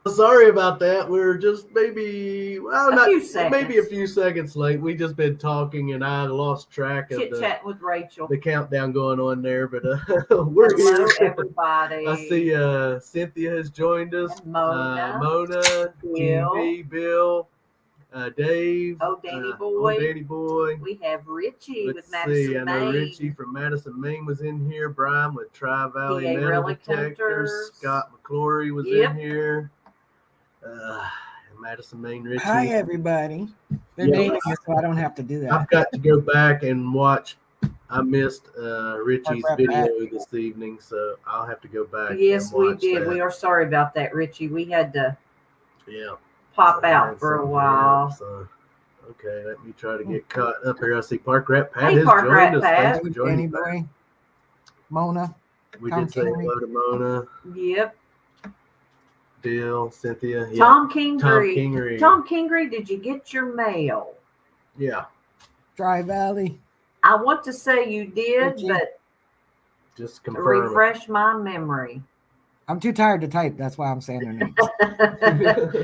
Sorry about that. We're just maybe, well, A not few maybe a seconds. few seconds late. We just been talking, and I lost track of Chit chatting with Rachel. the countdown going on there. But we're here. Hello, I everybody. see Cynthia has joined us. And Mona, Mona, Bill, GB, Bill, Dave, Oh Danny Old Boy. Danny Boy. We have Richie with Let's see. I Madison, know Richie Maine. from Madison, Maine was in here. Brian with Tri Valley PA Metal Relic Detectors. Hunters. Scott McClory was in Yep. here. Uh, Madison, Maine, Hi, Richie. everybody. They're Yeah, naming it, so I don't have to do I've that. got to go back and watch. I missed Park Richie's Rat video Pat. this evening, so I'll have to go back and Yes, we watch did. that. We are sorry about that, Richie. We had to Yeah, pop so I out had for a something while. else. Okay, let me try to get caught up here. I see Park Rat Pat Hey, has Park joined Rat us. Thanks Pat. for joining, Danny Pat. Boy, Mona, We Tom did say Kingery. hello to Mona, Yep. Bill, Cynthia. Yeah. Tom Tom Kingery. Kingery. Tom Kingery, did you get your mail? Yeah, Tri Valley. I want to say you did, Richie. but just confirm refresh my memory. I'm too tired to type. That's why I'm saying their names.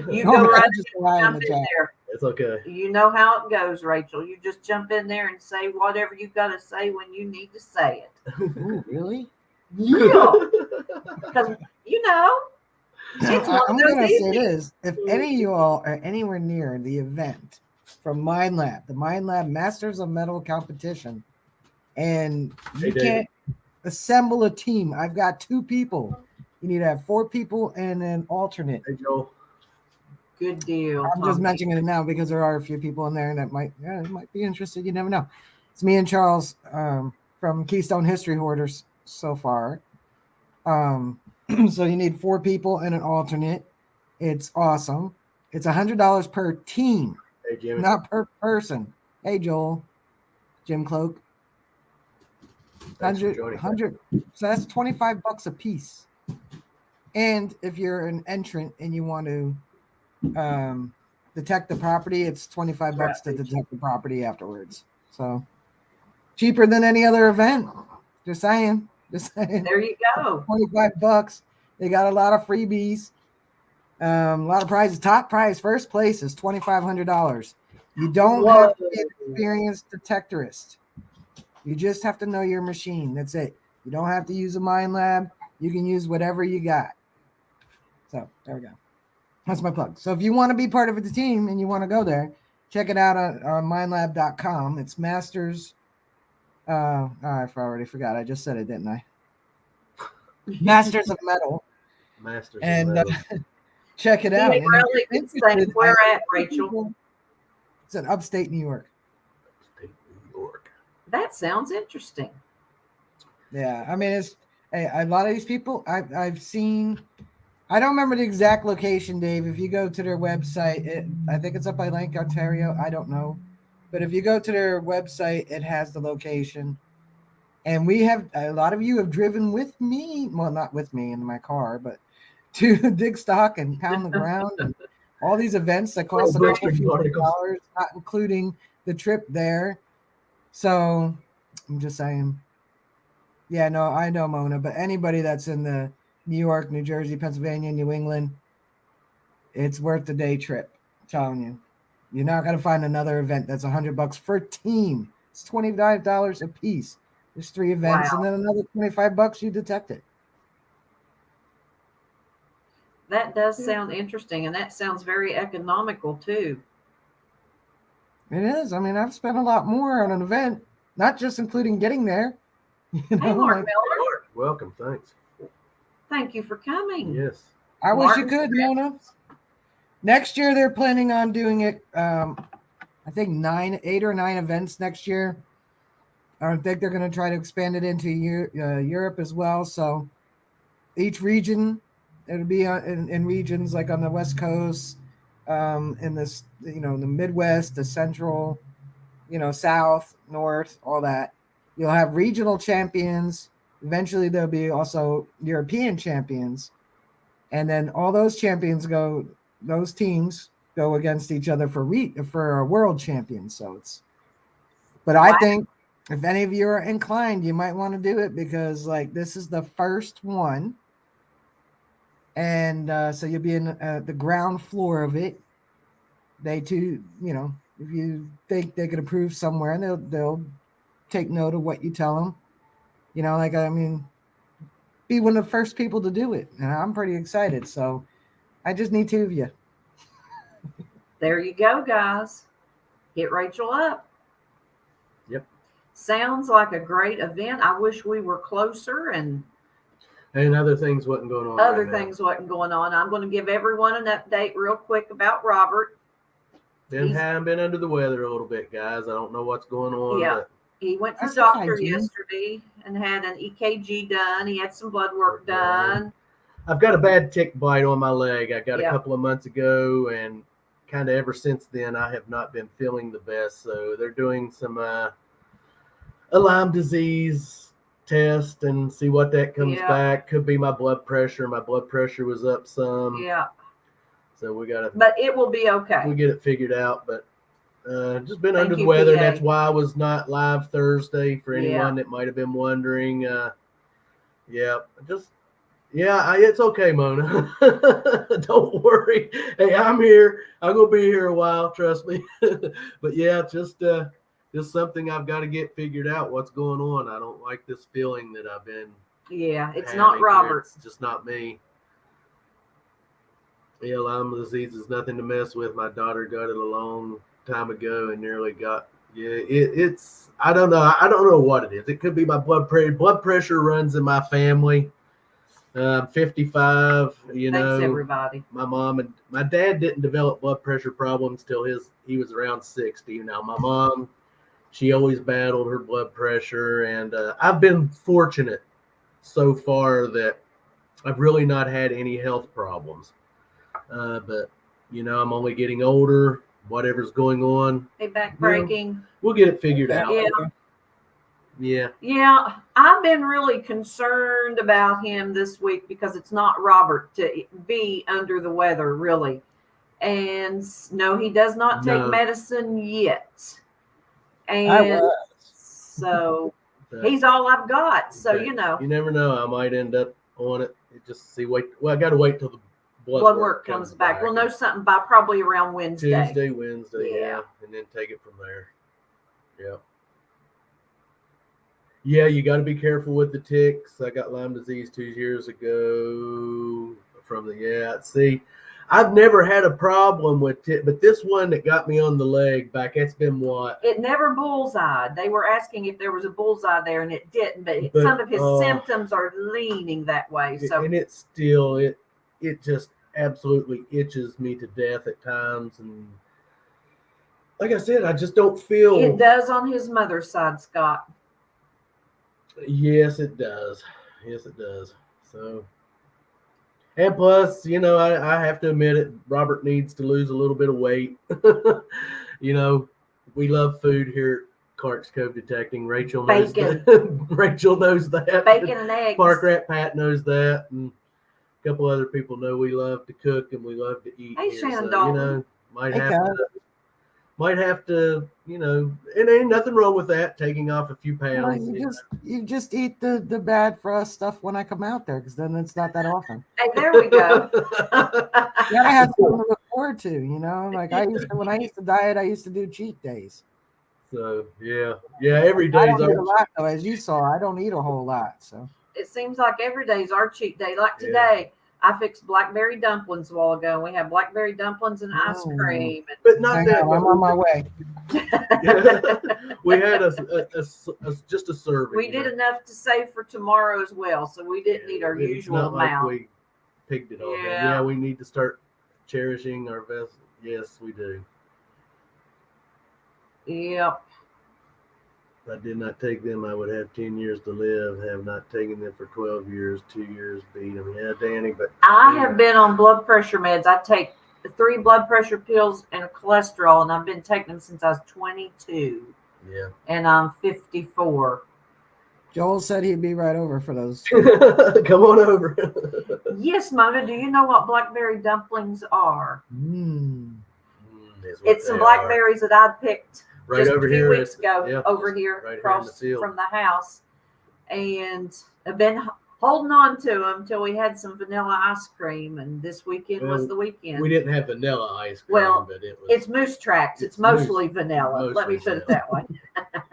You No, go right I just rely on jump the in chat. there. It's okay. You know how it goes, Rachel. You just jump in there and say whatever you got to say when you need to say it. Ooh, really? Yeah, because you know Now, it's one of I'm those going to say easy. this. If any of you all are anywhere near the event from Mind Lab, the Mind Lab Masters of Metal competition, and you can't assemble a team, I've got 2 people. You need to have 4 people and an alternate. Hey, Joel. Good deal. I'm just mentioning it now because there are a few people in there that might be interested. You never know. It's me and Charles from Keystone History Hoarders so far. So you need 4 people and an alternate. It's awesome. It's $100 per team, Hey, Jimmy. not per person. Hey, Joel, Jim Cloak. 100. So that's $25 a piece. And if you're an entrant and you want to detect the property, it's $25 to detect the property afterwards. So cheaper than any other event. Just saying. There you go. $25. They got a lot of freebies. A lot of prizes. Top prize, first place is $2,500. You don't have to be an experienced detectorist. You just have to know your machine. That's it. You don't have to use a Mind Lab. You can use whatever you got. So there we go. That's my plug. So if you want to be part of the team and you want to go there, check it out on mindlab.com. It's Masters. I already forgot. I just said it, didn't I? Masters of Metal. Masters and, of Metal. Check it out. Really saying, where at, Rachel? It's in upstate New York. Upstate New York. That sounds interesting. Yeah, I mean, it's a lot of these people I've seen. I don't remember the exact location, Dave. If you go to their website, I think it's up by Lake, Ontario. I don't know. But if you go to their website, it has the location. And we have a lot of you have driven with me. Well, not with me in my car, but to dig stock and pound the ground and all these events that cost a couple few $100, not including the trip there. So I'm just saying. Yeah, no, I know, Mona, but anybody that's in the New York, New Jersey, Pennsylvania, New England, it's worth the day trip. I'm telling you. You're not going to find another event that's $100 per team. It's $25 a piece. There's 3 events, and then another $25 you detect it. That does sound interesting, and that sounds very economical too. It is. I mean, I've spent a lot more on an event, not just including getting there. Hey, Mark Miller. Welcome. Thanks. Thank you for coming. Yes. I wish you could, Mona. Next year, they're planning on doing it. I think 8 or 9 events next year. I think they're going to try to expand it into Europe as well. So each region, it'll be in regions like on the West Coast, in this, the Midwest, the Central, South, North, all that. You'll have regional champions. Eventually, there'll be also European champions. And then all those champions those teams go against each other for a world champion. So but I think if any of you are inclined, you might want to do it because this is the first one. and so you'll be in the ground floor of it. They too, if you think they could approve somewhere, and they'll take note of what you tell them. Be one of the first people to do it, and I'm pretty excited. So I just need two of you. There you go, guys. Hit Rachel up. Yep. Sounds like a great event. I wish we were closer and other things wasn't going on. other things wasn't going on. I'm going to give everyone an update real quick about Robert. Been under the weather a little bit, guys. I don't know what's going on. Yeah. But He went for That's doctor okay, Jim. yesterday and had an EKG done. He had some blood work done. I've got a bad tick bite on my leg. I got Yeah. a couple of months ago, and kind of ever since then, I have not been feeling the best. So they're doing some a Lyme disease test and see what that comes Yeah. back. Could be my blood pressure. My blood pressure was up some. Yeah. So we got to. But it will be okay. We get it figured out, but just been Thank under the you, weather. PA. That's why I was not live Thursday for anyone Yeah. that might have been wondering. It's okay, Mona. Don't worry. Hey, I'm here. I'm gonna be here a while. Trust me. But yeah, just something I've got to get figured out. What's going on? I don't like this feeling that I've been. Yeah, it's having not here. Robert. It's just not me. Yeah, Lyme disease is nothing to mess with. My daughter got it a long time ago and nearly got. Yeah, it's. I don't know. I don't know what it is. It could be my blood pressure. Blood pressure runs in my family. I'm 55. Thanks, everybody. My mom and my dad didn't develop blood pressure problems till he was around 60. Now my mom, she always battled her blood pressure, and I've been fortunate so far that I've really not had any health problems. But I'm only getting older. Whatever's going on, Hey, back breaking. we'll get it figured out. Yeah. Yeah. Yeah, I've been really concerned about him this week because it's not Robert to be under the weather, really. And no, he does not take medicine yet. And so he's all I've got. So, Okay. you know. You never know. I might end up on it. I got to wait till the Blood work comes back. We'll know something by probably around Wednesday. Tuesday, Wednesday, Yeah. and then take it from there. Yeah. Yeah, you got to be careful with the ticks. I got Lyme disease 2 years ago See, I've never had a problem with tick, but this one that got me on the leg back, it's been what? It never bullseyed. They were asking if there was a bullseye there, and it didn't. But some of his symptoms are leaning that way. So, and it's still it just absolutely itches me to death at times, and like I said, I just don't feel. It does on his mother's side, Scott. Yes, it does. So, and plus, I have to admit it. Robert needs to lose a little bit of weight. We love food here at Clark's Cove Detecting. Rachel knows that. Rachel knows that. Bacon and eggs. Park Rat Pat knows that, and a couple other people know we love to cook and we love to eat. Hey, here. Shannon So, Dalton. might have to, and ain't nothing wrong with that, taking off a few pounds. You just eat the bad for us stuff when I come out there, because then it's not that often. Hey, there we go. Yeah, I have something to look forward to, Like when I used to diet, I used to do cheat days. So yeah, every day. I don't eat a lot, though, as you saw. I don't eat a whole lot, so. It seems like every day is our cheat day. Like today, I fixed blackberry dumplings a while ago, and we had blackberry dumplings and ice cream. But not that. I'm on my way. We had just a serving. We did enough to save for tomorrow as well, so we didn't need our It's usual not like amount. we pigged it all. Yeah. Yeah, we need to start cherishing our vessel. Yes, we do. Yep. If I did not take them, I would have 10 years to live. Have not taken them for 12 years, 2 years beat them. Yeah, Danny, but I have been on blood pressure meds. I take 3 blood pressure pills and a cholesterol, and I've been taking them since I was 22. Yeah. And I'm 54. Joel said he'd be right over for those. Come on over. Yes, Mona, do you know what blackberry dumplings are? It's some blackberries that I picked right just over a few here weeks ago over here right across here in the field. from the house. And I've been holding on to them till we had some vanilla ice cream, and this weekend was the weekend. We didn't have vanilla ice cream, Well, but it was. It's Moose Tracks. It's mostly vanilla. Mostly Let me put it that way.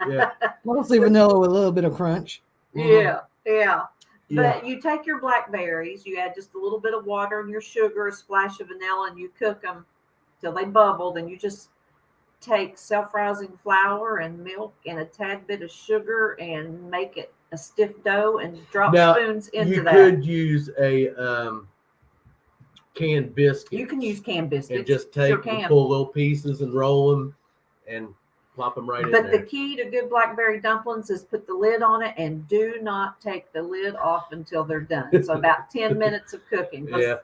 Yeah. Mostly vanilla with a little bit of crunch. Yeah. Yeah. But you take your blackberries, you add just a little bit of water and your sugar, a splash of vanilla, and you cook them till they bubble. Then you just take self-rising flour and milk and a tad bit of sugar and make it a stiff dough and drop spoons into that. You could use a canned biscuit. You can use canned biscuits. And just pull little pieces and roll them and plop them right in there. But the key to good blackberry dumplings is put the lid on it and do not take the lid off until they're done. So about 10 minutes of cooking. Yeah.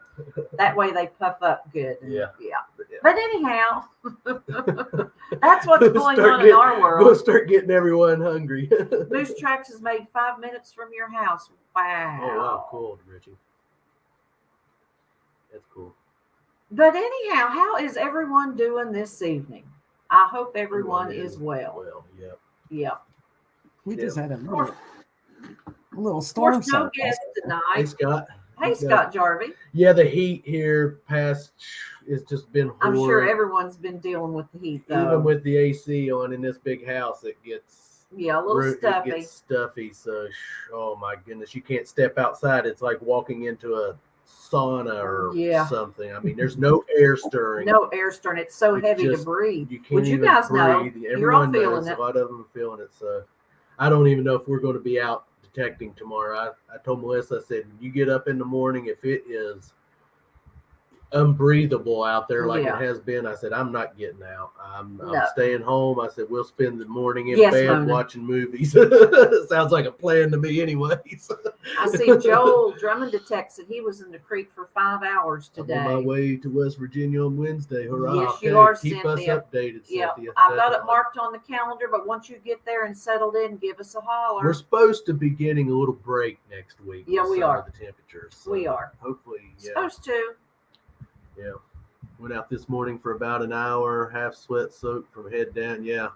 That way they puff up good. Yeah. But anyhow, that's what's going on in our world. We'll start getting everyone hungry. Moose Tracks is made 5 minutes from your house. Wow. Oh, wow. Cool, Richie. That's cool. But anyhow, how is everyone doing this evening? I hope everyone is well. Well, yep. Yep. We just had a little storm. Of course, no guest tonight. Hey, Scott. Hey, Scott Jarvie. Yeah, the heat here it's just been horrible. I'm sure everyone's been dealing with the heat, though. Even with the AC on in this big house, it gets a little stuffy. It gets stuffy. So, oh my goodness, you can't step outside. It's like walking into a sauna or something. I mean, there's no air stirring. No air stirring. It's so heavy to breathe. You can't Which you guys know. You're all feeling it. A lot of them are feeling it. So I don't even know if we're going to be out detecting tomorrow. I told Melissa, I said, you get up in the morning, if it is unbreathable out there like it has been, I said, I'm not getting out. I'm staying home. I said, we'll spend the morning in bed watching movies. Sounds like a plan to me anyways. I see Joel Drummond texted he was in the creek for 5 hours today. I'm on my way to West Virginia on Wednesday. Hurrah. Yes, you are, Keep Cynthia. us updated, Cynthia. I've got it marked on the calendar, but once you get there and settled in, give us a holler. We're supposed to be getting a little break next week. Yeah, we are. The temperatures. So we are. Hopefully, Supposed to. Yeah. Went out this morning for about an hour, half sweat soaked from head down. Yeah.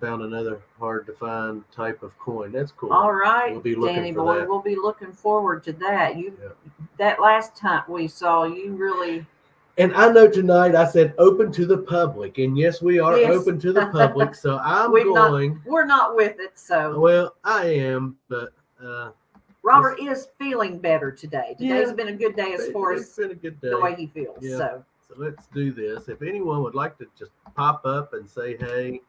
Found another hard to find type of coin. That's cool. All right, we'll be looking Danny for boy. that. We'll be looking forward to that. That last hunt we saw, you really. And I know tonight I said open to the public, and yes, we are open to the public. So we're not with it. So. Well, I am, but. Robert is feeling better today. Today's been a good day as far as been a good day. The way he feels. Yeah. So let's do this. If anyone would like to just pop up and say, hey.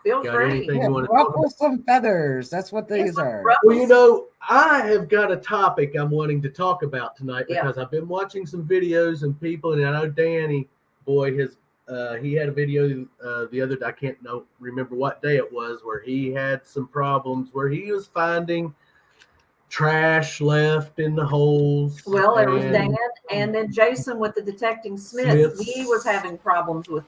Feel free. Ruffle some feathers. That's what these are. Well, I have got a topic I'm wanting to talk about tonight because I've been watching some videos and people, and I know Danny, boy, he had a video the other day. I can't remember what day it was, where he had some problems where he was finding trash left in the holes. Well, there was Dan, and then Jason with the detecting Smiths. He was having problems with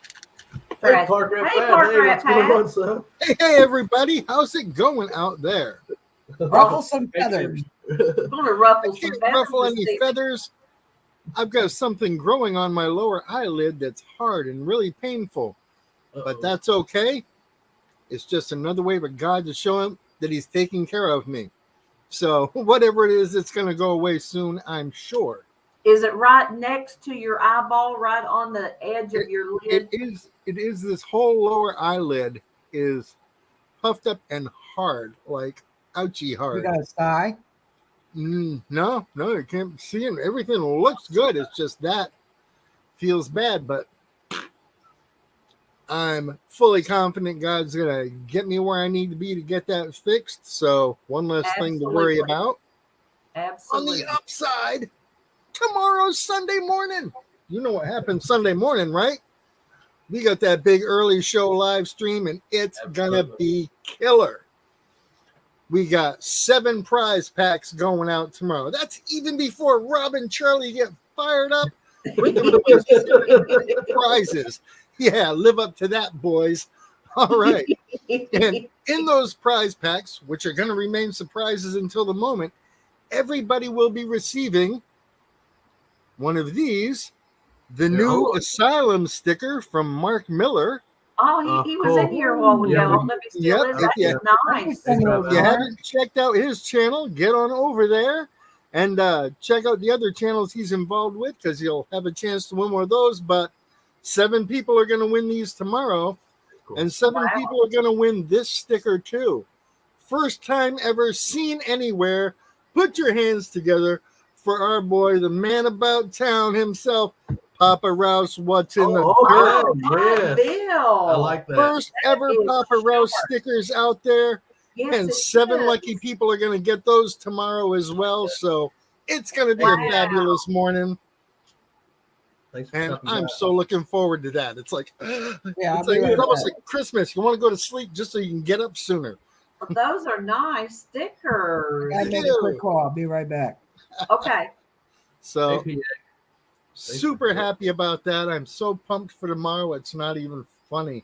trash. Hey, Park Rat Pat. Hey, everybody. How's it going out there? Ruffle some feathers. I'm going to ruffle some feathers. Ruffle any feathers. I've got something growing on my lower eyelid that's hard and really painful. But that's okay. It's just another way for God to show him that he's taking care of me. So whatever it is, it's going to go away soon, I'm sure. Is it right next to your eyeball, right on the edge of your lid? It is. This whole lower eyelid is puffed up and hard, like ouchie hard. You got a sty? No, you can't see it. Everything looks good. It's just that feels bad, but I'm fully confident God's going to get me where I need to be to get that fixed. So one less thing to worry about. Absolutely. On the upside, tomorrow's Sunday morning. You know what happens Sunday morning, right? We got that big early show live stream, and it's going to be killer. We got 7 prize packs going out tomorrow. That's even before Rob and Charlie get fired up. We're going to prizes. Yeah, live up to that, boys. All right. And in those prize packs, which are going to remain surprises until the moment, everybody will be receiving one of these, the new Asylum sticker from Mark Miller, Oh, he was in here a while ago. Yeah, I don't know if he still Yep, is. if That you- is nice. They drive If you out. haven't checked out his channel, get on over there and check out the other channels he's involved with, because you'll have a chance to win one of those. But 7 people are going to win these tomorrow, Cool. and 7 Wow. people are going to win this sticker too. First time ever seen anywhere. Put your hands together for our boy, the man about town himself, Papa Rouse. What's in the dirt? Yes. Bill. I like that. First ever is Papa Rouse stickers out there. Yes, And it 7 is. lucky people are going to get those tomorrow as well. So it's going to be Wow. a fabulous morning. Thanks for And stopping I'm by. so looking forward to that. It's like, Yeah, I'll it's, be like, right it's almost back. like Christmas. You want to go to sleep just so you can get up sooner. But those are nice stickers. I make a quick call. I'll be right back. Okay. So APA. super happy about that. I'm so pumped for tomorrow. It's not even funny.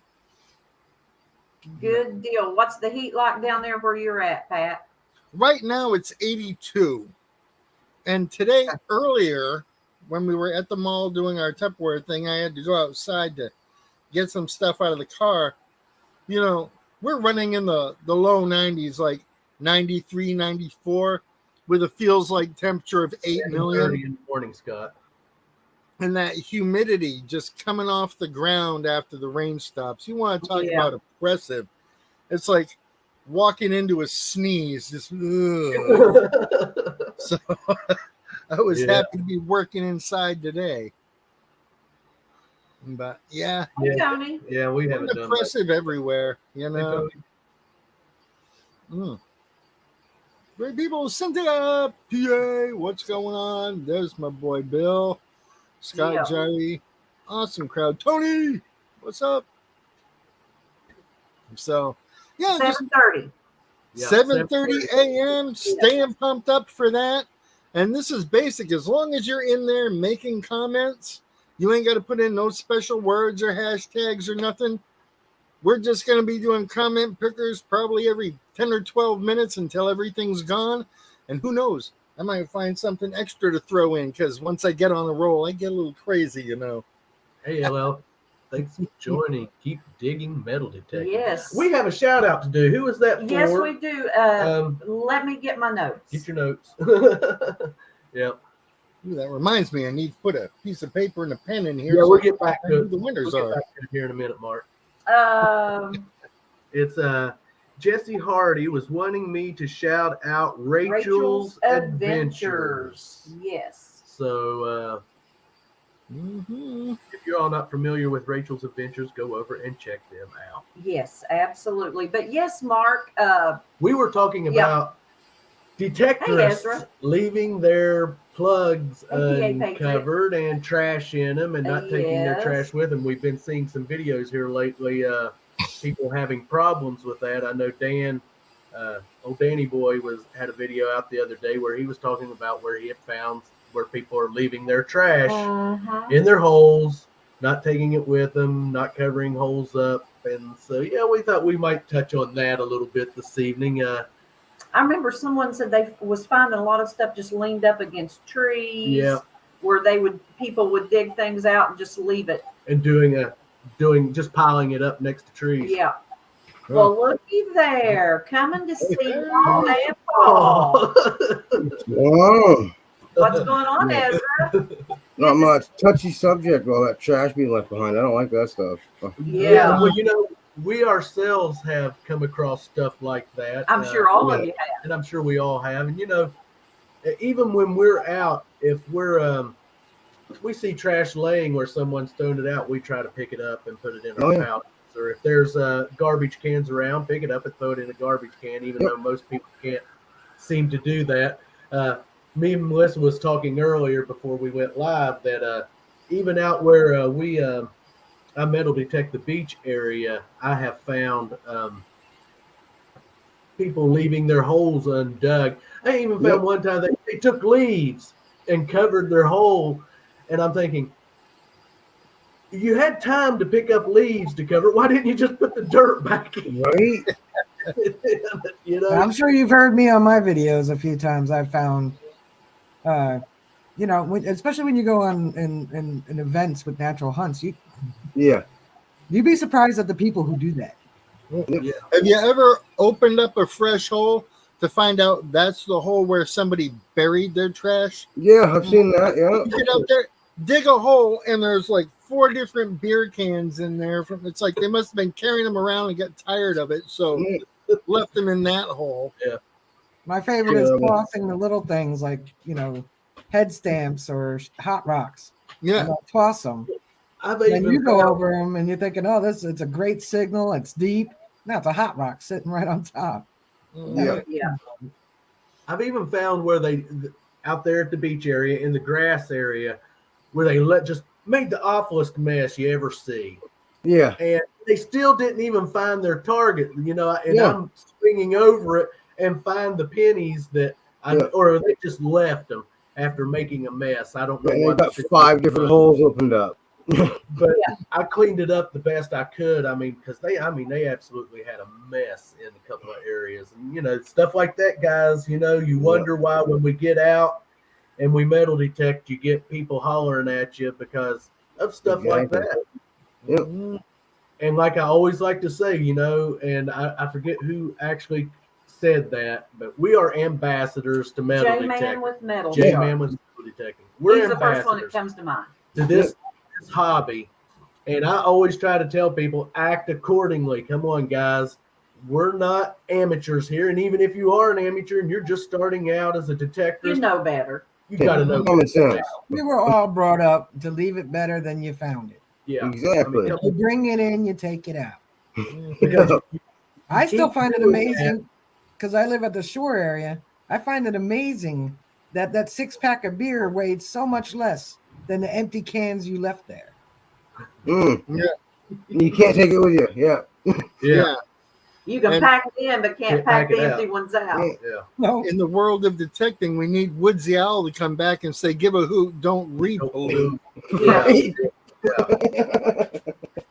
Good deal. What's the heat like down there where you're at, Pat? Right now it's 82. And today, earlier, when we were at the mall doing our Tupperware thing, I had to go outside to get some stuff out of the car. You know, we're running in the low 90s, like 93, 94, with a feels like temperature of 8 million. 7:30 in the morning, Scott. And that humidity just coming off the ground after the rain stops. You want to talk Yeah. about oppressive. It's like walking into a sneeze. Just, ugh. So I was Yeah. happy to be working inside today. But yeah, Hey, Tony. Yeah, we haven't done that. oppressive everywhere, you Hey, know. Tony. Great people, Cynthia, PA, what's going on? There's my boy Bill, Scott, Yeah. Jerry, awesome crowd. Tony, what's up? So, yeah, just 7:30. Yeah, 7:30 a.m. Staying pumped up for that. And this is basic. As long as you're in there making comments, you ain't got to put in no special words or hashtags or nothing. We're just going to be doing comment pickers probably every 10 or 12 minutes until everything's gone. And who knows? I might find something extra to throw in, because once I get on a roll, I get a little crazy, you know. Hey, LL. Thanks for joining. Keep digging metal detecting. Yes. We have a shout out to do. Who is that for? Yes, we do. Let me get my notes. Get your notes. Yep. Ooh, that reminds me, I need to put a piece of paper and a pen in here. Yeah, so we'll get back I to know it. who the winners We'll get are. back to it here in a minute, Mark. Um, It's Jesse Hardy was wanting me to shout out Rachel's Adventures. Yes. So Mhm. if you're all not familiar with Rachel's Adventures, go over and check them out. Yes, absolutely. But yes, Mark, We were talking Yeah. about detectorists Ezra. leaving their plugs APA Patriot. uncovered and trash in them and not taking their Yes. trash with them. We've been seeing some videos here lately, people having problems with that. I know Dan, old Danny Boy, had a video out the other day where he was talking about where he had found where people are leaving their trash in their holes, not taking it with them, not covering holes up. And so, yeah, we thought we might touch on that a little bit this evening. I remember someone said they was finding a lot of stuff just leaned up against trees. Yeah. Where people would dig things out and just leave it. And just piling it up next to trees. Yeah. Oh. Well, looky there, coming to see Paul and Paul. Whoa, What's going on, Ezra? not much. Touchy subject, all that trash being left behind. I don't like that stuff. Yeah. Well, we ourselves have come across stuff like that. I'm sure all of yeah. you have. And I'm sure we all have. And even when we're out, if we see trash laying where someone's thrown it out, we try to pick it up and put it in our pouch. Or if there's garbage cans around, pick it up and throw it in a garbage can, even though most people can't seem to do that. Me and Melissa was talking earlier before we went live that even out where I metal detect the beach area, I have found people leaving their holes undug. I even found one time they took leaves and covered their hole, and I'm thinking, you had time to pick up leaves to cover it. Why didn't you just put the dirt back in? Right? I'm sure you've heard me on my videos a few times. I've found, especially when you go on in events with natural hunts, Yeah. You'd be surprised at the people who do that. Yeah. Have you ever opened up a fresh hole to find out that's the hole where somebody buried their trash? Yeah, I've seen that. You Yeah. get out there, dig a hole, and there's like 4 different beer cans in there. It's like they must have been carrying them around and got tired of it, so left them in that hole. My favorite is tossing the little things like, head stamps or hot rocks. Yeah. And I'll toss them. I've Then even you go found- over them and you're thinking, oh, it's a great signal. It's deep. No, it's a hot rock sitting right on top. Yeah. Yeah. I've even found where they out there at the beach area in the grass area where they just made the awfulest mess you ever see. Yeah. And they still didn't even find their target, and Yeah. I'm swinging over it and find the pennies that or they just left them after making a mess. I don't know And they what. got 5 different holes opened up. But I cleaned it up the best I could. I mean, because they absolutely had a mess in a couple of areas, and stuff like that, guys. You wonder why when we get out and we metal detect, you get people hollering at you because of stuff like that. Yep. And like I always like to say, and I forget who actually said that, but we are ambassadors to metal J-Man detecting. with metal. J-Man with metal detecting. We're He's the first one that ambassadors comes to mind. to this hobby. And I always try to tell people, act accordingly. Come on, guys. We're not amateurs here. And even if you are an amateur and you're just starting out as a detector, You know better. you got to know. Common sense. We were all brought up to leave it better than you found it. Yeah. Exactly. You bring it in, you take it out. Because I still keep find it doing amazing because I live at the shore area. I find it amazing that 6-pack of beer weighed so much less than the empty cans you left there. Yeah. You can't take it with you. Yeah. Yeah. You can And- pack it in, but can't pack it the out. empty ones out. Yeah. No, In the world of detecting, we need Woods the Owl to come back and say, give a hoot, don't re-pollute. Yeah. Right?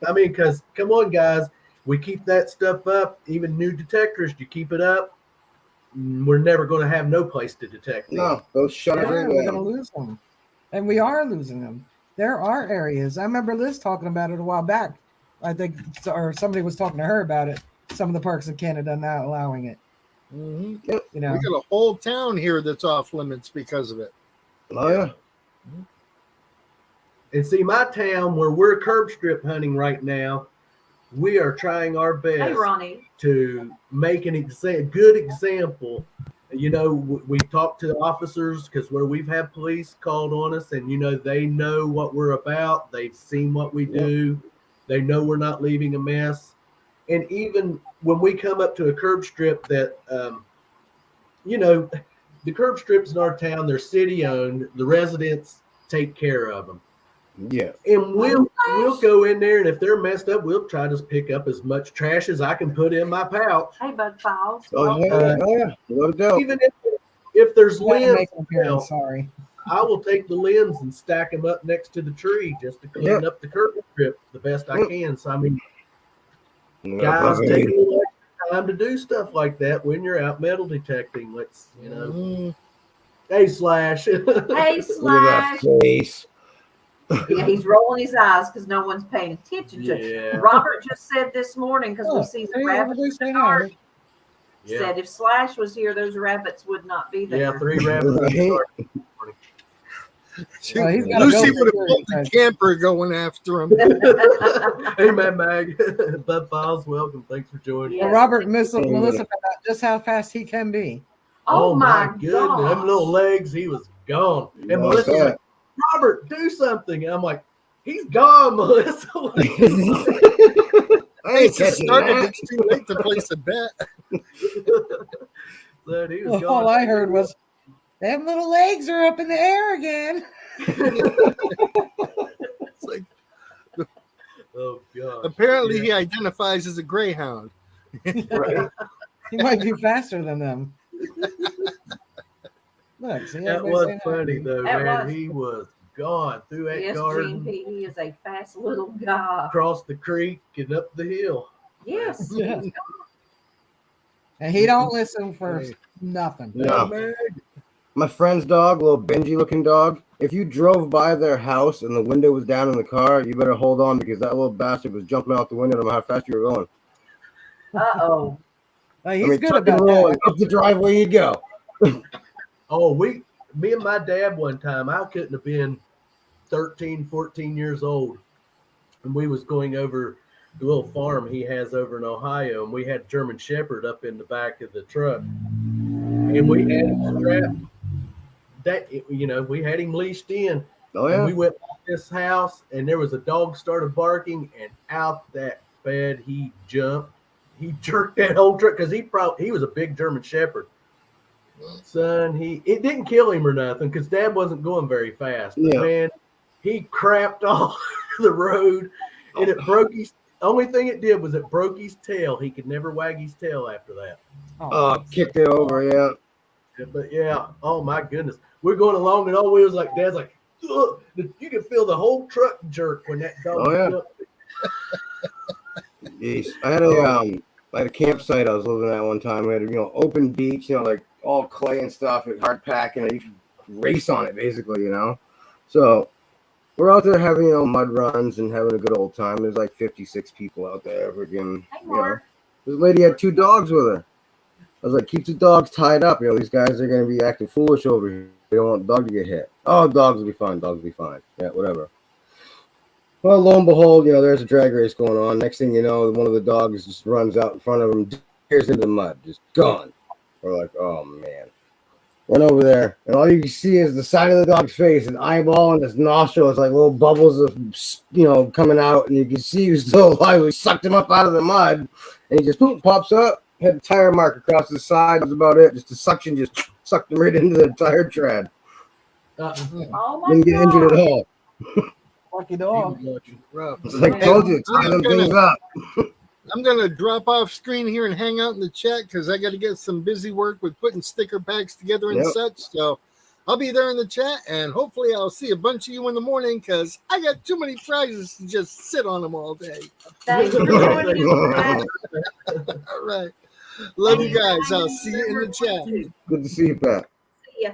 I mean, because come on, guys, we keep that stuff up. Even new detectors, you keep it up, we're never going to have no place to detect these. No, those shut it we're right going to down. lose them. And we are losing them. There are areas. I remember Liz talking about it a while back. I think, or somebody was talking to her about it. Some of the parks in Canada not allowing it. Mhm. You know, We got a whole town here that's off limits because of it. Oh yeah. And see, my town where we're curb strip hunting right now, we are trying our best Hey, Ronnie. to make an good example. We talk to the officers because where we've had police called on us, and they know what we're about. They've seen what we do. They know we're not leaving a mess. And even when we come up to a curb strip that, the curb strips in our town, they're city owned. The residents take care of them. Yeah. And we'll go in there, and if they're messed up, we'll try to pick up as much trash as I can put in my pouch. Hey, Bud Files. Oh yeah. No doubt. Even if there's you gotta limbs, make an appearance. Sorry. I will take the limbs and stack them up next to the tree just to clean up the curb strip the best I can. So I mean, guys, take a little extra time to do stuff like that when you're out metal detecting. Let's, hey Slash. Hey, Look at that Slash. face. Yeah, he's rolling his eyes because no one's paying attention to Yeah. it. Robert just said this morning because Oh, we see the hey, rabbits everybody say in the hi. yard, Yeah. said if Slash was here, those rabbits would not be there. Yeah, 3 rabbits. in the yard. Well, he's got a Lucy building would have here, pulled the guys. camper going after him. Hey, Mad Mag. Bud Files, welcome. Thanks for joining. Yeah. Well, Robert Melissa found out just how fast he can be. Oh, my goodness. God. Them little legs, he was gone. And Like Melissa's that. like, Robert, do something. And I'm like, he's gone, Melissa. I Hey, ain't it's catching started. that. It's too late to place a bet. But he was All gone. I heard was, them little legs are up in the air again. It's like, Oh, God. apparently, he identifies as a greyhound. Right. He might be faster than them. Look, see, That everybody was saying funny, though, That man. was. He was gone through that Yes, garden, GP, he is a fast little guy. across the creek, and up the hill. Yes. Yeah. And he don't listen for nothing. No. Mag. My friend's dog, little Benji looking dog, if you drove by their house and the window was down in the car, you better hold on because that little bastard was jumping out the window no matter how fast you were going. Uh-oh. He's good tuck and about roll that. and up the driveway you go. Oh, me and my dad one time, I couldn't have been 13, 14 years old. And we was going over the little farm he has over in Ohio, and we had German Shepherd up in the back of the truck. And we had him strapped. We had him leashed in. Oh, And yeah. we went to this house, and there was a dog started barking, and out that bed he jumped. He jerked that whole truck because he was a big German Shepherd. Son, it didn't kill him or nothing because Dad wasn't going very fast. But man, he crapped off the road, and it broke his. Only thing it did was it broke his tail. He could never wag his tail after that. Kicked it over, yeah. But yeah, oh my goodness, we're going along, and all we was like, Dad's like, ugh. You could feel the whole truck jerk when that dog. Oh, yeah. jumped. Jeez. I had a campsite I was living at one time. We had open beach, like all clay and stuff, and hard pack, and you could race on it basically, So we're out there having mud runs and having a good old time. There's like 56 people out there. Freaking, this lady had 2 dogs with her. I was like, keep the dogs tied up. These guys are gonna be acting foolish over here. They don't want the dog to get hit. Oh, dogs will be fine. Dogs will be fine. Yeah, whatever. Well, lo and behold, there's a drag race going on. Next thing you know, one of the dogs just runs out in front of him, tears into the mud, just gone. We're like, oh, man. Went over there, and all you can see is the side of the dog's face, an eyeball, and his nostril. It's like little bubbles of, coming out, and you can see he was still alive. We sucked him up out of the mud, and he just pops up, had a tire mark across the side. That's about it. Just the suction just sucked him right into the tire tread. Oh, my Didn't get injured at all. Lucky dog. It's like, told you, tie them things up. I'm going to drop off screen here and hang out in the chat because I got to get some busy work with putting sticker packs together and such. So I'll be there in the chat, and hopefully I'll see a bunch of you in the morning because I got too many prizes to just sit on them all day. Thanks for joining us. All right. Love you guys. I'll see you in the chat. Good to see you, Pat. See ya.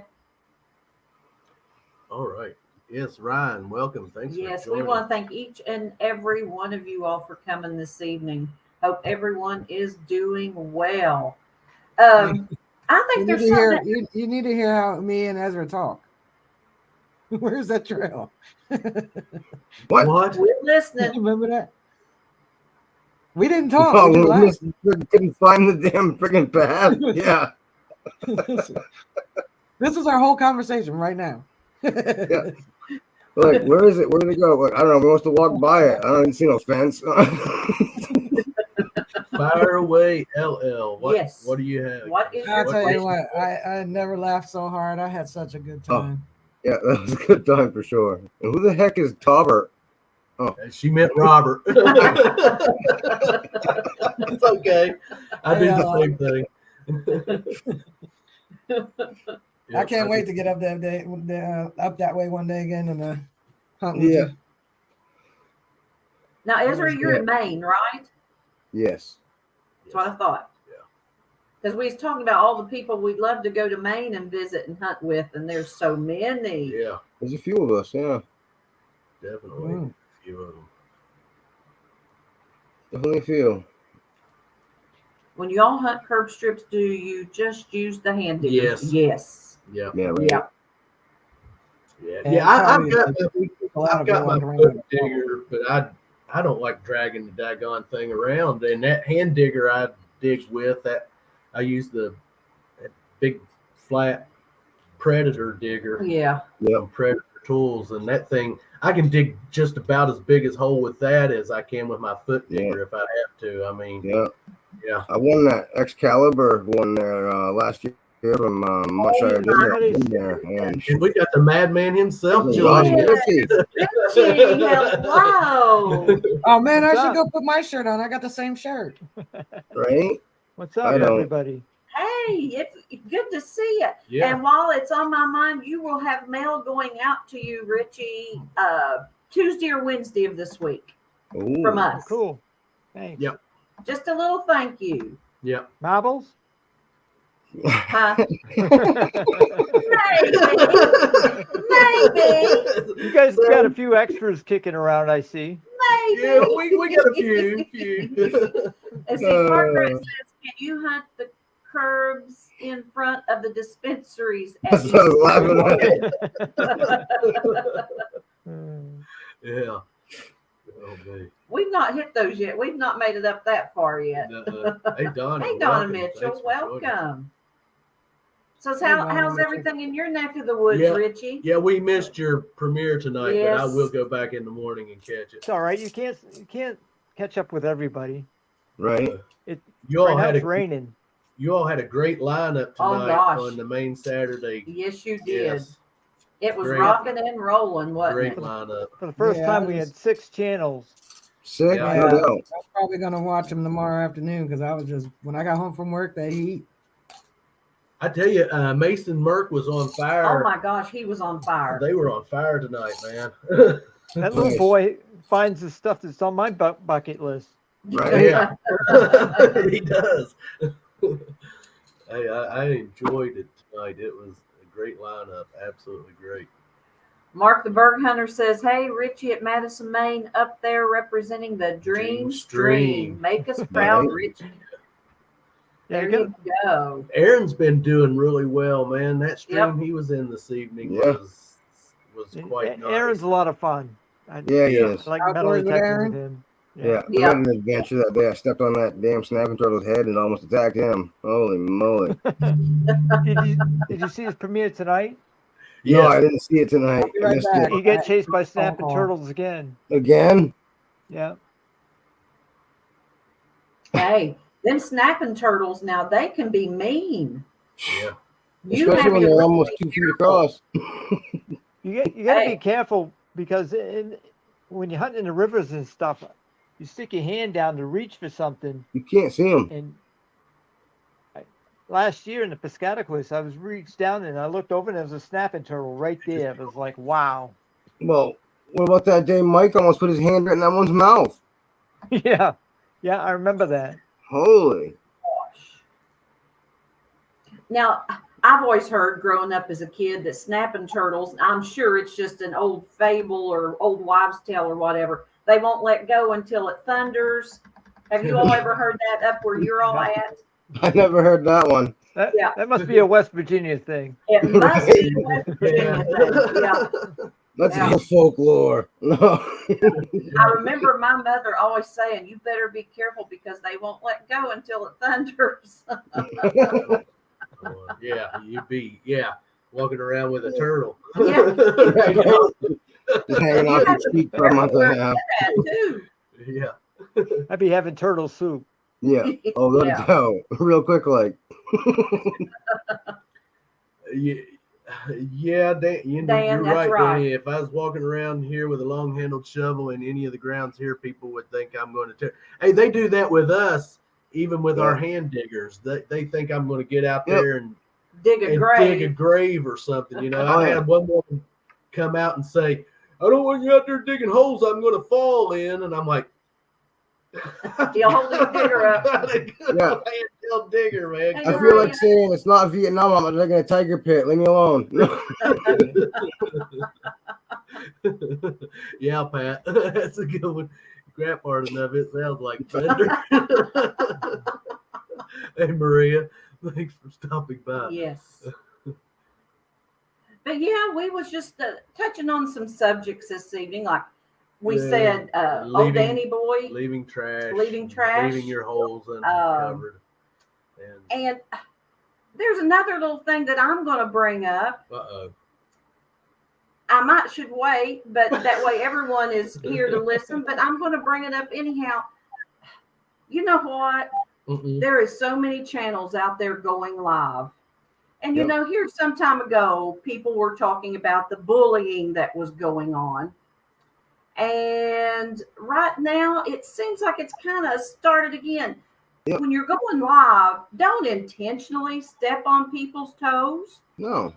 All right. Yes, Ryan, welcome. Thanks for Yes, joining. we want to thank each and every one of you all for coming this evening. Hope everyone is doing well. I think there's something. You need to hear how me and Ezra talk. Where's that trail? What? We're listening. Remember that? We didn't talk. Oh, we couldn't find the damn freaking path. Yeah. This is our whole conversation right now. Yeah. Like, where is it? Where did it go? Like, I don't know. We must have walked by it. I don't see no fence. Fire away, LL. Yes. What do you have? What is I'll your tell you question? what, I never laughed so hard. I had such a good time. Yeah, that was a good time for sure. And who the heck is Taubert? She meant Robert. It's okay. I did the same thing. I can't wait to get up that day, up that way one day again and hunt with you. Now, Ezra, you're in Maine, right? Yes. That's what I thought. Yeah. Because we was talking about all the people we'd love to go to Maine and visit and hunt with, and there's so many. Yeah, There's a few of us, yeah. definitely. A few of them. Definitely a few. When you all hunt curb strips, do you just use the hand diggers? Yes. Yes. Yeah. Yeah, right. Yeah. Yeah. And Yeah. I've got my around foot digger, but I don't like dragging the daggone thing around. And that hand digger I dig with, that I use that big flat Predator digger. Yeah. Predator tools, and that thing I can dig just about as big as hole with that as I can with my foot digger if I have to. I mean, yeah. I won that Excalibur one there last year from Mushire there. And we got the madman himself, Josh Johnny. Wilkie. Richie, hello. Oh man, I What's should up? go put my shirt on. I got the same shirt. Right? What's up, I don't- everybody? Hey, it's good to see you. Yeah. And while it's on my mind, you will have mail going out to you, Richie, Tuesday or Wednesday of this week Ooh. from us. Cool. Thanks. Yep. Just a little thank you. Yeah. Marbles? Huh? Maybe. You guys got a few extras kicking around, I see. Maybe. Yeah, we got a few. And see, Margaret says, "Can you hunt the curbs in front of the dispensaries at That's what I was laughing at. Yeah. Oh man. We've not hit those yet. We've not made it up that far yet. Hey Donna. Hey, Donna welcome. Mitchell, Thanks for joining. welcome. So Hey, Donna how's Mitchell. everything in your neck of the woods, Yeah. Richie? Yeah, we missed your premiere tonight, but I Yes. will go back in the morning and catch it. It's all right. You can't catch up with everybody. Right? You all Right now had it's a raining. you all had a great lineup Oh, tonight gosh. on the main Saturday. Yes, you did. Yes, It was Great. rocking and rolling, wasn't great it? lineup. For the first Yeah, time, I we was- had 6 channels. Sick? Yeah. No doubt. I'm probably gonna watch them tomorrow afternoon because I was just when I got home from work that heat. I tell you, Mason Merck was on fire. Oh my gosh, he was on fire. They were on fire tonight, man. That little Nice. boy finds the stuff that's on my bucket list. Right? Yeah, he does. Hey, I enjoyed it tonight. It was a great lineup. Absolutely great. Mark the Berg Hunter says, "Hey, Richie at Madison, Maine, up there representing the Dream Stream. Make us proud, Right. Richie." Yeah, There you you go. Aaron's been doing really well, man. That stream he was in this evening Yeah. was quite nice. Aaron's a lot of fun. Yeah, he Yeah. is. I like metal Outdoors with detecting Aaron? with him. Yeah. We Yeah. had an adventure that day. I stepped on that damn snapping turtle's head and almost attacked him. Holy moly. Did you see his premiere tonight? No, I Yes. didn't see it tonight. I'll be I right missed back. it. He got chased by snapping call. turtles again. Again? Yeah. Hey, them snapping turtles now, they can be mean. Yeah. You Especially have when to they're be almost 2 feet across. You got to Hey. be careful because when you're hunting in the rivers and stuff, you stick your hand down to reach for something. You can't see them. And last year in the Piscataquis, I was reached down and I looked over and there was a snapping turtle right there. It was like, wow. Well, what about that day Mike almost put his hand right in that one's mouth? Yeah. Yeah, I remember that. Holy. Now, I've always heard growing up as a kid that snapping turtles, I'm sure it's just an old fable or old wives' tale or whatever, they won't let go until it thunders. Have you all ever heard that up where you're all at? I never heard that one. Yeah. That must be a West Virginia thing. It must be a West Virginia thing. Yeah. That's Yeah. real folklore. No. I remember my mother always saying, "You better be careful because they won't let go until it thunders." You'd be walking around with a turtle. Just hanging off your cheek for a month and a half. That too. Yeah. I'd be having turtle soup. Yeah. Oh, let Yeah. it go. Real quick, like. Yeah, Dan, Dan, you're that's right, right. Danny. If I was walking around here with a long-handled shovel in any of the grounds here, people would think I'm going to tear. Hey, they do that with us, even with our hand diggers. They think I'm going to get out there and Dig a dig a grave. grave or something. You know, Oh, I yeah. had one woman come out and say, "I don't want you out there digging holes I'm going to fall in," and I'm like, You'll hold the digger up. Yeah. Handheld digger, man. Hey, I feel like saying it's not Vietnam. I'm digging a tiger pit. Leave me alone. Yeah, Pat, that's a good one. Crap part enough. It sounds like thunder. Hey, Maria, thanks for stopping by. Yes. But yeah, we was just touching on some subjects this evening, like we Yeah. said, old Leaving- Danny boy, Leaving trash. Leaving trash. Leaving your holes uncovered. and there's another little thing that I'm going to bring up. Uh-oh. I might should wait, but that way everyone is here to listen. But I'm going to bring it up anyhow. You know what? Mm-mm. There is so many channels out there going live. And you Yep. know, here some time ago, people were talking about the bullying that was going on. And right now, it seems like it's kind of started again. Yep. When you're going live, don't intentionally step on people's toes. No.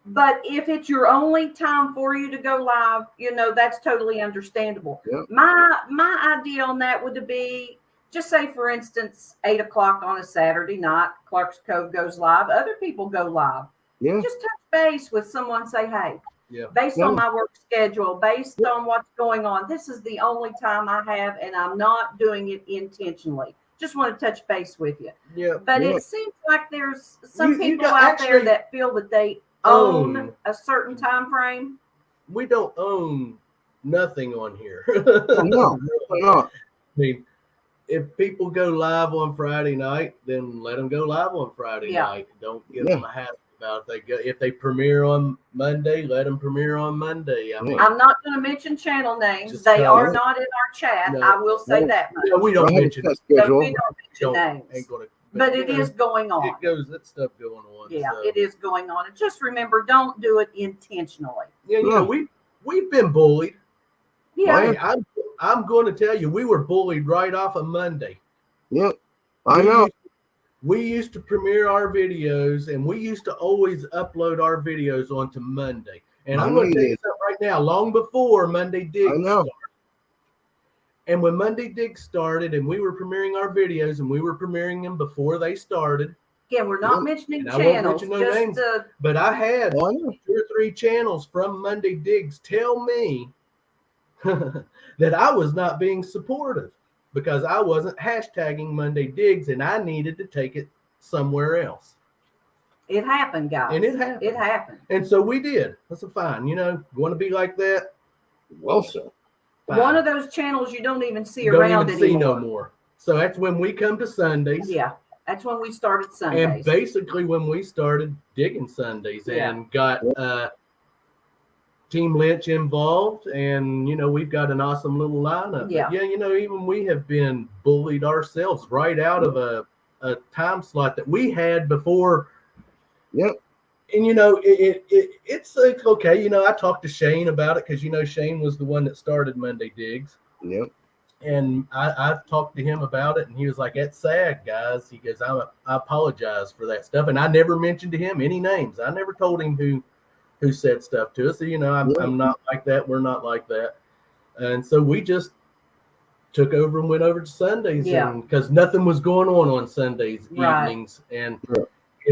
But if it's your only time for you to go live, you know, that's totally understandable. Yep. My idea on that would be just say, for instance, 8 o'clock on a Saturday night, Clark's Cove goes live. Other people go live. Yeah. Just touch base with someone. Say, hey, Yeah. based on my work schedule, based on what's going on, this is the only time I have, and I'm not doing it intentionally. Just want to touch base with you. Yeah. But Yeah. it seems like there's some You people got- out there actually that feel that they own own. a certain time frame. We don't own nothing on here. No, no. I mean, if people go live on Friday night, then let them go live on Friday Yeah. night. Don't give them a hassle about it. If they premiere on Monday, let them premiere on Monday. I mean, I'm not going to mention channel names. Just they tell are them. not in our chat. No. I will say No. that much. yeah, we don't I have mention a it. So schedule. we don't mention names. Ain't gonna, But it you know, is going on. It goes. That stuff going on. Yeah, so. it is going on. And just remember, don't do it intentionally. Yeah, you know, we've been bullied. Yeah. Hey, I'm going to tell you, we were bullied right off of Monday. Yep. I know. We used to premiere our videos, and we used to always upload our videos onto Monday. And I'm going to tell you something right now, long before Monday Digs started. And when Monday Digs started, and we were premiering our videos, and we were premiering them before they started. Again, we're not mentioning And I won't channels. mention no Just names. But I had 2 or 3 channels from Monday Digs tell me that I was not being supportive because I wasn't hashtagging Monday Digs, and I needed to take it somewhere else. it happened, guys. And it happened. It happened. And so we did. That's fine. You know, you want to be like that? Well, sir. Fine. One of those channels you don't even see Don't around even see anymore. no more. So that's when we come to Sundays. Yeah, that's when we started Sundays. And basically when we started digging Sundays and got Team Lynch involved, and you know, we've got an awesome little lineup. Yeah. But yeah, you know, even we have been bullied ourselves right out of a time slot that we had before. Yep. And you know, it's okay. You know, I talked to Shane about it because you know Shane was the one that started Monday Digs. Yep. And I talked to him about it, and he was like, "That's sad, guys." He goes, "I apologize for that stuff," and I never mentioned to him any names. I never told him who said stuff to us. So, you know, I'm not like that. We're not like that. And so we just took over and went over to Sundays, and because nothing was going on Sundays evenings, and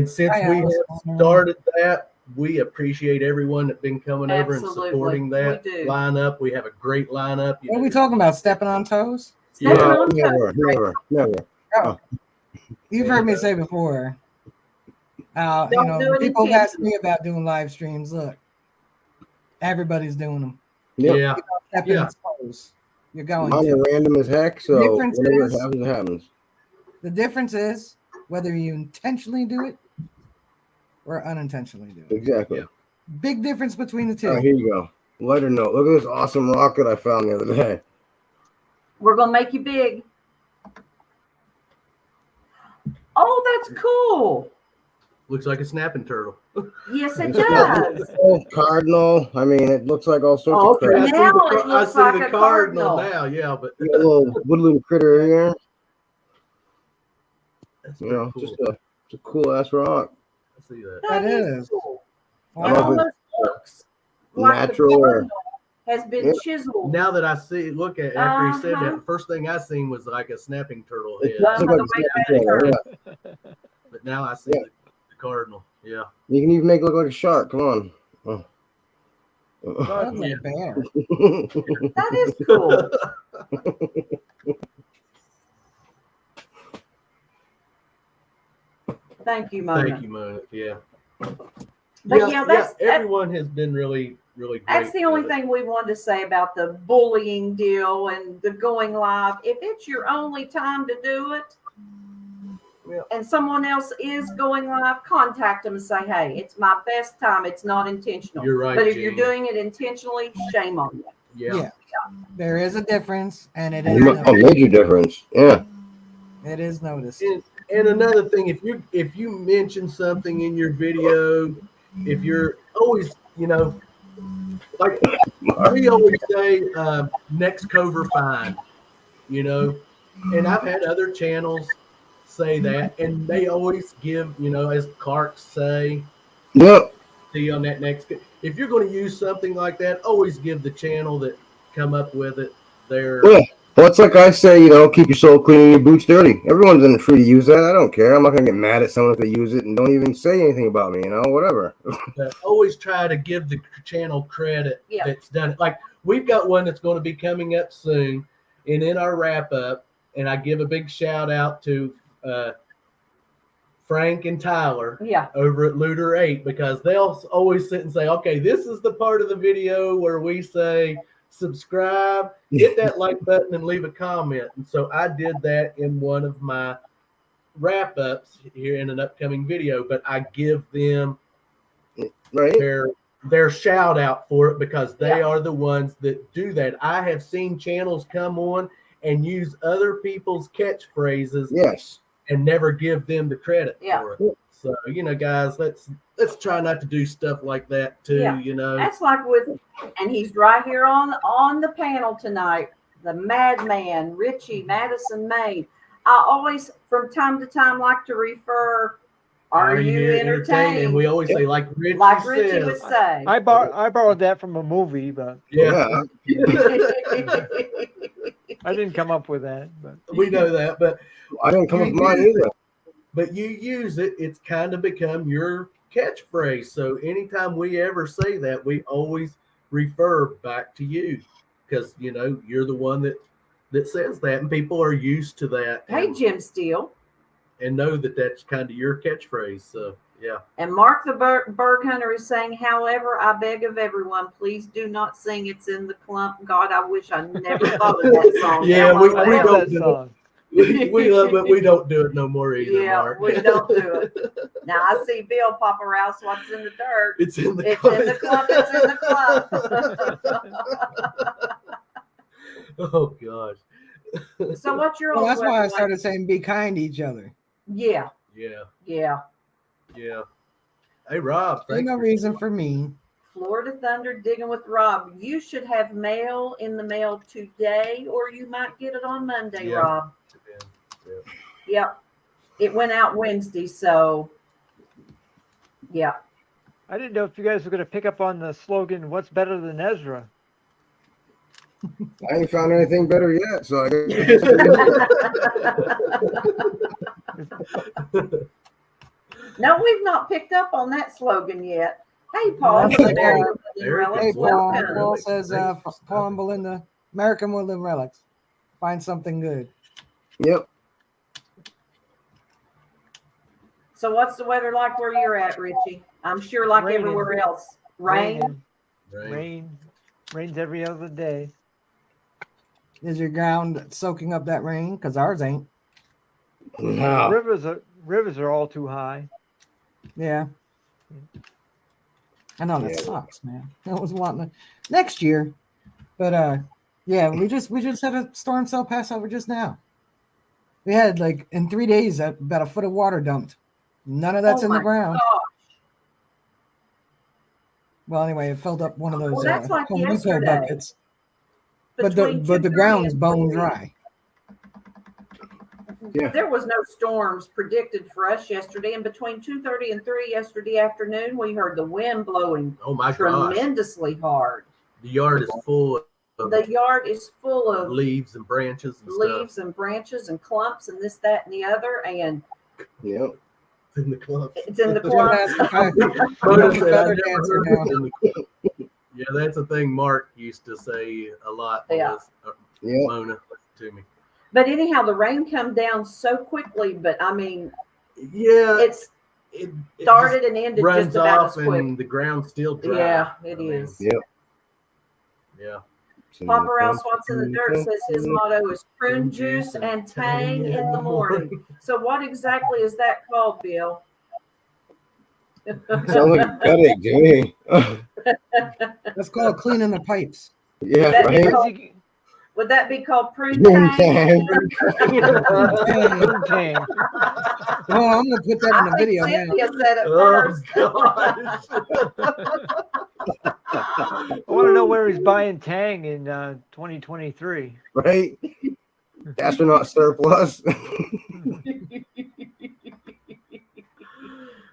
since we have started that, we appreciate everyone that's been coming over and supporting that lineup. We have a great lineup. What are we talking about? Stepping on toes? Never. Oh, you've heard me say before. You know, people have asked me about doing live streams. Look, everybody's doing them. Yeah. Stepping on toes. You're going Mine to. are random as heck, so whenever it happens, it happens. The difference is whether you intentionally do it or unintentionally do it. Exactly. Yeah. Big difference between the two. Here you go. Lighter note. Look at this awesome rocket I found the other day. We're gonna make you big. Oh, that's cool. Looks like a snapping turtle. Yes, it does. Cardinal. I mean, it looks like all sorts of crap. Now it looks like a cardinal now. Yeah, but You got a little critter in there. That's You know, cool. just a cool ass rock. I see that. That is. cool. I It don't know if almost looks like natural the or cardinal has been chiseled. Now that I see, look at after he said that, the first thing I seen was like a snapping turtle head. it does look like a snapping turtle, yeah. But now I see the cardinal. Yeah. You can even make it look like a shark. Come on. Oh. That's like a bear. That is cool. Thank you, Mona. Thank you, Mona. Yeah. But that's everyone has been really great. That's the only thing we wanted to say about the bullying deal and the going live. If it's your only time to do it, and someone else is going live, contact them and say, "Hey, it's my best time. It's not intentional." You're right. But if Jean. you're doing it intentionally, shame on you. Yeah. There is a difference, and it A is major difference. Yeah. it is noticed. And another thing, if you mention something in your video, if you're always, you know, like we always say, next cover find, you know, and I've had other channels say that, and they always give, you know, as Clark say, see on that next. If you're going to use something like that, always give the channel that come up with it their Well, it's like I say, keep your soul clean and your boots dirty. Everyone's free to use that. I don't care. I'm not gonna get mad at someone if they use it and don't even say anything about me. Whatever. But always try to give the channel credit Yeah. that's done it. Like we've got one that's going to be coming up soon, and in our wrap up, and I give a big shout out to Frank and Tyler Yeah. over at Looter 8 because they'll always sit and say, okay, this is the part of the video where we say subscribe, hit that like button, and leave a comment. And so I did that in one of my wrap ups here in an upcoming video, but I give them Right. their shout out for it because they Yeah. are the ones that do that. I have seen channels come on and use other people's catchphrases Yes. and never give them the credit Yeah. for it. So, guys, let's try not to do stuff like that too, Yeah. That's like and he's right here on the panel tonight, the madman, Richie Madison Maine. I always, from time to time, like to refer, are you entertained? And we always say, like Richie would says. say. I borrowed that from a movie, but Yeah. I didn't come up with that. But We know that, but I didn't come up with mine either. But you use it, it's kind of become your catchphrase. So anytime we ever say that, we always refer back to you because you're the one that says that, and people are used to that. Hey, Jim Steele. And know that that's kind of your catchphrase. So yeah. And Mark the Berg Hunter is saying, however, I beg of everyone, please do not sing It's in the Clump. God, I wish I never thought of that song. Yeah, we I love don't that song. we love it. We don't do it no more either. Yeah, Mark. we don't do it. Now I see Bill Papa Rouse. What's in the dirt? It's in the It's clump. in the clump. It's in the clump. Oh gosh. So what's your Well, old that's why I weapon started saying be kind to each other. like? Yeah, Yeah. yeah. Yeah. Hey Rob, There's no reason for me. Florida Thunder digging with Rob. You should have mail in the mail today, or you might get it on Monday, Yeah. Rob. Yeah. Yep. It went out Wednesday, so yeah. I didn't know if you guys were going to pick up on the slogan, "What's better than Ezra?" I ain't found anything better yet, so I No, we've not picked up on that slogan yet. Hey, Paul. That's okay. Hey, Paul. Welcome. Paul says, Paul and Belinda, American Woodland Relics. Find something good. Yep. So what's the weather like where you're at, Richie? I'm sure like Raining. everywhere else. Rain? Rains every other day. Is your ground soaking up that rain? Because ours ain't. No. Rivers are all too high. Yeah. I know that Yeah. sucks, man. I was wanting to next year. But yeah, we just had a storm cell pass over just now. We had like in 3 days about a foot of water dumped. None of that's Oh in the my ground. gosh. Well, anyway, it filled up one of those Well, that's like Home Depot yesterday. buckets. But the Between 2:30 ground's and bone 3. dry. Yeah. There was no storms predicted for us yesterday, and between 2:30 and 3 yesterday afternoon, we heard the wind blowing Oh my gosh. tremendously hard. The yard is full of The yard is full of leaves and branches and leaves and branches and clumps and this, that, and the other, and Yep. stuff in the clump. it's in the Doing clumps. that Mona said, "I feather never dancer heard now." it in the clump." Yeah, that's a thing Mark used to say a lot. Yeah. Yep. Mona to me. But anyhow, the rain come down so quickly, but I mean, Yeah, it's it started and ended just runs just about off as quick. and the ground's still dry. Yeah, it I mean, is. Yep. Yeah. Papa Rouse What's in the Dirt says his motto is prune juice and tang in the morning. So what exactly is that called, Bill? Sounds like a headache to me. That's called cleaning the pipes. Yeah, That'd be right. called- Would that be called prune Prune tang? Tang. Oh, I'm gonna put that in the I think video now. Cynthia said it Oh first. gosh. I want to know where he's buying Tang in 2023. Right. Astronaut surplus.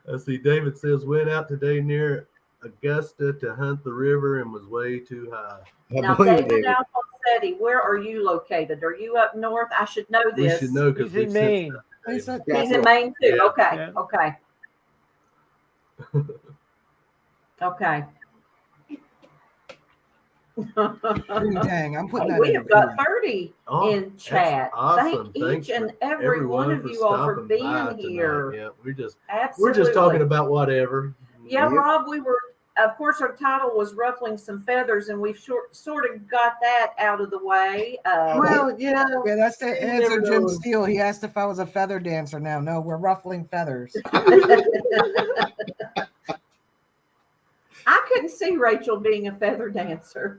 Let's see. David says went out today near Augusta to hunt the river and was way too high. I Now, believe David it. Alphonse Betty, where are you located? Are you up north? I should know We this. should know because He's in Maine. He said- He's in Maine too. Yeah. Okay. Yeah. Okay. Okay. Dang, I'm putting that We in have the got video. 30 Oh, in that's chat. awesome. Thank Thanks each and for every one of you all for stopping being by here. tonight. Yeah, we're Absolutely. just talking about whatever. Yeah, Yep. Rob, we were, of course, our title was Ruffling Some Feathers, and we've sort of got that out of the way. Well, yeah. Yeah, that's the You answer, never Jim know. Steele. He asked if I was a feather dancer now. No, we're ruffling feathers. I couldn't see Rachel being a feather dancer.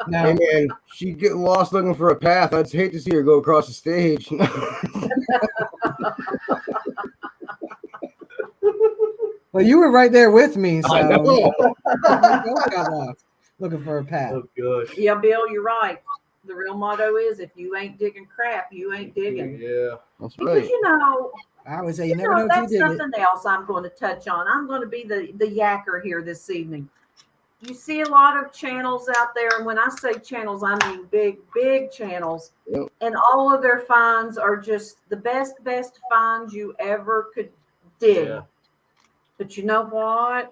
No, Hey man, she'd get lost looking for a path. I'd hate to see her go across the stage. well, you were right there with me, so I know. we both got lost looking for a path. Oh gosh. Yeah, Bill, you're right. The real motto is if you ain't digging crap, you ain't digging. Yeah. That's Because right. you know, I would say you never know what you that's dig it. something else I'm going to touch on. I'm going to be the yacker here this evening. You see a lot of channels out there, and when I say channels, I mean big channels. Yep. And all of their finds are just the best finds you ever could dig. Yeah. But you know what?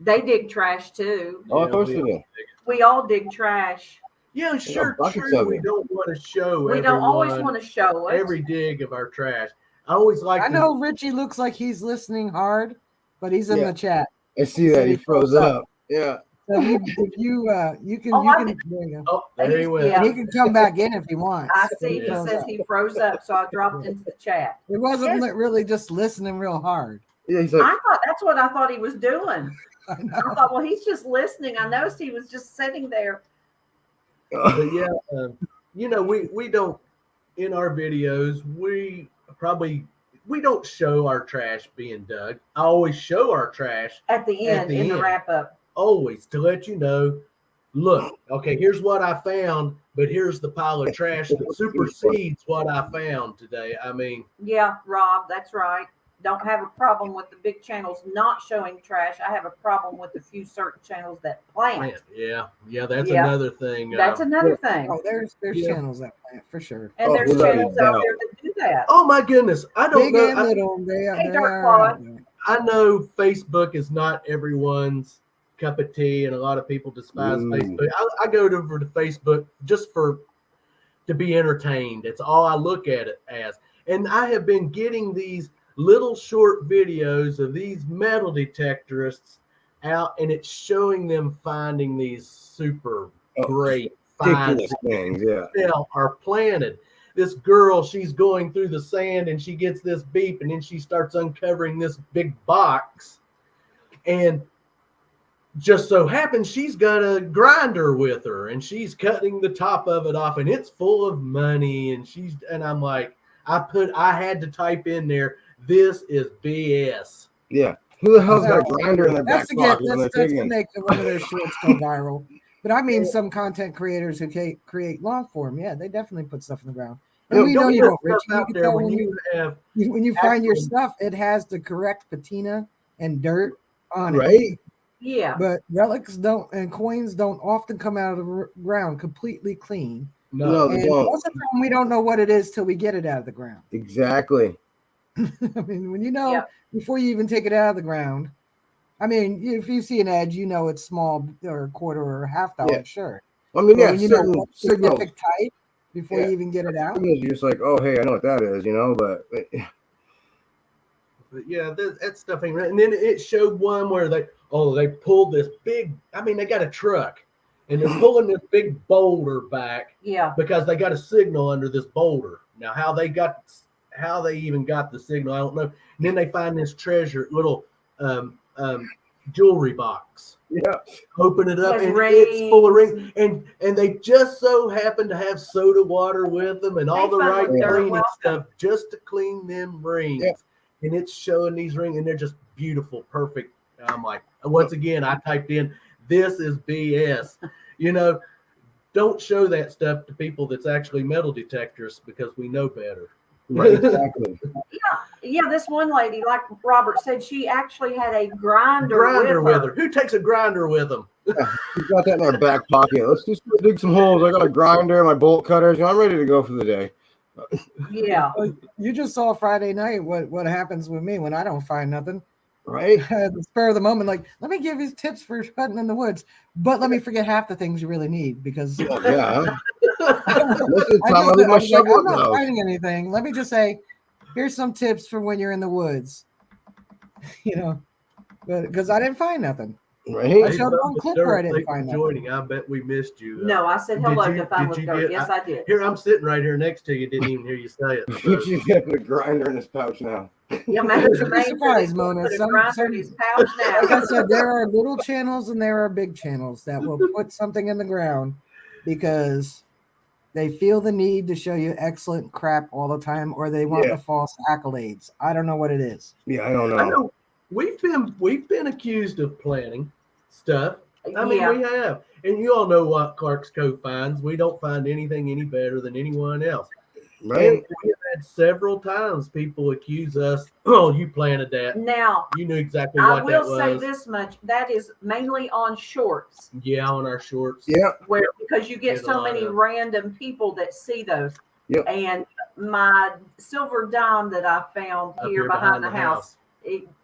They dig trash too. Oh, of Yeah, course we- we do. We all dig trash. Yeah, sure. buckets True. of We it. don't want to show. We don't always everyone want to show it. every dig of our trash. I always like I to know Richie looks like he's listening hard, but he's in Yeah. the chat. I see that he froze up. Yeah. So if you can Oh, you I can did- there you go. Oh, there he went. Yeah. And he can come back in if he wants. I see. He Yeah. says he froze up, so I dropped into the chat. It wasn't Yes. really just listening real hard. Yeah, he's like, I thought that's what I thought he was doing. I I know. thought, well, he's just listening. I noticed he was just sitting there. But yeah, you know, we don't in our videos. We don't show our trash being dug. I always show our trash At the At end, the in the end. wrap up. always to let you know. Look, okay, here's what I found, but here's the pile of trash that supersedes what I found today. I mean, Yeah, Rob, that's right. Don't have a problem with the big channels not showing trash. I have a problem with the few certain channels that plant. man, yeah, that's Yeah. another thing. That's another thing. Oh, there's Yeah. channels that plant for sure. And Oh, there's without a channels out doubt. there that do that. Oh my goodness, I don't Big know. and little, they Hey, they Dark are Claw. out there. I know Facebook is not everyone's cup of tea, and a lot of people despise Facebook. I go to for the Facebook just to be entertained. It's all I look at it as. And I have been getting these little short videos of these metal detectorists out, and it's showing them finding these super Oh, great finds ridiculous things. Yeah. that are planted. This girl, she's going through the sand and she gets this beep, and then she starts uncovering this big box. And just so happens she's got a grinder with her, and she's cutting the top of it off, and it's full of money. And I'm like, I had to type in there, this is BS. Yeah. Who the hell's got a grinder in their back That's to get pocket when that's they're to digging? make one of their shorts go viral. But I mean, some content creators who create long form, yeah, they definitely put stuff in the ground. And No, we know don't you put don't, Richie. stuff You out can there tell when you have when you find your actual- stuff, it has the correct patina and dirt on it. Right? Yeah. But relics don't and coins don't often come out of the ground completely clean. No, they And don't. most of the time, we don't know what it is till we get it out of the ground. Exactly. I mean, when you know Yeah. before you even take it out of the ground, I mean, if you see an edge, you know it's small or a quarter or a half dollar, Yeah. sure. I mean, But yeah, when you know certain what signals. specific type before Yeah. you even get it out. Signals, you're just like, oh, hey, I know what that is, you know, but But yeah, that stuff ain't right. And then it showed one where they pulled this big, I mean, they got a truck and they're pulling this big boulder back Yeah. because they got a signal under this boulder. Now, how they even got the signal, I don't know. And then they find this little jewelry box. yeah. Open it up Has and it's full of rings. rings. And they just so happen to have soda water with them and all They the found right what they're cleaning welcome. stuff just to clean them rings. Yeah. And it's showing these rings and they're just beautiful, perfect. And I'm like, once again, I typed in, this is BS. You know, don't show that stuff to people that's actually metal detectors because we know better. Right, exactly. Yeah, this one lady, like Robert said, she actually had a grinder Grinder with her. Who takes a grinder with them? Yeah, we've got that in our back pocket. Let's just dig some holes. I got a grinder, my bolt cutters, and I'm ready to go for the day. Yeah. You just saw Friday night what happens with me when I don't find nothing. Right? At the spur of the moment, like, let me give you tips for hunting in the woods, but let me forget half the things you really need because Well, yeah. Most of the I time, I just, leave my I was like, shovel I'm at the not house. finding anything. Let me just say, here's some tips for when you're in the woods. You know, because I didn't find nothing. I Right? showed one clip where I didn't Thanks find for nothing. joining. I bet we missed you. No, I said hello to Fun with Dirt. Yes, I did. Here, I'm sitting right here next to you. Didn't even hear you say it. So. She's got to put a grinder in his pouch now. Yeah, Master You'd be Main surprised, said Mona. put a grinder in his pouch now. Like I said, there are little channels and there are big channels that will put something in the ground because they feel the need to show you excellent crap all the time, or they want the false accolades. I don't know what it is. Yeah, I don't know. I know we've been accused of planning stuff. I mean, we have, and you all know what Clark's Cove finds. We don't find anything any better than anyone else. Right? And we have had several times people accuse us, "Oh, you planted that. Now, You knew exactly what I that will was." say this much: that is mainly on shorts. Yeah, on our shorts. Yeah. Where because you get Get a so lot many of- random people that see those. Yep. And my silver dime that I found Up here behind the house,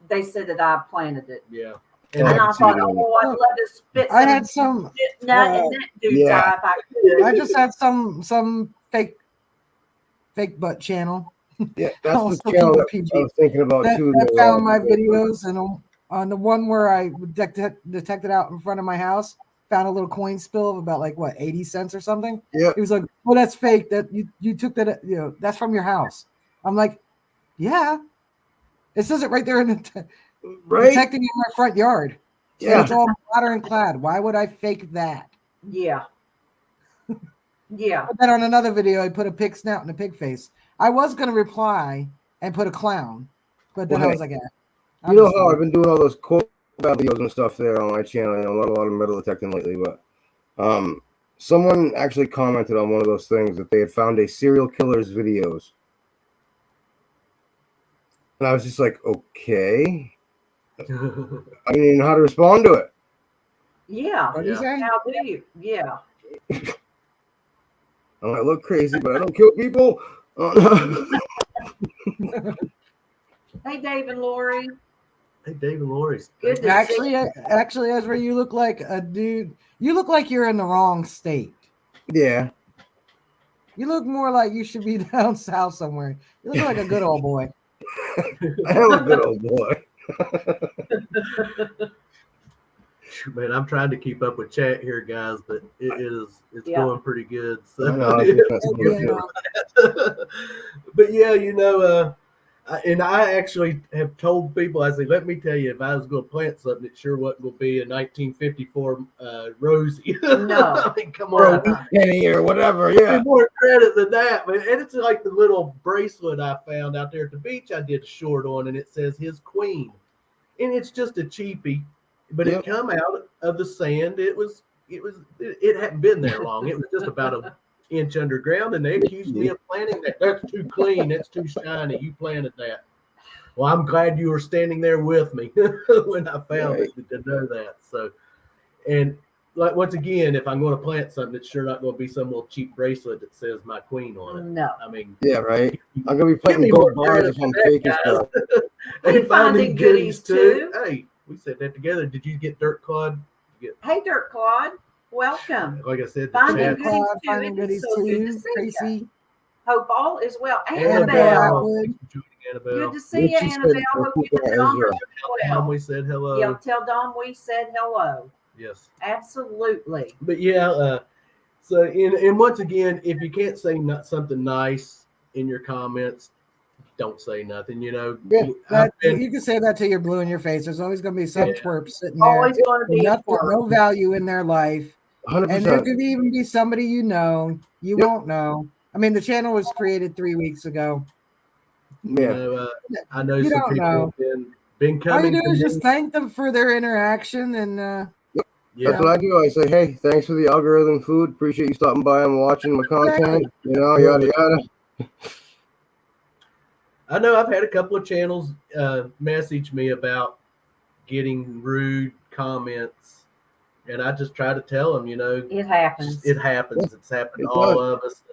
they said that I planted it. Yeah. And I I can see thought, it on oh, I'd love to spit I had some. shit nut in that dude's yeah. eye if I could. I just had some fake butt channel. Yeah, that's I'll the still channel keep that it PG. I was thinking about that, too. that found my videos, and on the one where I detected out in front of my house, found a little coin spill of about 80 cents or something. Yeah. He was like, "Well, that's fake. That you took that. That's from your house." I'm like, "Yeah." It says it right there in the Right? detecting in my front yard. Yeah. And it's all modern and clad. Why would I fake that? Yeah. Yeah. But then on another video, I put a pig snout and a pig face. I was going to reply and put a clown, but then I was like, "Yeah." You know how I've been doing all those quote videos and stuff there on my channel. A lot of metal detecting lately, but someone actually commented on one of those things that they had found a serial killer's videos, and I was just like, okay. I didn't even know how to respond to it. Yeah. What do you say? How do you? Yeah. I might look crazy, but I don't kill people. Hey, Dave and Lori. Hey, Dave and Lori's. Good to Actually, see. actually, Ezra, you look like a dude. You look like you're in the wrong state. Yeah. You look more like you should be down south somewhere. You look like a good old boy. I am a good old boy. Man, I'm trying to keep up with chat here, guys, but it's Yeah. going pretty good. So. I know, that's good. But yeah, and I actually have told people, I say, let me tell you, if I was going to plant something, it sure wasn't going to be a 1954 Rosie. No. I mean, come Or on. a penny or whatever. Yeah. More credit than that, man. And it's like the little bracelet I found out there at the beach I did a short on, and it says his queen. And it's just a cheapie, but Yep. it come out of the sand. It hadn't been there long. It was just about an inch underground, and they accused me of planting that. That's too clean. That's too shiny. You planted that. Well, I'm glad you were standing there with me when I found it to know that. So, and like once again, if I'm going to plant something, it's sure not going to be some little cheap bracelet that says my queen on it. No. I mean, Yeah, right. I'm gonna be Give planting me gold more bars credit if I'm for that, faking guys. stuff. And finding goodies, too. Hey, we said that together. Did you get Dirt Claude? Hey, Dirt Claude. Welcome. Like I said, the Finding chat. goodies Claude, too. finding It goodies is so good to too. see you. Tracy. Hope all is well. Annabelle. Annabelle. Atwood. Thanks for joining, Annabelle. Good to see you, She said, Annabelle. Hope you "Ezra." and Dom are Tom, well. we said hello. Yeah, tell Dom we said hello. Yes. Absolutely. But yeah, so and once again, if you can't say something nice in your comments, don't say nothing. Yeah, I've been- you can say that till you're blue in your face. There's always going to be some Yeah. twerp sitting there Always going to with be a nothing, twerp. no value in their life. 100%. And there could even be somebody you know, you Yep. won't know. I mean, the channel was created 3 weeks ago. Yeah. I know You some don't people know. have been All you coming do to is me. just thank them for their interaction and Yeah. That's what I do. I say, hey, thanks for the algorithm food. Appreciate you stopping by and watching my content. Exactly. Yada, yada. I know I've had a couple of channels message me about getting rude comments, and I just try to tell them, It happens. it happens. It's happened to It all does. of us.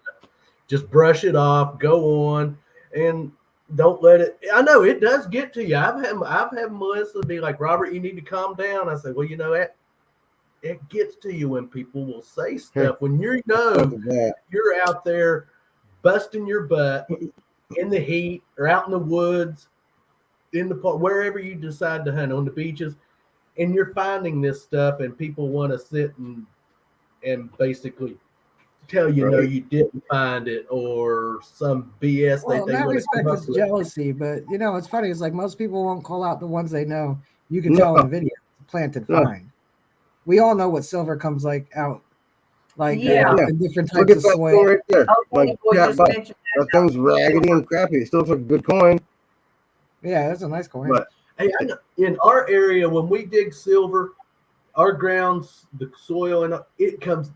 Just brush it off, go on, and don't let it. I know it does get to you. I've had Melissa be like, "Robert, you need to calm down." I say, "Well, it gets to you when people will say stuff when you're out there busting your butt in the heat or out in the woods, in the park, wherever you decide to hunt, on the beaches, and you're finding this stuff, and people want to sit and basically tell you no, Right. you didn't find it, or some BS Well, in they that want to respect, come up it's with. jealousy. But it's funny. It's like most people won't call out the ones they know. You can No. tell in the video. It's a planted No. find. We all know what silver comes out like Yeah. in different Look types at of that soil. coin right there. Oh, Like, boy, yeah, just but mentioned that thing's raggedy and crappy. It still looks like a good coin, Yeah, that's a nice coin. but Hey, I know, in our area, when we dig silver, our grounds, the soil, and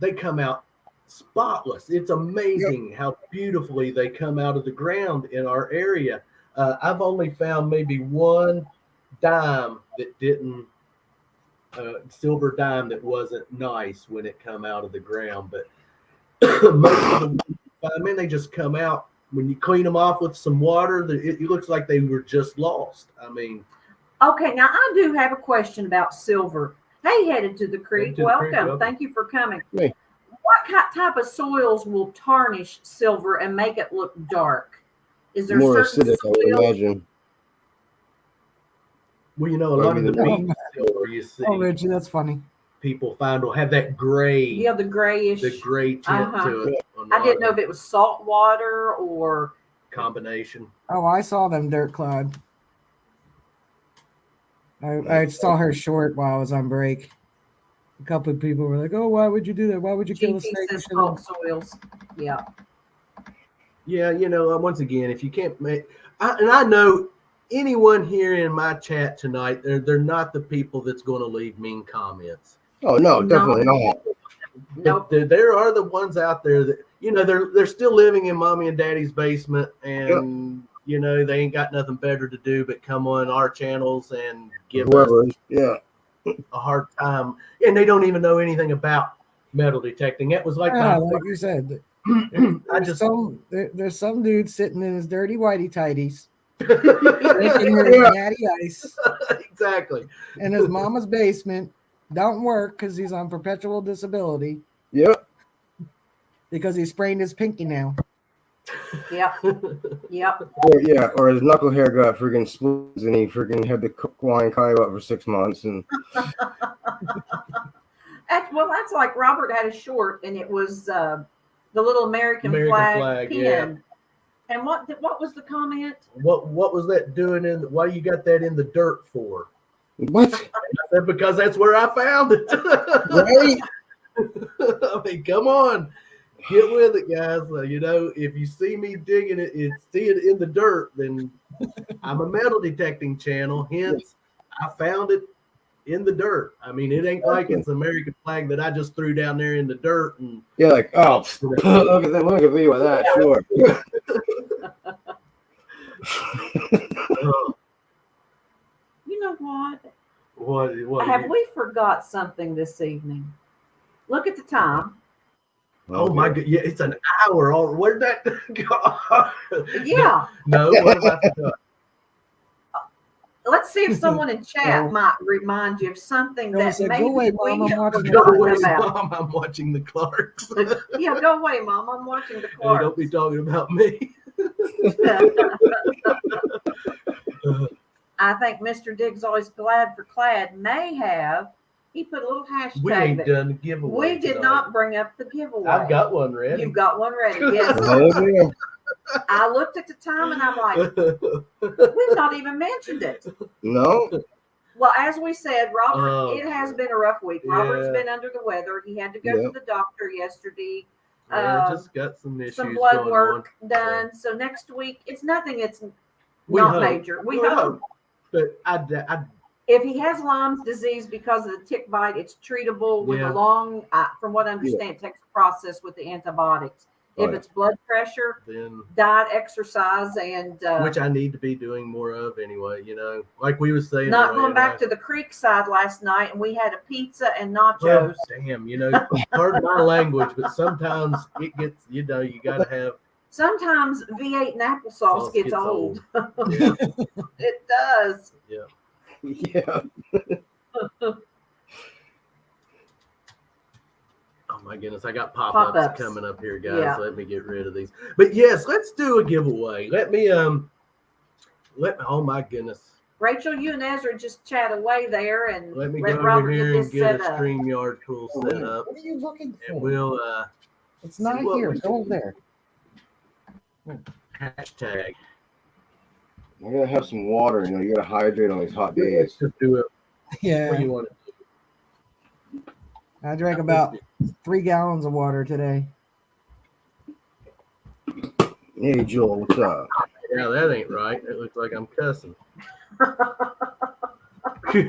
they come out spotless. It's amazing how beautifully they come out of the ground in our area. I've only found maybe one dime that didn't silver dime that wasn't nice when it come out of the ground, but most of the I mean, they just come out when you clean them off with some water. It looks like they were just lost. I mean, Okay, now I do have a question about silver. Hey, headed to the creek. to the creek, Welcome. Thank you for coming. Hey. What type of soils will tarnish silver and make it look dark? Is there more certain acidic, I would soils? imagine. well, a lot of the No. beach silver you see, Oh, Richie, that's funny. people find will have that gray, Yeah, the grayish. the gray tint to it. On I a didn't know lot if it was salt water or. combination. Oh, I saw them dirt clad. I saw her short while I was on break. A couple of people were like, "Oh, why would you do that? Why would you kill the GT snake?" says salt soils. Yeah. Yeah, once again, if you can't and I know anyone here in my chat tonight, they're not the people that's going to leave mean comments. Oh no, definitely not. Nope. There are the ones out there that they're still living in mommy and daddy's basement, and they ain't got nothing better to do but come on our channels and give Whoever, us yeah, a hard time, and they don't even know anything about metal detecting. It was like like you said, there's some dude sitting in his dirty whitey tighties, drinking his natty ice exactly in his mama's basement. Don't work because he's on perpetual disability. yep. Because he sprained his pinky nail. Yep. Yep. Or his knuckle hair got freaking splits, and he freaking had to Hawaiian Kaiwa for 6 months, and That's like Robert had a short, and it was the little American flag pin. Yeah. And what was the comment? What was that doing why you got that in the dirt for? what? I said, because that's where I found it. Right? I mean, come on, get with it, guys. If you see me digging it and see it in the dirt, then I'm a metal detecting channel. Hence, I found it in the dirt. I mean, it ain't like it's an American flag that I just threw down there in the dirt and Yeah, like, oh, look at that, look at me with that, sure. You know what? what Have we forgot something this evening? Look at the time. Oh my god! Yeah, it's an hour. Where'd that go? Yeah. No, what have I forgot? Let's see if someone in chat might remind you of something Go that say, maybe "Go away, we Mom, I'm have watching the Go forgotten away, about. Mom. I'm watching the Clarks. Yeah, go away, Mom. I'm watching the Hey, Clarks. don't be talking about me. I think Mr. Diggs always glad for clad may have. He put a little hashtag. We ain't done the giveaway. We did tonight. not bring up the giveaway. I've got one ready. You've got one ready. Yes. Oh, yeah. I looked at the time and I'm like, we've not even mentioned it. No? Well, as we said, Robert, Oh, it has been a rough week. Robert's yeah. been under the weather. He had to go to the doctor yesterday. Just got some issues. Some blood going work on. done. So next week, it's nothing. It's We not hope. major. We We hope. hope. But I If he has Lyme's disease because of the tick bite, it's treatable with Yeah. a long, from what I understand, it takes a process with the antibiotics. If it's blood pressure, then diet, exercise, and which I need to be doing more of anyway. You know, like we was saying. not Roy going and back I- to the creek side last night, and we had a pizza and Oh, nachos. damn, you know, pardon my language, but sometimes it gets, you know, you got to have. Sometimes V8 and applesauce Sauce gets old. Yeah, It does. yeah. Yeah. Oh my goodness, I got pop-ups Pop-ups. coming up here, guys. Yeah. Let me get rid of these. But yes, let's do a giveaway. Let me oh my goodness. Rachel, you and Ezra just chat away there, and Let me let go Robert over here get and this get a set up. StreamYard tool set up. What are you looking for? And we'll It's not see what here. we Go over there. hashtag. I gotta have some water. You know, you gotta hydrate on these hot Let's days. just do it. What do Yeah, you want to do? I drank about 3 gallons of water today. Hey, Joel, what's up? Yeah, that ain't right. It looks like I'm cussing. You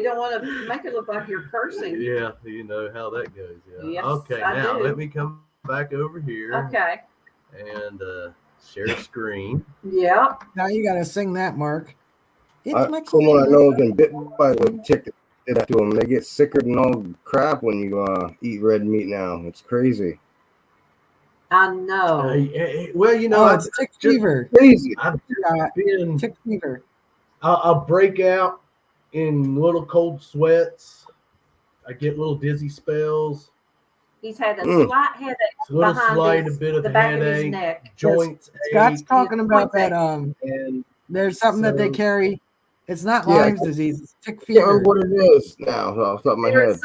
don't want to make it look like you're cursing. Yeah, you know how that goes. Yeah. Yes, Okay, I now do. let me come back over here Okay. and share screen. Yeah. Now you got to sing that, Mark. It's my Someone I cold. know has been bitten by the tick that did that to them. They get sicker than all crap when you eat red meat now. It's crazy. I know. Well, you know, Oh, it's tick fever. Crazy. I've Uh, been. tick fever. I'll break out in little cold sweats. I get little dizzy spells. He's had a Mm. slight headache It's a little behind slight, his, a bit of the a back of his headache, neck. joints Scott's ache, talking about that. and There's something that they So- carry. It's not Yeah, Lyme's disease. It's tick I can't fever. remember what it is now off the top of my There's head.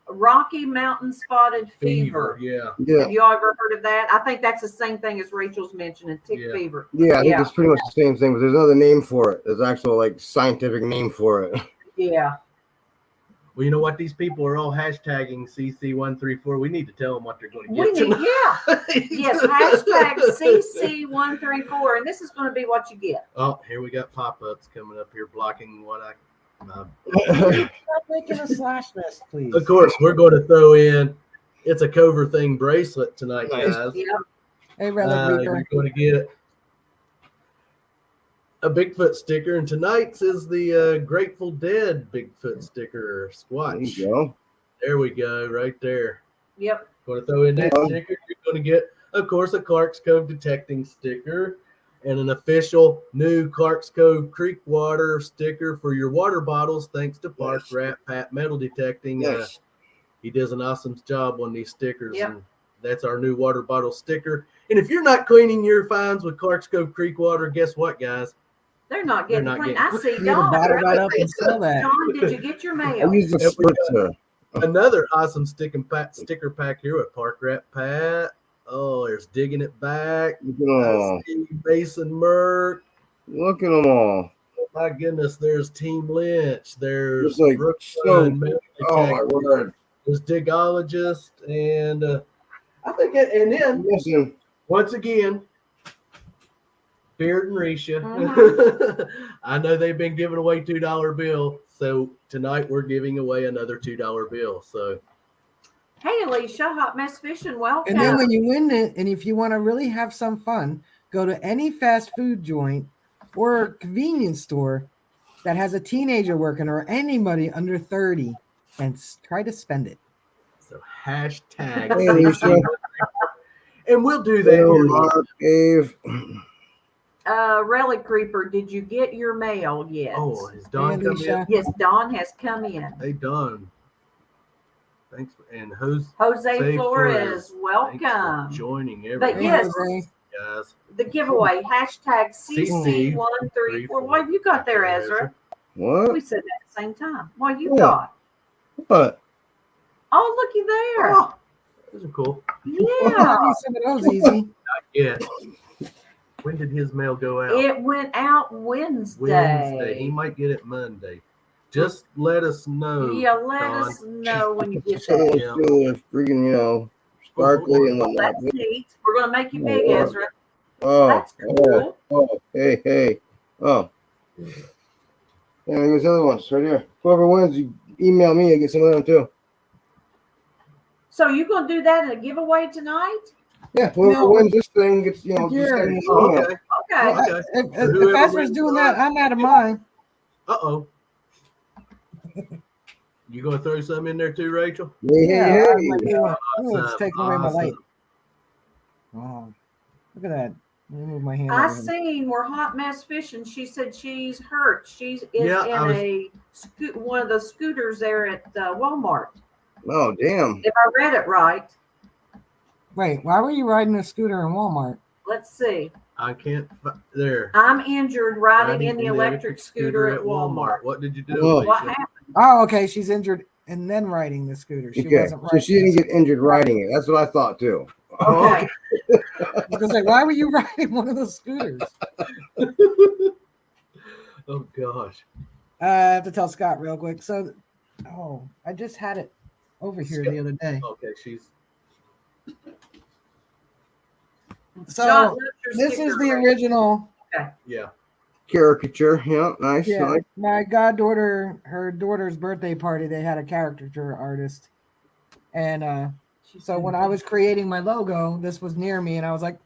Rocky Mountain Spotted fever. Fever. Yeah. Yeah, Have you all ever heard of that? I think that's the same thing as Rachel's mentioning, tick Yeah. fever. yeah, I think Yeah. it's pretty much the same thing, but there's another name for it. There's actual like scientific name for it. Yeah. Well, you know what? These people are all hashtagging CC134. We need to tell them what they're going to We get need, tonight. yeah. Yes, hashtag CC134, and this is going to be what you get. Oh, here we got pop-ups coming up here blocking what I. Stop making a slash nest, please. Of course, we're going to throw in. It's a Cover Thing bracelet tonight, Nice. guys. Yeah. Hey, Relic Reaper. You're going to get a Bigfoot sticker, and tonight's is the Grateful Dead Bigfoot sticker There squatch. you go. There we go, right there. Yep. Going to throw in that Yeah. sticker. You're going to get, of course, a Clark's Cove detecting sticker and an official new Clark's Cove Creek water sticker for your water bottles, thanks to Park Yes. Rat Pat Metal Detecting. Yes. He does an awesome job on these stickers. Yep. And that's our new water bottle sticker. And if you're not cleaning your finds with Clark's Cove Creek water, guess what, guys? They're not They're getting not clean. getting- I see You need to Dawn. bottle that up and sell that. Dawn, did you get your I mail? use the There we go. spritzer. Another awesome sticker pack here with Park Rat Pat. Oh, there's Digging It Back. Look at them all. I see Mason Merck. Look at them all. Oh my goodness, there's Team Lynch. There's It's like Brooke so. Run, Metal Oh my Detector. word! There's Digologist, and I think, and then Listen, once again, Beard and Risha. Mhm. I know they've been giving away $2 bill, so tonight we're giving away another $2 bill. So Hey, Alicia, Hot Mess Fishing, welcome. And then when you win it, and if you want to really have some fun, go to any fast food joint or convenience store that has a teenager working or anybody under 30 and try to spend it. so hashtag Hey, Alicia. and we'll do that Hello, here. Mark, Dave. Relic Creeper, did you get your mail yet? Oh, is Don Hey, coming in? Alicia. Yes, Dawn has come in. Hey, Don. Thanks. And who's Jose Flores, Flores, thanks for welcome. joining But everyone, Hey, yes, Jose. guys. the giveaway, hashtag CC134. What have you got there, Ezra? We What? said that at the same time. What you What? got? What? Oh, looky there. Oh, those are cool. Yeah. Give me some of those easy. Yeah. When did his mail go out? It went out Wednesday. Wednesday. He might get it Monday. Just let us know. Yeah, let Don. us know when you get So that. Yeah. freaking, sparkly and whatnot. That's neat. We're going to make you big, Ezra. Oh, That's cool. oh, hey. Oh. Yeah, here's the other ones right here. Whoever wins, you email me, I get some of them too. So you gonna do that in a giveaway tonight? Yeah, whoever No. wins this thing gets, just Here. send me an Oh, email. okay. Okay. Well, Okay. if whoever Ezra's wins doing tonight- that, I'm out of mine. Uh-oh. You gonna throw some in there too, Rachel? Hey. It's taking away my light. Awesome. Oh, look at that. Let me move my hand. I over here. seen where Hot Mess Fishing. She said she's hurt. She's is Yeah, in one of the scooters there at Walmart. Oh, damn. If I read it right. Wait, why were you riding a scooter in Walmart? Let's see. I can't. There. I'm injured riding in the electric scooter at Walmart. What did you do? Oh. What Alicia? happened? Oh, okay. She's injured and then riding the scooter. She Okay, wasn't so riding. she didn't get injured riding it. That's what I thought too. Okay. I was gonna say, why were you riding one of those scooters? Oh gosh. I have to tell Scott real quick. So, I just had it over here the other day. Okay, she's. So John, look your this sticker is the right. original. Yeah. Caricature, yeah, nice. Yeah, Nice. my goddaughter, her daughter's birthday party, they had a caricature artist, and so when I was creating my logo, this was near me, and I was like,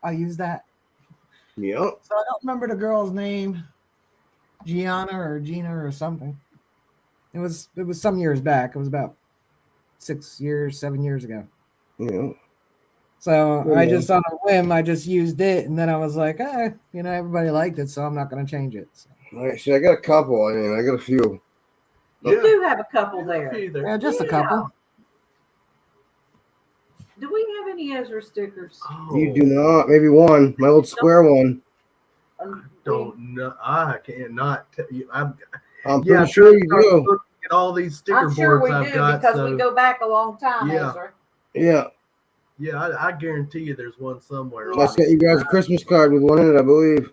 I'll use that. Yep. So I don't remember the girl's name, Gianna or Gina or something. It was some years back. It was about 7 years ago. Yeah. So Yeah. I just on a whim, I just used it, and then I was like, everybody liked it, so I'm not going to change it. So, All right, see, I got a couple. I mean, I got a few. You do have a couple there. yeah, just a couple. Do we have any Ezra stickers? Oh, You do not. Maybe one. My old square one. Don't know. I cannot tell you. I'm pretty sure you do. looking at all these sticker I'm sure boards we I've do got. because So we go back a long time, Yeah. Ezra. Yeah. yeah, I guarantee you, there's one somewhere. I sent you guys a Christmas card with one in it, I believe.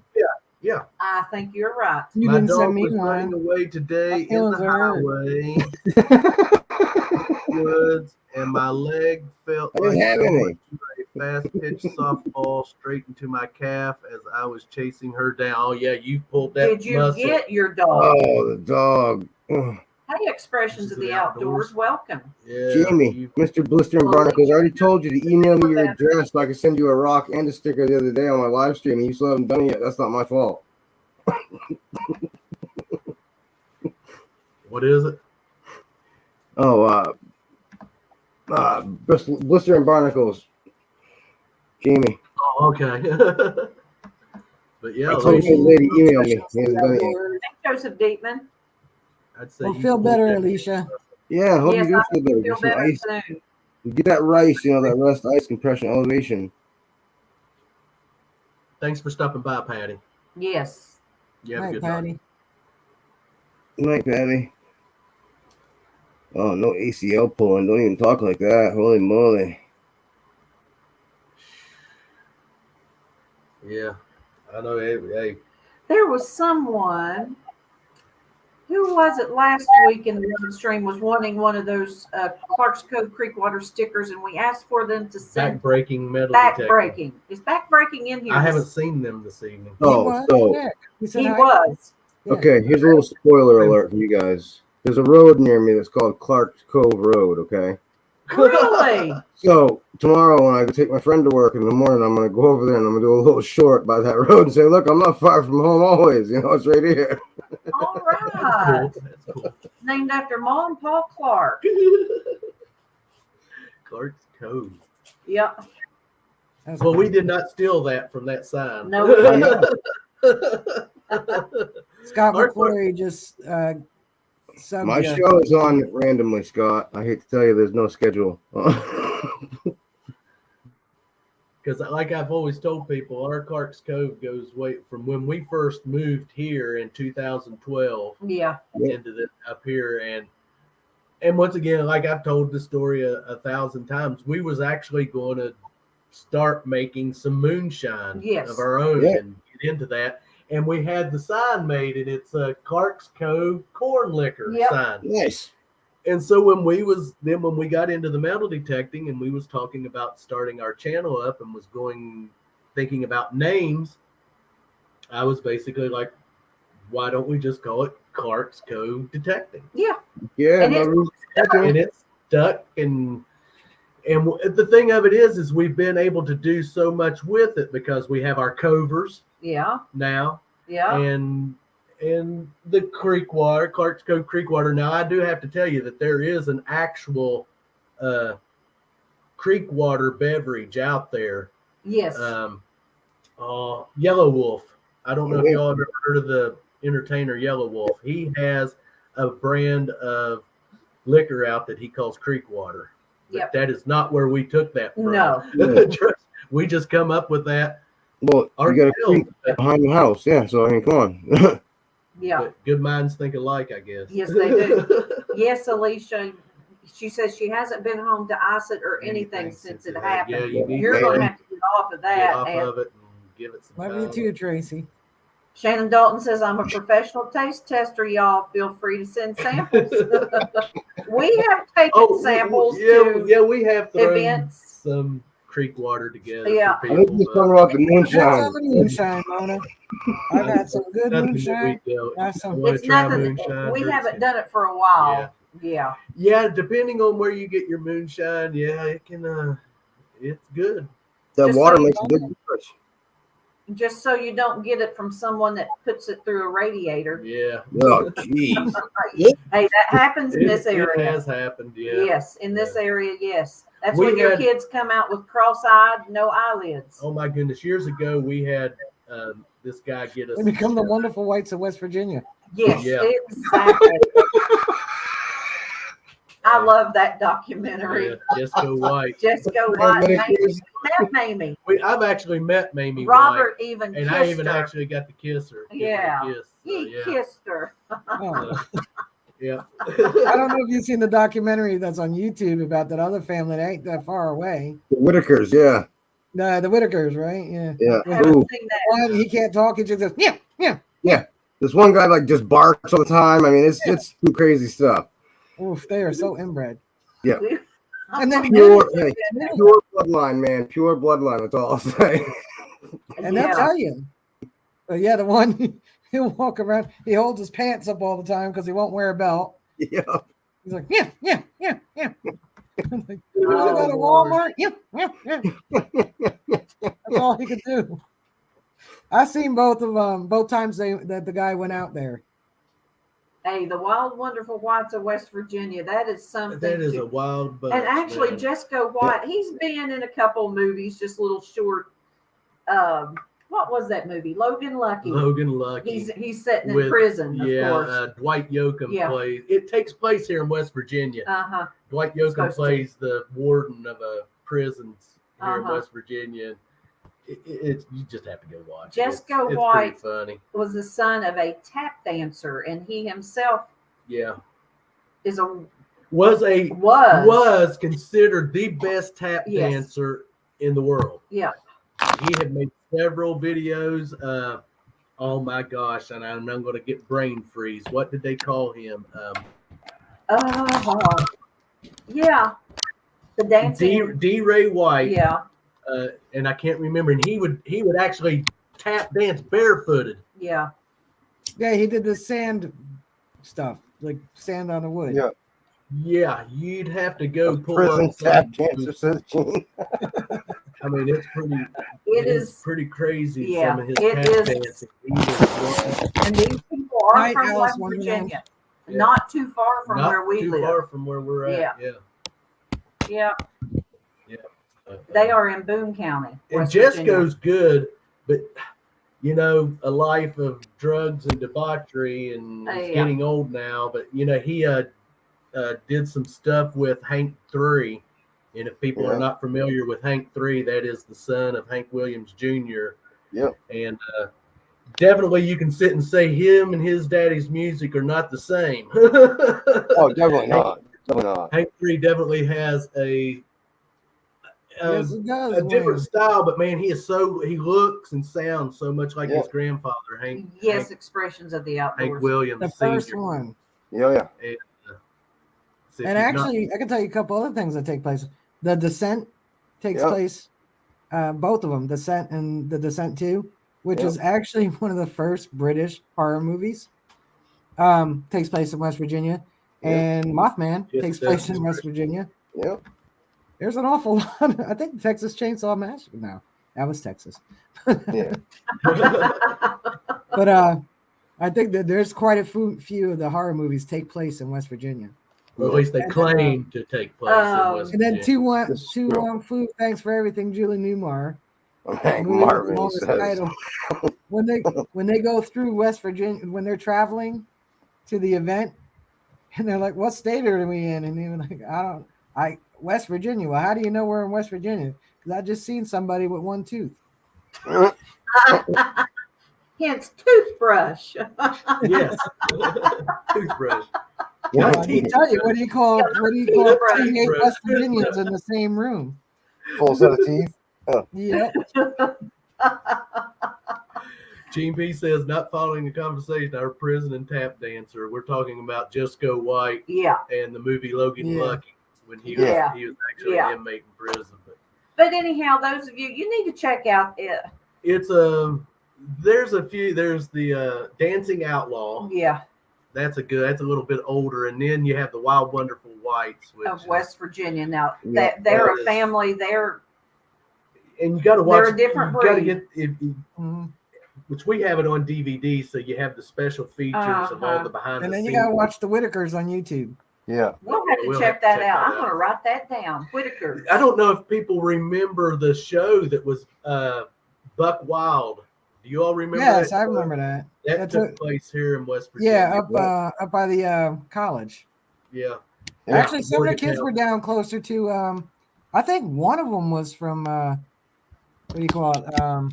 Yeah. I think you're right. You My didn't dog send me was running one. away today My in the feelings are hurt. highway woods, and my leg felt I didn't like have going any. through a fast pitch softball straight into my calf as I was chasing her down. Oh yeah, you pulled that Did you muscle. get your dog? Oh, the dog. Ugh. Hey, Expressions of the Outdoors, welcome. Yeah, Jamie, Mr. Blister and Barnacles, I already told you to email me your address so I can send you a rock and a sticker the other day on my live stream, and you still haven't done it yet. That's not my fault. What is it? Oh, Blister and Barnacles. Jamie. Oh, okay. But yeah, I told you, lady, email me. He hasn't done it yet. Thank Joseph Deepman. I'd say Well, you feel pulled better, that- Alicia. Yeah, I hope Yes, you do I feel better. Feel Get some better ice. soon. Get that rice, that rust ice compression elevation. Thanks for stopping by, Patty. Yes. You have a Night, good night. Patty. Good night, Patty. Oh, no ACL pulling. Don't even talk like that. Holy moly. Yeah, I know. Hey, There was someone, who was it last week in the live stream, was wanting one of those Clark's Cove Creekwater stickers, and we asked for them to send back-breaking metal back-breaking. Is back-breaking in here? detector. I haven't seen them this evening. Oh, was? so, Yeah. He said He hi. was. Yeah. okay, here's a little spoiler alert for you guys. There's a road near me that's called Clark's Cove Road, okay? Really? So, tomorrow when I take my friend to work in the morning, I'm going to go over there and I'm going to do a little short by that road and say, look, I'm not far from home always. It's right here. All That's right. cool. That's cool. Named after Ma and Paul Clark. Clark's Cove. Yep. That's Well, we cool. did not steal that from that sign. No, we I know. Scott Our- McClory just subbed My you. show is on randomly, Scott. I hate to tell you, there's no schedule. Because, like I've always told people, our Clark's Cove goes way from when we first moved here in 2012 yeah. into the up here, and once again, like I've told the story a thousand times, we was actually going to start making some moonshine Yes. of our own Yeah. and get into that. And we had the sign made, and it's a Clark's Cove corn liquor Yep. sign. Nice. And so when we got into the metal detecting and we was talking about starting our channel up and was thinking about names, I was basically like, why don't we just call it Clark's Cove Detecting? Yeah. Yeah, And no it's- reason not to. And it's stuck, and And the thing of it is we've been able to do so much with it because we have our covers Yeah. now, Yeah. and the creek water, Clark's Cove creek water. Now I do have to tell you that there is an actual creek water beverage out there. Yes. Yellow Wolf. I don't know if y'all have ever heard of the entertainer Yellow Wolf. He has a brand of liquor out that he calls creek water. Yep. That is not where we took that from. No. We just come up with that. Well, you got a creek behind the house. Yeah, so I mean, come on. Yeah. But good minds think alike, I guess. Yes, they do. Yes, Alicia. She says she hasn't been home to ice it or anything since it happened. Yeah, You're going to have to get off of that. Get off of it and give it some Love time. you too, Tracy. Shannon Dalton says, I'm a professional taste tester, y'all. Feel free to send samples. We have taken samples to we have thrown events. some creek water together Yeah. for I think people. he's talking about the moonshine. Some moonshine, Mona. I've had some good moonshine. It's It's nothing. We haven't done it for a while. Yeah. Yeah, depending on where you get your moonshine, it can it's good. That Just water so makes a big difference. Just so you don't get it from someone that puts it through a radiator. Yeah. Oh, jeez. Hey, that happens in this area. It has happened, yeah. Yes, in this area, yes. That's We when your had- kids come out with cross-eyed, no eyelids. Oh my goodness! Years ago, we had this guy get us. We become the wonderful whites of West Virginia. Yes, Yeah. exactly. I love that documentary. Yeah, Jessica White. Jessica White, met Mamie. I've actually met Mamie Robert White, even and kissed I even her. actually got to kiss her. Give her a Yeah. kiss, so, He kissed her. Oh. Yeah. I don't know if you've seen the documentary that's on YouTube about that other family that ain't that far away. The Whitakers, yeah. The Whitakers, right? Yeah. Yeah. I haven't Ooh. seen that. One, he can't talk. He just goes, yeah. This one guy like just barks all the time. I mean, it's some crazy stuff. Oof, they are so inbred. Yeah. And then Pure bloodline, man. Pure bloodline. That's all I'll say. and they'll tell you. But yeah, the one he'll walk around. He holds his pants up all the time because he won't wear a belt. Yeah. He's like, yeah. I'm like, you want to go to Walmart? Yeah. That's all he could do. I seen both of them both times that the guy went out there. Hey, the Wild Wonderful Whites of West Virginia. That is something. That is a wild bunch. And actually, man. Jessica White, he's been in a couple movies, just little short. What was that movie? Logan Lucky. Logan Lucky. He's sitting in prison, of course. Dwight Yoakam plays. It takes place here in West Virginia. Uh-huh. Dwight Yoakam plays the warden of a prison here in West Virginia. It's you just have to go watch. Jessica it's White pretty funny. Was the son of a tap dancer, and he himself was considered the best tap dancer in the world. Yeah. He had made several videos. Oh my gosh, and I'm going to get brain freeze. What did they call him? The dancing. D. Ray White. Yeah. And I can't remember. And he would actually tap dance barefooted. Yeah. Yeah, he did the sand stuff, like sand on the wood. Yeah. Yeah, you'd have to go pull prison up tap dancer, says Gene. I mean, it's pretty. It is pretty crazy. Yeah, some of his it tap is. dancing. And these people are Right, from Alice West Wonderland. Virginia, Yeah. not too far from Not where we too live. far from where we're at. Yeah. They are in Boone County. And West Virginia. Jesco's good, but a life of drugs and debauchery, and he's getting old now. But he did some stuff with Hank 3, and if people are not familiar with Hank 3, that is the son of Hank Williams Jr. Yep. And definitely you can sit and say him and his daddy's music are not the same. Oh, definitely not. Definitely not. Hank 3 definitely has a Yes, it does. different style, but man, he looks and sounds so much like his grandfather, Hank. Yes, expressions of the outdoors. Hank Williams, The first Sr. one. Yeah. And actually, I can tell you a couple other things that take place. The Descent takes place, both of them, Descent and The Descent 2, which is actually one of the first British horror movies. Takes place in West Virginia. And Mothman takes place in West Virginia. Yep. There's an awful lot. I think Texas Chainsaw Massacre. No, that was Texas. Yeah. But I think that there's quite a few of the horror movies take place in West Virginia. Well, at least they claim to take place in West And then Virginia. Too Long Flu. Thanks for everything, Julie Newmar. Hank Movie with the Marvin longest says. title. When they go through West Virginia, when they're traveling to the event, and they're like, "What state are we in?" And they're like, West Virginia. Well, how do you know we're in West Virginia? Because I just seen somebody with one tooth. Hence toothbrush. Yes. Toothbrush. Yeah. I can tell you, what do you call Toothbrush. 28 West Virginians in the same room? Full set of teeth. Yeah. Gene B says, not following the conversation, our prison and tap dancer. We're talking about Just Go White Yeah. and the movie Logan Yeah. Lucky when he Yeah. was actually Yeah. an inmate in prison. But anyhow, those of you need to check out it. It's there's the Dancing Outlaw. Yeah. That's a little bit older, and then you have the Wild Wonderful Whites, which Of West Virginia. Now Yeah, they're that a is- family. They're and you got to watch. They're a different you gotta breed. Mhm. which we have it on DVD, so you have the special features of all the behind And the then you scenes. gotta watch the Whitakers on YouTube. Yeah. we'll have to we'll check have to that check out. that I'm going to out. write that down. Whitaker. I don't know if people remember the show that was Buck Wild. Do you all remember? Yes, that I show? remember that. That That's took it. place here in West Virginia. Yeah, up by the college. Yeah. Yeah. Actually, some of the kids Morgantown. were down closer to. I think one of them was from. What do you call it?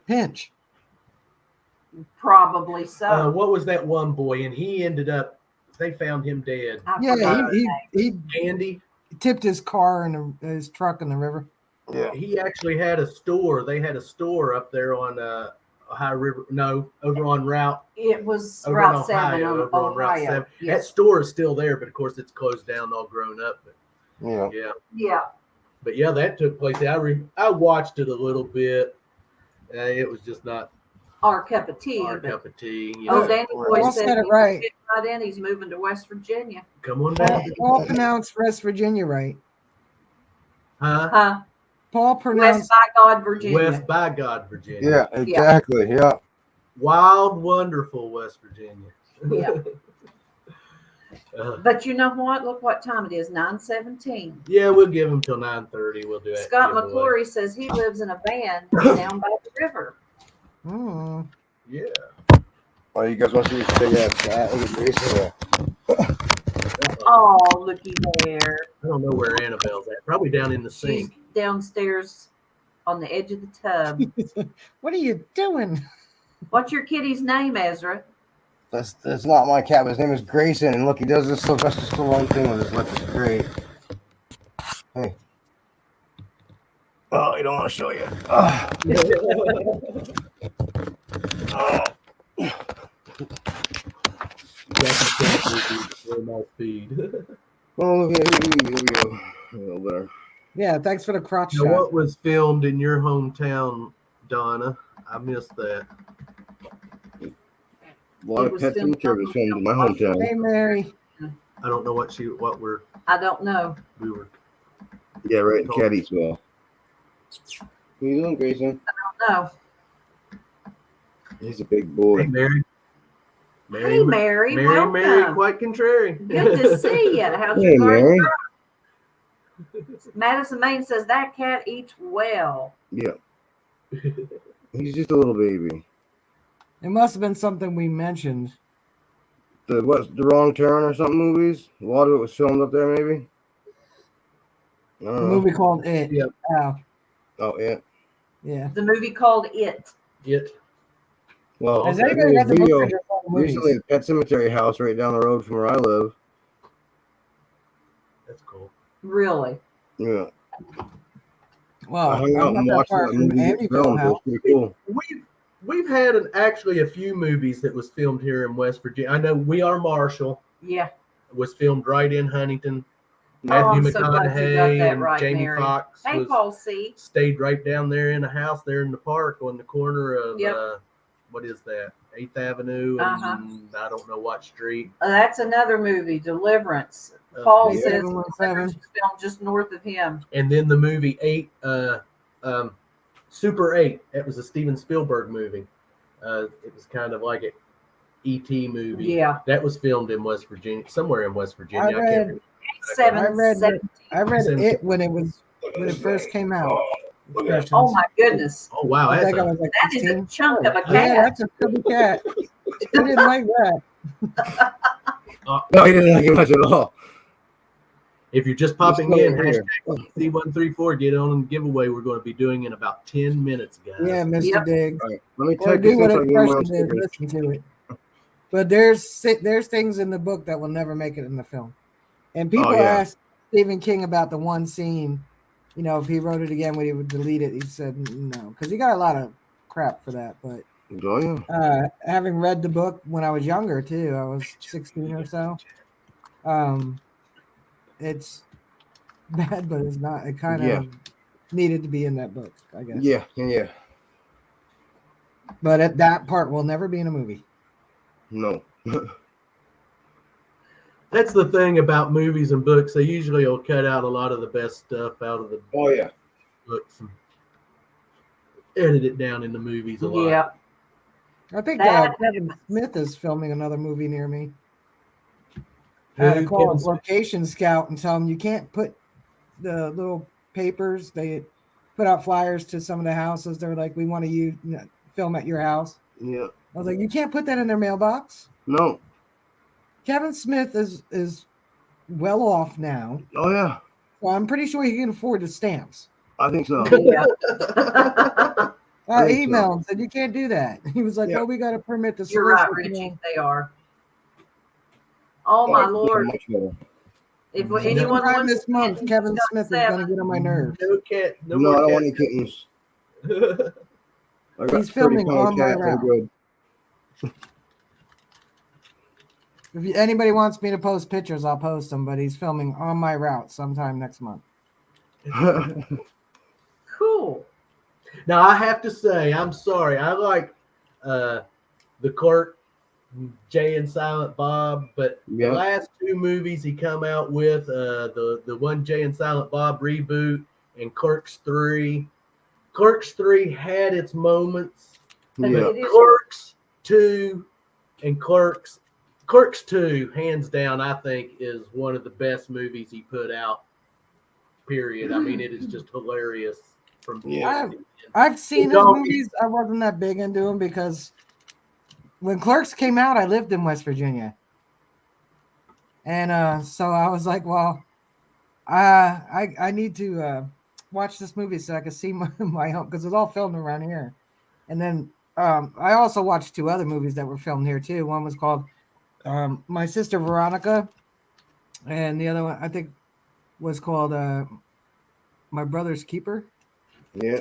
Pinch. Probably so. What was that one boy? And he ended up. They found him dead. I Yeah, forgot his he name. Andy. tipped his car and his truck in the river. Yeah. He actually had a store. They had a store up there on Ohio River. No, over on Route. It was Over Route on 7 Ohio, on over on Route Ohio. 7. That Yes. store is still there, but of course it's closed down, all grown up. But Yeah. yeah, Yeah. but yeah, that took place. I watched it a little bit. It was just not Our cup of tea. our but- cup of tea. You Oh, know. Danny Well, Boy you said said it he right. fit right in. He's moving to West Virginia. Come on down. Paul pronounced West Virginia right. Huh? Huh? Paul West pronounced. by God, Virginia. West by God, Virginia. Yeah. Exactly. Yeah. Wild, wonderful West Virginia. Yeah. But you know what? Look what time it is. 9:17. Yeah, we'll give him till 9:30. We'll do it. Scott McClory says he lives in a van down by the river. Mm. Yeah. Oh, you guys want to see this big ass cat? Look at Grace. Oh, looky there. I don't know where Annabelle's at. Probably down in the She's sink. downstairs on the edge of the tub. What are you doing? What's your kitty's name, Ezra? That's not my cat, but his name is Grayson. And look, he does this Sylvester Stallone thing with his lip. It's great. Hey. Oh, I don't want to show you. Oh. My feed. Oh, look at here we go. A little better. Yeah, thanks for the crotch Now, shot. what was filmed in your hometown, Donna? I missed that. A lot It of was Pet filmed Cemetery was filmed in my hometown. Hey, Mary. I don't know what I don't know. we were. Yeah, right in Caddysville. How you doing, Grayson? No. He's a big boy. Hey, Mary. Hey, Mary. Mary, Welcome. Mary, quite contrary. Good to see you. How's Hey, your garden? Mary. Madison Main says that cat eats well. Yeah. He's just a little baby. It must have been something we mentioned. The Wrong Turn or something movies? A lot of it was filmed up there, maybe? I A don't know. movie called It. Yep. Oh, Oh, yeah. yeah. The movie called It. It. Well, Has I anybody made a got the book video or just all the movies? recently at Pet Cemetery house right down the road from where I live. That's cool. Really? Yeah. Well, I hung out I'm and not that watched far that from movie get Amityville filmed. It was House. pretty cool. We've had actually a few movies that was filmed here in West Virginia. I know We Are Marshall Yeah. was filmed right in Huntington. Oh, Matthew I'm so glad you got McConaughey that and right, Jamie Mary. Foxx Hey, Paul C. stayed right down there in a house there in the park on the corner of Yep. what is that? 8th Avenue, and Uh-huh. I don't know what street. That's another movie, Deliverance. Paul Yeah. says 717. Deliverance was filmed just north of him. And then the movie Super 8. That was a Steven Spielberg movie. It was kind of like an E.T. movie. Yeah. That was filmed in West Virginia, somewhere in West Virginia. I can't read- remember. 717. I read it when it first came out. Oh my goodness. Oh wow, I that's think I a, was like That is 16. a chunk of a Yeah, cat. that's a chubby cat. He didn't like that. No, he didn't like it much at all. if you're just popping Let's go in, here. hashtag C134, get on the giveaway we're going to be doing in about 10 minutes, guys. Yeah, Mr. Yep. Diggs. All right, let me Or take this do what since I gave my own impression is, stickers. listen to it. But there's things in the book that will never make it in the film. And people yeah. asked Stephen King about the one scene, if he wrote it again, would he would delete it? He said no, because he got a lot of crap for that. But Oh, yeah. having read the book when I was younger too, I was 16 or so. It's bad, but it's not. It kind of needed to be in that book, I guess. Yeah. But that part will never be in a movie. No. That's the thing about movies and books. They usually will cut out a lot of the best stuff out of the Oh, yeah. books and edit it down in the movies a lot. Yeah. I think That Kevin Smith is filming another movie near me. Who, I had to call Kevin a Smith? location scout and tell them you can't put the little papers. They put out flyers to some of the houses. They're like, we want to film at your house. Yeah. I was like, you can't put that in their mailbox. No. Kevin Smith is well off now. Oh, yeah. So I'm pretty sure he can afford the stamps. I think so. Yeah. I Think so. emailed him, said you can't do that. He was like, Yeah. well, we got to permit the You're right, solicitor. Richie. They are. Oh my yeah, Lord. much better. If No. anyone Sometime wants this month, to Kevin Smith is going to 7, get on my nerves. No cat. No, No, I more don't want any cat. kittens. I got He's filming 30-pound on my cats, I'm route. good. If anybody wants me to post pictures, I'll post them. But he's filming on my route sometime next month. Cool. Now I have to say, I'm sorry. I like the Clerk, Jay and Silent Bob, but Yeah. the last two movies he come out with, the one Jay and Silent Bob reboot and Clerks 3. Clerks 3 had its moments, But Yeah. it is Clerks 2 and Clerks 2, hands down, I think is one of the best movies he put out. Period. I mean, it is just hilarious from Yeah. I've seen his Donkey. movies. I wasn't that big into them because when Clerks came out, I lived in West Virginia, and so I was like, well, I need to watch this movie so I can see my home because it's all filmed around here. And then I also watched two other movies that were filmed here too. One was called My Sister Veronica, and the other one I think was called My Brother's Keeper. Yeah.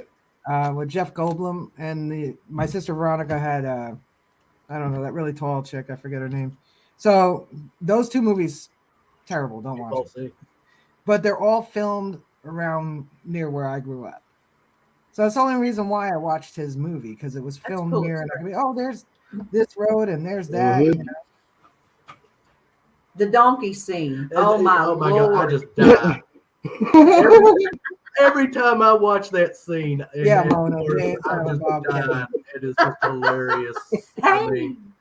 With Jeff Goldblum, and my sister Veronica had I don't know, that really tall chick, I forget her name. So those two movies, terrible, don't watch I'll them. see. But they're all filmed around near where I grew up. So that's the only reason why I watched his movie, because it was That's filmed cool, here, and I too. could be, oh, there's this road and there's that. Mhm. You know? the donkey scene. Oh my Lord. God, I just died. Every time I watch that scene, Yeah, and Mona, I it's on just Bob died. Kelly. It is just hilarious. I Hey. mean,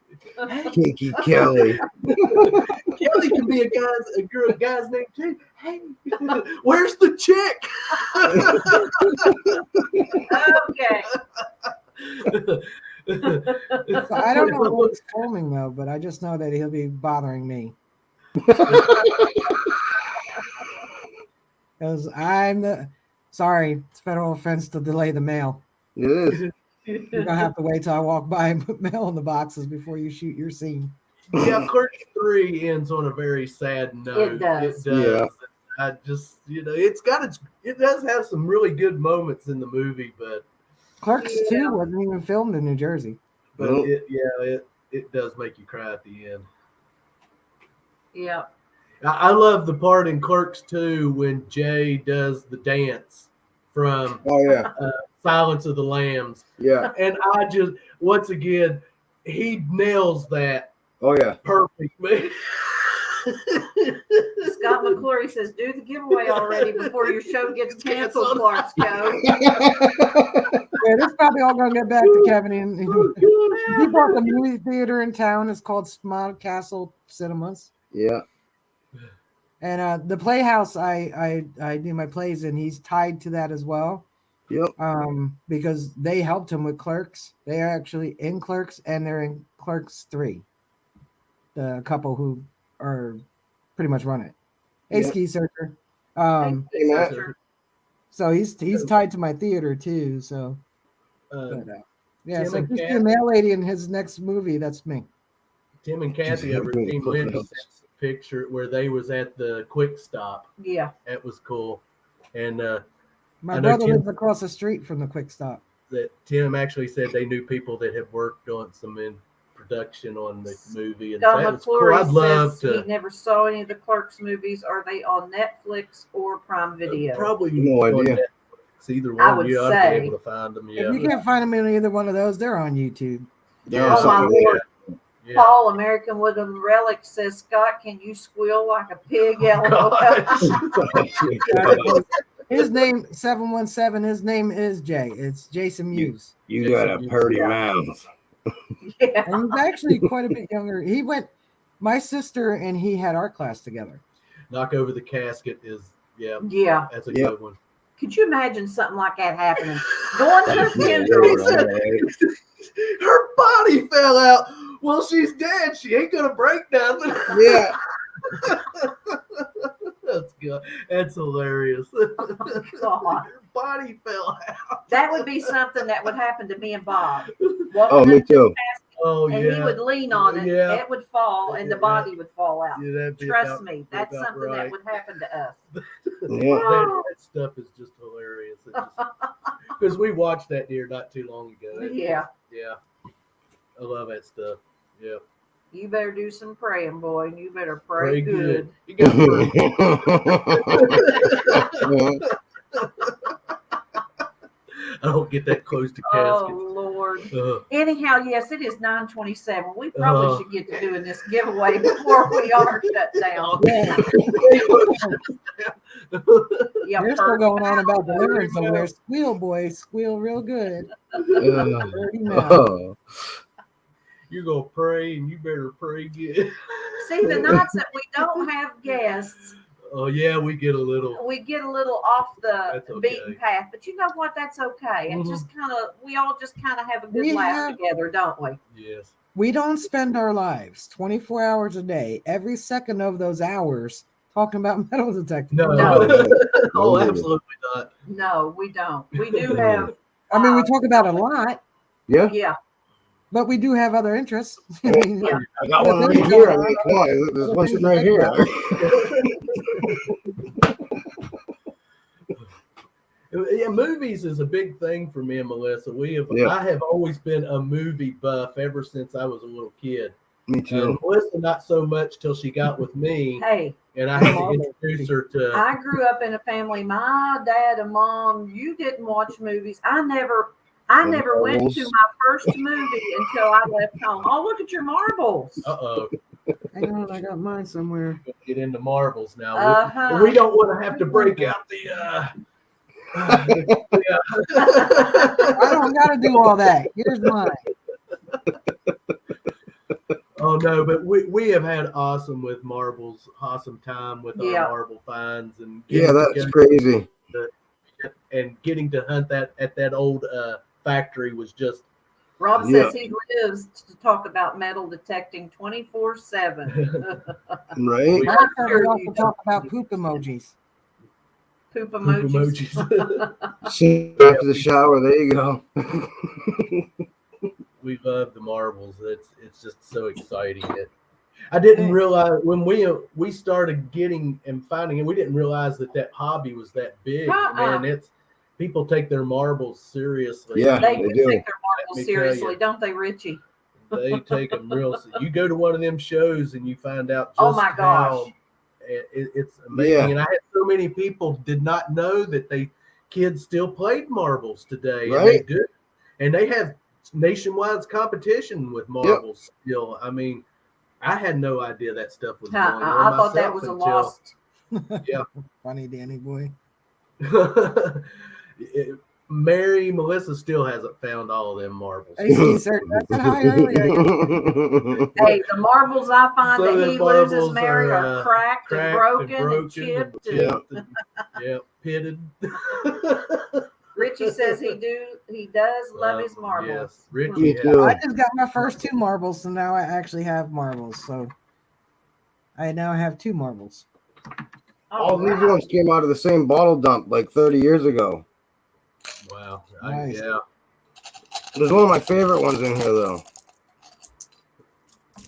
Kinky Kelly. Kelly can be a guy's name too. Hey, where's the chick? Okay. So I don't know what he's filming though, but I just know that he'll be bothering me. Because sorry, it's federal offense to delay the mail. It is. You're gonna have to wait till I walk by and put mail in the boxes before you shoot your scene. Yeah, Clerks 3 ends on a very sad note. It does. Yeah. I just, it does have some really good moments in the movie, but Clerks 2 wasn't even filmed in New Jersey. Nope. it does make you cry at the end. Yeah. I love the part in Clerks 2 when Jay does the dance from Oh, yeah. Silence of the Lambs. Yeah. And I just, once again, he nails that Oh yeah. perfect, man. Scott McClory says, "Do the giveaway already before your show gets canceled." Clark's go. Yeah, this is probably all going to get back to Kevin. And he bought the movie theater in town. It's called Smile Castle Cinemas. Yeah. And the Playhouse I do my plays in, he's tied to that as well. Yep. Because they helped him with Clerks. They are actually in Clerks, and they're in Clerks 3. The couple who are pretty much run it. Hey, Yep. Ski Searcher. Hey, Matt. So he's tied to my theater too. So yeah, Tim so and if you see a Kathy. mail lady in his next movie, that's me. Tim and Kathy over at Team Lindy sent us a picture where they was at the Quick Stop. Yeah. That was cool. And My I know brother Tim- lives across the street from the Quick Stop. that Tim actually said they knew people that had worked on some in production on the movie. And Scott that was cool. McClory I'd love says he to. never saw any of the Clerks movies. Are they on Netflix or Prime Video? Probably No on idea. Netflix. Either I one. would You ought to say. be able to find them. If Yeah. you can't find them in either one of those, they're on YouTube. Yeah, Oh, my something like Lord. Yeah. Paul American Wooden Relic says, "Scott, can you squeal like a pig?" LOL. that. His name 717. His name is Jay. It's Jason Muse, You got a purty mouth. Yeah. and he's actually quite a bit younger. He went. My sister and he had art class together. Knock Over the Casket is, yeah, Yeah. that's a Yep. good one. Could you imagine something like that happening? Going to a Yeah, funeral. right. Her body fell out. Well, she's dead. She ain't gonna break nothing. Yeah. That's good. That's hilarious. God. Her body fell out. That would be something that would happen to me and Bob. Oh, me too. Oh And yeah. he would lean on it. Yeah. It would fall, and the body would fall out. Yeah, that'd be Trust about- me, that's about something right. that would happen to us. Yeah. That stuff is just hilarious. Because we watched that deer not too long ago. Yeah. Yeah. I love that stuff. Yeah. You better do some praying, boy, and you better pray, Pray good. You got to pray. I don't get that close to Oh caskets. Lord. Ugh. Anyhow, yes, it is 9:27. We probably Uh-huh. should get to doing this giveaway before we are shut down. Yeah, Yeah, they're still perfect. going on about deliverance over there. Squeal, boy, squeal real good. Dirty mouth. Oh. You're going to pray, and you better pray good. See, the nights that we don't have guests, Oh, yeah, we get a little. we get a little off the That's okay. beaten path. But you know what? That's okay. It's Mhm. just kind of, we all just kind of have a good We laugh have- together, don't we? Yes. We don't spend our lives 24 hours a day, every second of those hours, talking about metal detectors. No. No. Oh, absolutely not. No, we don't. We do have, I mean, we talk about it a lot, Yeah. yeah. but we do have other interests. I mean, Yeah. I got one right here. I mean, come on. There's one sitting right here. Yeah, movies is a big thing for me and Melissa. Yeah. I have always been a movie buff ever since I was a little kid. Me And too. Melissa, not so much till she got with me, Hey, and I had to introduce her to. I grew up in a family. My dad and mom, you didn't watch movies. I never went to my first movie until I left home. Oh, look at your marbles. Uh-oh, hang on, I got mine somewhere. get into marbles now. Uh-huh. We don't want to have to break out the. I don't got to do all that. Here's mine. Oh no, but we have had awesome with marbles, awesome time with Yeah. our marble finds and Yeah, that's crazy. and getting to hunt that at that old factory was just Rob Yeah. says he lives to talk about metal detecting 24/7. Right? I sure we also you talk about poop emojis. Poop poop emojis. emojis. See, after the shower, there you go. We love the marbles. It's just so exciting. I didn't realize when we started getting and finding it, we didn't realize that hobby was that big. Uh-uh. Man, people take their marbles seriously. Yeah. They They do do. take their Let marbles me tell seriously, you. don't they, Richie? They take them real. You go to one of them shows and you find out just Oh my gosh. how it's amazing. Yeah. And I had so many people did not know that kids still played marbles today. And they Right. do. And they have nationwide competition with marbles still. I mean, I had no idea that stuff was going on. I thought that was a lost. Yeah. Funny Danny boy. Mary Melissa still hasn't found all of them marbles. Hey, Caesar, I said hi earlier. Hey, the marbles I find Some of that the he loses, marbles Mary, are, are cracked and broken and chipped. Yeah, pitted. Richie says he does love his marbles. Yes, Richie. Me too. I just got my first 2 marbles, so now I actually have marbles. So I now have 2 marbles. All these ones came out of the same bottle dump like 30 years ago. Wow. Nice. Yeah. There's one of my favorite ones in here though.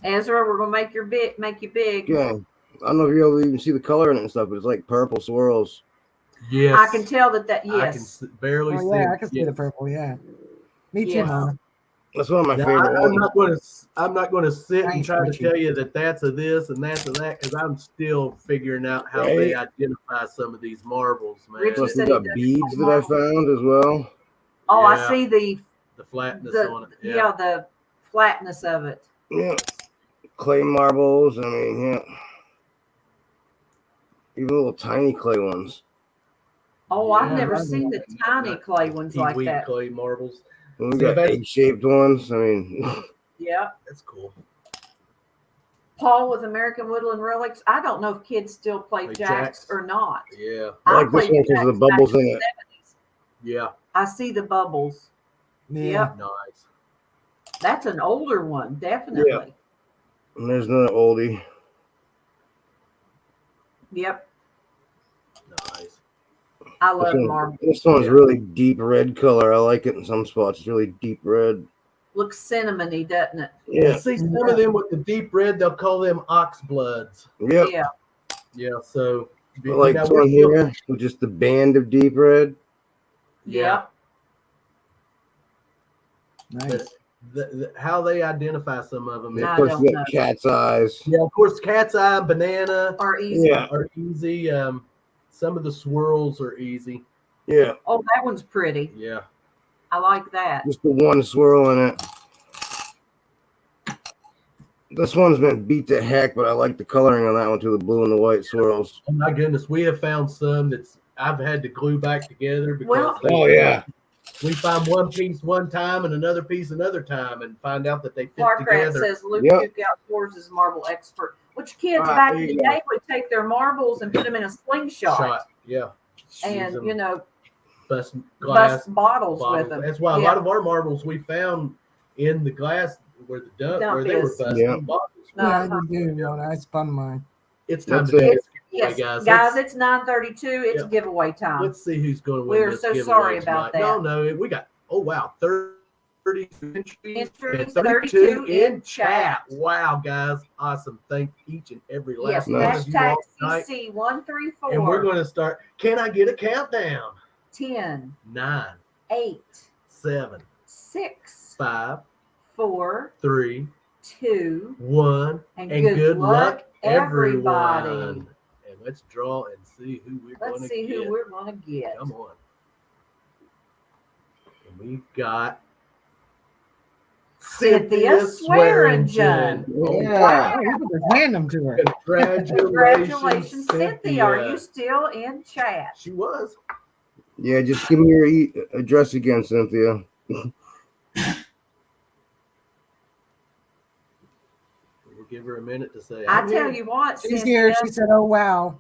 Ezra, we're gonna make you big. Yeah. I don't know if you're able to even see the color in it and stuff, but it's like purple swirls. Yes. I can tell that. Yes. I can barely see. Yeah, I can see the purple. Yeah, me too, Yes. Mama. That's one of my Now, favorite ones. I'm not going to sit and Thanks, try to Richie. tell you that that's a this and that's a that because I'm still figuring out how they identify some of these marbles, man. Richie Plus, we said got he does beads that I marbles. found as well. Oh, Yeah. I see the flatness on it. Yeah, the flatness of it. Yeah. Clay marbles. I mean, yeah. Even little tiny clay ones. Oh, I've Yeah, never I seen the tiny clay ones like Peewee that. clay marbles. And we See, got that's- egg-shaped ones. I mean, Yeah. That's cool. Paul with American Woodland Relics. I don't know if kids still play Play jacks jacks. or not. Yeah. I like this played one because of the jacks bubbles back in the it. 70s. Yeah. I see the bubbles. Yeah. Yep. Nice. That's an older one, definitely. And there's another oldie. Yep. Nice. I love marble. This one's really deep red color. I like it in some spots. It's really deep red. Looks cinnamony, doesn't it? Yeah. See, some of them with the deep red, they'll call them ox bloods. Yep. Yeah. Yeah. So, I like this we're one still- here with just the band of deep red. Yeah. Nice. How they identify some of them. And I of course, don't you know. got cat's eyes. Yeah, of course, cat's eye, banana Are easy. Yeah. are easy. Some of the swirls are easy. Yeah. Oh, that one's pretty. Yeah. I like that. Just the one swirl in it. This one's been beat to heck, but I like the coloring on that one too, the blue and the white swirls. Oh my goodness, we have found some that's I've had to glue back together because Well- Oh, yeah. we find one piece one time and another piece another time and find out that they fit Clark Grant together. says Luke Yep. Duke Outdoors is marble expert. Which kids Right, back there in the you go. day would take their marbles and put them in a slingshot Shot. Yeah. and, Use you them. know, Bust glass bust bottles with bottles. them. That's why a Yeah. lot of our marbles we found in the glass where the dump Dump where they were is. busting Yeah. bottles. No, Yeah, you do. I spun mine. It's time That's to do it. this Yes, giveaway, guys, guys. it's 9:32. It's Yeah. giveaway time. Let's see who's going to win. We're this so giveaway sorry about tonight. that. No, we got 30 entries and Entries, 32 in chat. chat. Wow, guys, awesome! Thank each and every Yes, last one of you hashtag all tonight. CC134. And we're going to start. Can I get a countdown? 10, 9, 8, 7, 6, 5, 4, 3, 2, 1, and, and good luck, everybody. everyone. And let's draw and see who we're going Let's to see get. who we're going to get. Come on. And we've got Cynthia Swearingen. Yeah. Oh, you can just hand them to her. Congratulations, Cynthia. Are you still in chat? She was. Yeah, just give me your address again, Cynthia. We'll give her a minute to say. I I'm tell in. you what, She's Cynthia. here. She said, "Oh wow."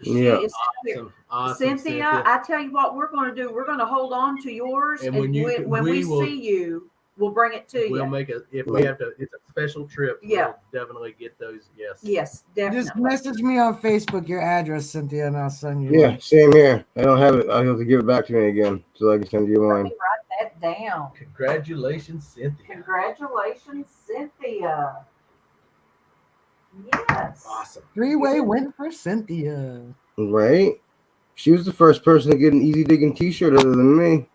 She Yeah. is here. Awesome, Cynthia, I tell you what we're going to do. We're going to hold on to yours, And and when you- when we we will- see you, we'll bring it to We'll you. make it if we have to. It's a special trip. Yeah. We'll definitely get those. Yes. Yes, definitely. Just message me on Facebook your address, Cynthia, and I'll send you. Yeah, one. same here. I don't have it. I'll have to give it back to me again so I can send you Let mine. me write that down. Congratulations, Cynthia. Congratulations, Cynthia. Yes. Awesome. 3-way win for Cynthia. Right? She was the first person to get an Easy Digging T-shirt other than me.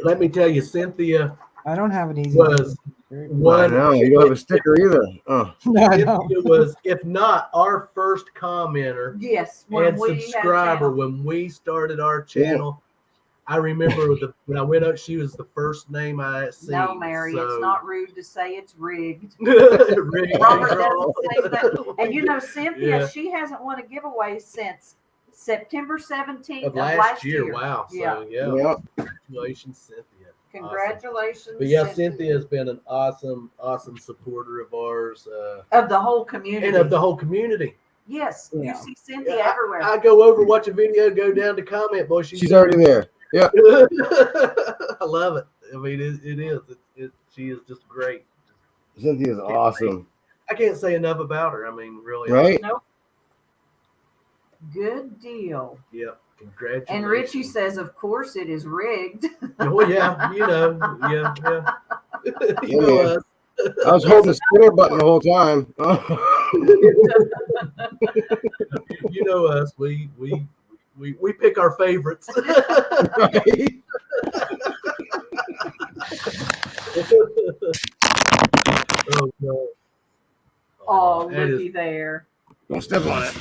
Let me tell you, Cynthia I don't have an easy. was one. No, you don't have a sticker either. Oh, No, I don't. Cynthia was, if not our first commenter Yes. and we had subscriber channel. when we started our channel. I remember when I went up, she was the first name I had seen. No, Mary, so... it's not rude to say it's rigged. Rigged. Robert doesn't say that. And you know, Cynthia, Yeah. she hasn't won a giveaway since September 17th Of last year. Wow. So, yeah. Congratulations, Cynthia. Congratulations. Awesome. But yeah, Cynthia has been an awesome supporter of ours. Of the whole community. And of the whole community. Yes. Yeah. You see Cynthia everywhere. I go over, watch a video, go down to comment, boy. She's already there. Yeah. I love it. I mean, it is. She is just great. Cynthia's awesome. I can't say enough about her. I mean, really. Right? Nope. Good deal. Yep. Congratulations. And Richie says, of course it is rigged. Oh, yeah. You know. Yeah. You know us. I was holding the spinner button the whole time. You know us. We pick our favorites. Right? Oh, no. Oh, that looky is- there. Don't step on it.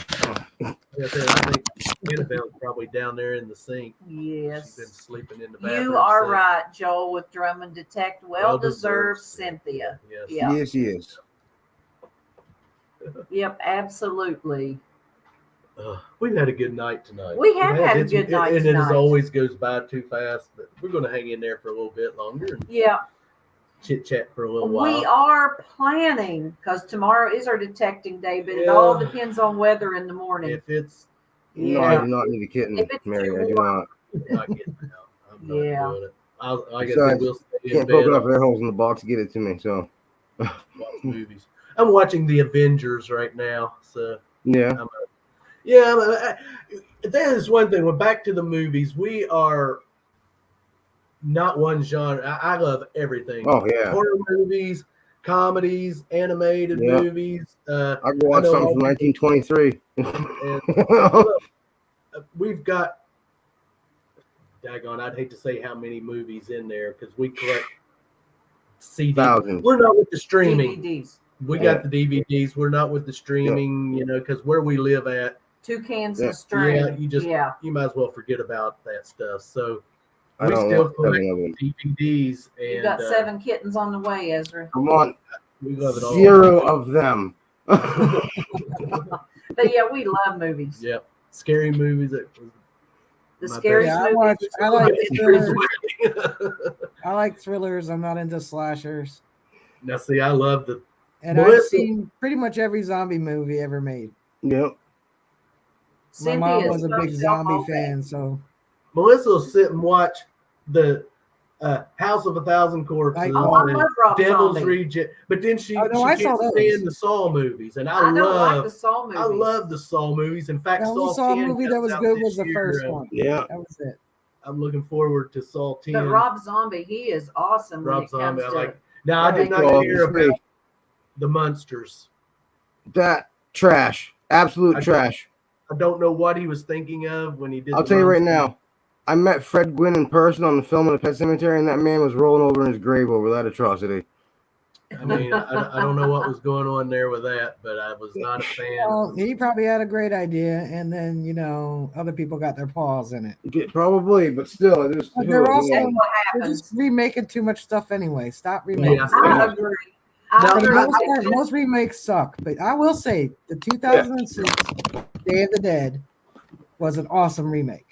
like I said, I think Annabelle's probably down there in the sink. Yes. She's been sleeping in the bathroom. You are sink. right, Joel, with Drummond Detect. Well deserved, Cynthia. Yes. Yeah. Yes, he is. Yep, absolutely. We've had a good night tonight. We have had a good night and it tonight. always goes by too fast. But we're going to hang in there for a little bit longer and Yeah. chit chat for a little while. We are planning, because tomorrow is our detecting day, but it all Yeah. depends on weather in the morning. If it's No, I do not need a kitten, If it's Mary. too I do warm. not. not getting out, I'm not Yeah. doing it. Like I said, Besides, we'll stay in Can't bed poke and enough air holes in the box to get it to me. So, watch movies. I'm watching The Avengers right now. So yeah. that is one thing. We're back to the movies. We are not one genre. I love everything. Oh, yeah. Horror movies, comedies, animated Yeah. movies. I could watch know something all from the- 1923. We've got, daggone, I'd hate to say how many movies in there because we collect CDs. Thousands. We're not with the streaming. DVDs. We got the DVDs. We're not with the streaming, because where we live at, 2 cans Yeah. of string. you might as well forget about that stuff. So I we don't still want collect 7 of them. DVDs, and You got 7 kittens on the way, Ezra. I want we love it all. 0 of them. But yeah, we love movies. Yep, scary movies. The My scariest Yeah, movies. I like thrillers. Now, I like thrillers. I'm not into slashers. see, I love the. And I've Melissa- seen pretty much every zombie movie ever made. Yep. My mom Cynthia was a is big so zombie self-aware. fan, so Melissa will sit and watch the House of a Thousand Corpses, I- Oh, I and love Rob Devil's Zombie. Reject, but then she Oh, no, I can't saw those. stand the Saw movies, and I don't like love the Saw movies. I love the Saw movies. In fact, the only Saw Saw 10 movie that comes was out good this was the year. first one. Yeah. That was it. I'm looking forward to Saw 10. But Rob Zombie, he is awesome when Rob it Zombie, comes I to like. Now I did not Oh, hear it's great. about the Munsters. That trash. Absolute I- trash. I don't know what he was thinking of when he did. I'll the tell you right Munsters. now. I met Fred Gwynn in person on the film of the Pet Cemetery, and that man was rolling over in his grave over that atrocity. I mean, I don't know what was going on there with that, but I was not a fan. Well, he probably had a great idea, and then other people got their paws in it. Yeah, probably, but still, it is. But they're also That's what they're happens. just remaking too much stuff anyway. Stop remaking. Yeah. stuff. I agree. Now, For the I most part, most remakes suck, but I will say the 2006 Day of the Dead was an awesome remake.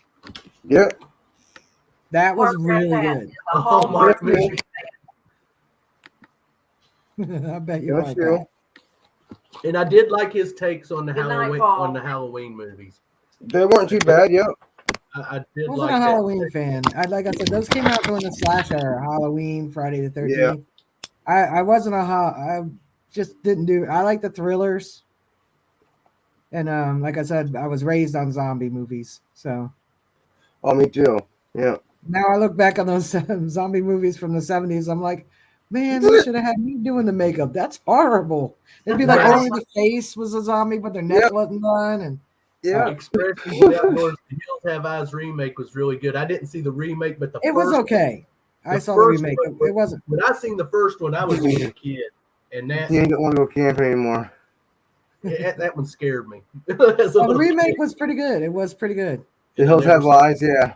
Yeah. That was Mark really that. good. Oh, The Hallmark Mark movie. I bet you That's like true. that. And I did like his takes on the Good night, Halloween Paul. on the Halloween movies. They weren't too bad. Yep. I did I wasn't like a that. Halloween fan. Like I said, those came out during the slash era, Halloween, Friday the 13th. I wasn't I just didn't do. I like the thrillers, and like I said, I was raised on zombie movies. So Oh, me too. Yeah. now I look back on those zombie movies from the 70s. I'm like, man, they should have had me doing the makeup. That's horrible. It'd be like Right. only the face was a zombie, but their neck Yep. wasn't done. And Yeah. Expressions of Outdoors, the Hills Have Eyes remake was really good. I didn't see the remake, but the it first was okay. I the saw the first remake. one- It wasn't. When I seen the first one, I was just a kid, and that He didn't want to go camping anymore. that one scared me. As a Oh, the little remake kid. was pretty good. It was pretty good. The Hills Never Have saw- Lies. Yeah.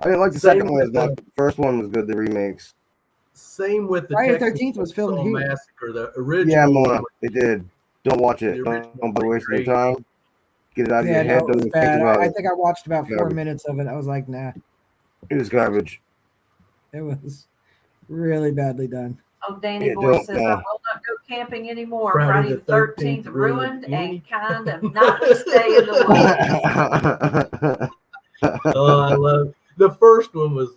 I didn't like the Same second one as with much. The first one was good. The remakes. Same with the Friday the Texas 13th was filmed Chainsaw here. Massacre. The original Yeah, one. Mona, they did. Don't watch it. The original Don't bother was wasting your great. time. Get it out of Yeah, your head. no, it Don't was even think bad. about I it. think I watched about 4 Garbage. minutes of it. I was like, nah, It is garbage. it was really badly done. Oh, Danny Yeah, Boy don't, says, I will not go camping anymore. Friday Friday the the 13th 13th ruined ruined and kind of not to stay in the woods. Oh, I love the first one was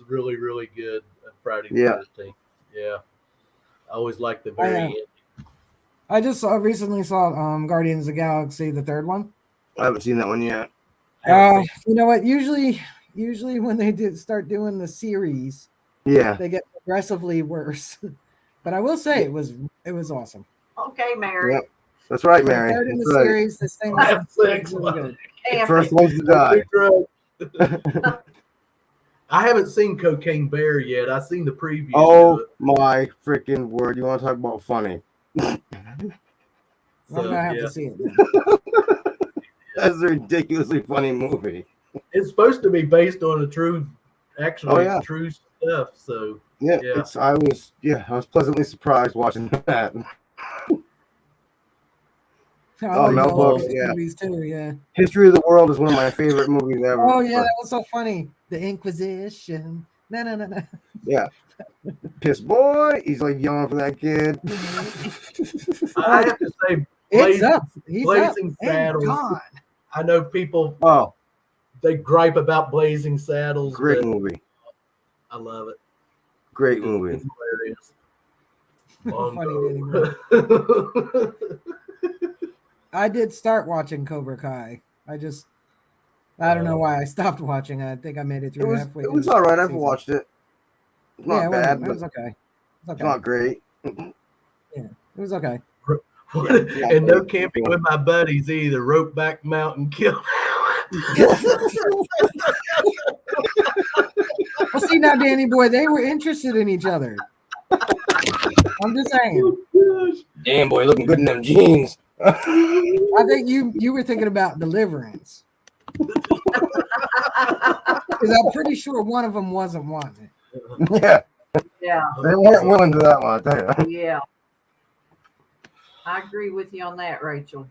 really really good. Friday the Yeah. 13th. Yeah, I always liked the I very know. end. I just recently saw Guardians of the Galaxy, the third one. I haven't seen that one yet. I think You know what? Usually when they start doing the series, Yeah. they get progressively worse. But I will say it was awesome. Okay, Mary. Yep. That's right, For the Mary. third in the That's right. series, this thing Have was sex. really good. Camping. First one's to die. I haven't seen Cocaine Bear yet. I've seen the preview. Oh my freaking word! You want to talk about funny? I'm gonna have yeah. to see it then. That's a ridiculously funny movie. It's supposed to be based on a true true stuff. So Yeah, Yeah. I was pleasantly surprised watching that. I Oh, like Mel all Brooks, those yeah. movies too, yeah. History of the World is one of my favorite movies ever. Oh yeah, that was so funny. The Inquisition. No. Yeah. Piss boy. He's like yelling for that kid. I have to say, It's up. He's Blazing up and Saddles. gone. I know people Oh, they gripe about Blazing Saddles, great but movie. I love it. Great movie. It's hilarious. Funny, Bongo. I did start watching Cobra Kai. I don't know why I stopped watching. I think I made it It through was halfway. it through was the all right. I've season. watched it. It's Yeah, not it bad, was but okay. it's not great. It was okay. And no camping with my buddies either. Rope back mountain kill. Well, see now, Danny boy, they were interested in each other. I'm just saying. Damn boy, looking good in them jeans. I think you were thinking about Deliverance. Because I'm pretty sure one of them wasn't wanting it. Yeah, Yeah, they weren't willing to that one. I tell you. yeah. I agree with you on that, Rachel.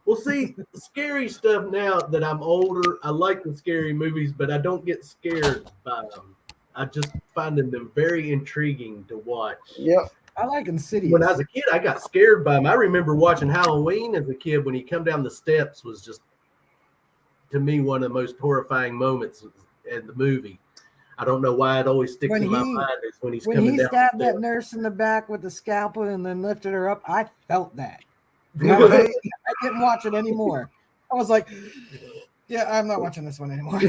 Well, see, scary stuff now that I'm older, I like the scary movies, but I don't get scared by them. I just find them very intriguing to watch. Yep. I like Insidious. When I was a kid, I got scared by him. I remember watching Halloween as a kid when he come down the steps was just, to me, one of the most horrifying moments in the movie. I don't know why it always sticks in my mind is when he's when coming he down stabbed the that steps. nurse in the back with the scalpel and then lifted her up, I felt that. Yeah, right? I didn't watch it anymore. I was like, yeah, I'm not watching this one anymore.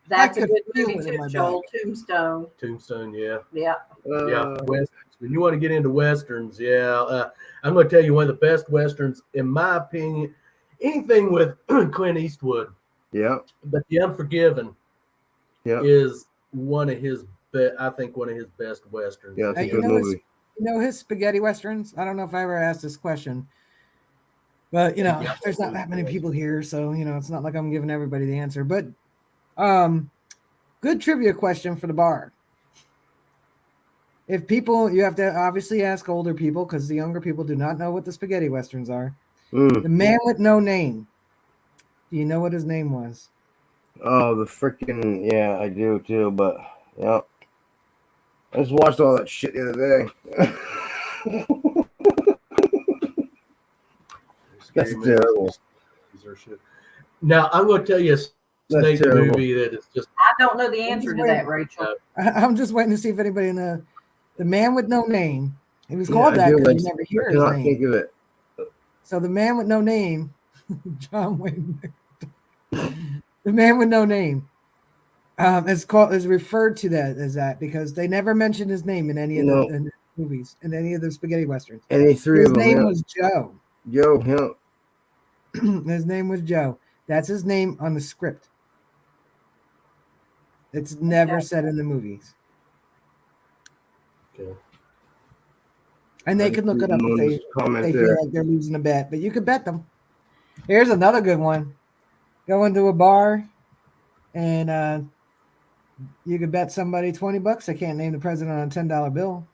That's a could good feel movie it in too, my Joel. Tombstone. Tombstone, yeah. Yeah. Yeah, westerns. When you want to get into westerns, I'm going to tell you one of the best westerns, in my opinion. Anything with Clint Eastwood, Yeah. but The Unforgiven is one of his I think one of his best westerns. Yeah, it's a You good movie. know his spaghetti westerns? I don't know if I ever asked this question, but there's not that many people here, so it's not like I'm giving everybody the answer. But good trivia question for the bar. If people, you have to obviously ask older people because the younger people do not know what the spaghetti westerns are. The Man with No Name. Do you know what his name was? Oh, the freaking I do too. But yeah, I just watched all that shit the other day. That's terrible. Now I'm going to tell you a snake movie that is just. I don't know the answer to that, Rachel. I'm just waiting to see if anybody knows. The Man with No Name. It was called that because you never hear his name. Think of it. So the Man with No Name, John Wayne. The Man with No Name. Is referred to that as that because they never mentioned his name in any of the movies, in any of the spaghetti westerns. Any three of them. His name was Joe. Joe, him. His name was Joe. That's his name on the script. It's never said in the movies. Okay. And they could look it up if they feel like they're losing a bet, but you could bet them. Here's another good one. Go into a bar, and you could bet somebody $20 they can't name the president on a $10 bill.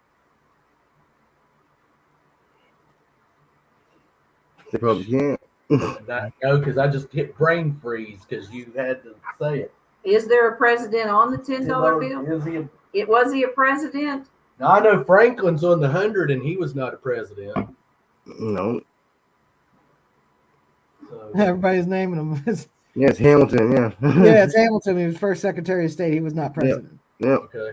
They probably can't. No, because I just hit brain freeze because you had to say it. Is there a president on the $10 bill? Is he? Was he a president? Now, I know Franklin's on the 100, and he was not a president. No. So, Everybody's naming him. Yeah, it's Hamilton. Yeah. Yeah, it's Hamilton. He was first Secretary of State. He was not president. Yeah. okay.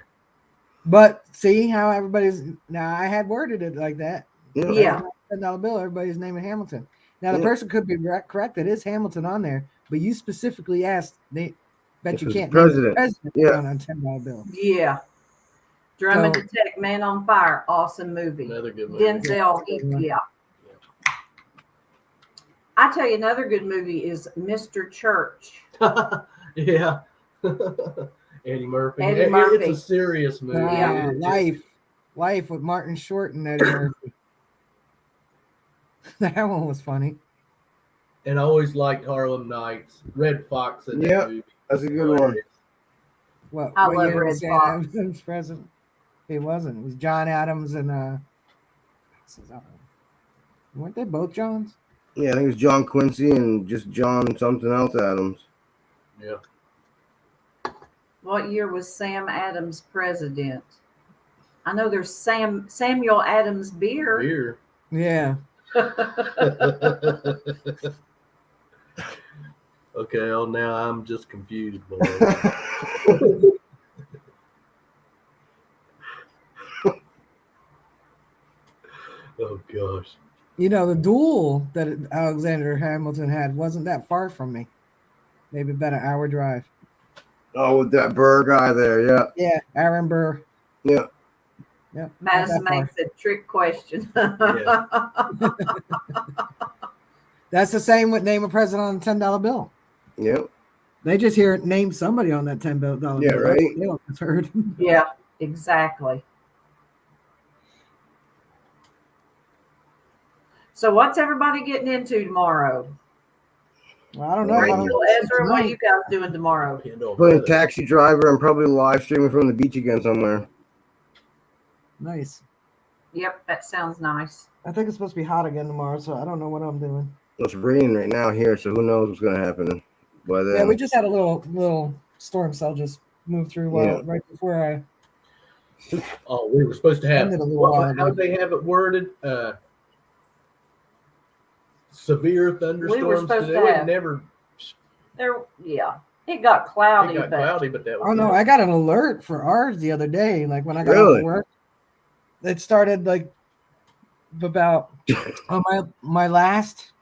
But see how everybody's now. I had worded it like that. Yeah. $10 bill. Everybody's naming Hamilton. Now the person could be correct. It is Hamilton on there, but you specifically asked. They bet you can't name the president on a $10 bill. Yeah. Drummond Detect, Man on Fire, awesome movie. Another good movie. Denzel, yeah. I tell you, another good movie is Mr. Church. Yeah. Eddie Murphy. Eddie Murphy. It's a serious movie. Yeah. Life with Martin Short and Eddie Murphy. That one was funny. And I always liked Harlem Nights. Red Fox in that movie. That's a good one. What I love year Red was Fox. Adams president? It wasn't. It was John Adams and weren't they both Johns? Yeah, I think it was John Quincy and just John something else Adams. Yeah. What year was Sam Adams president? I know there's Samuel Adams beer. Beer. Yeah. Okay, well, now I'm just confused, boy. Oh gosh. You know, the duel that Alexander Hamilton had wasn't that far from me. Maybe about an hour drive. Oh, with that Burr guy there, yeah. Yeah, Aaron Burr. Yeah. Yeah. Madison makes a trick question. Yeah. That's the same with name a president on a $10 bill. Yep. They just hear name somebody on that $10 bill. Yeah, right. They don't heard. Yeah, exactly. So what's everybody getting into tomorrow? Well, I don't know. Rachel, Ezra, what are you guys doing tomorrow? Playing Taxi Driver and probably live streaming from the beach again somewhere. Nice. Yep, that sounds nice. I think it's supposed to be hot again tomorrow, so I don't know what I'm doing. It's raining right now here, so who knows what's going to happen by then. Yeah, we just had a little storm cell just move through right before I. Oh, we were supposed to have. Ended a little while ago. How did they have it worded? Severe thunderstorms supposed today. to have- Never. It got cloudy. It got cloudy, but that was. Oh no, I got an alert for ours the other day. Like when I got off work, it started like about on my last.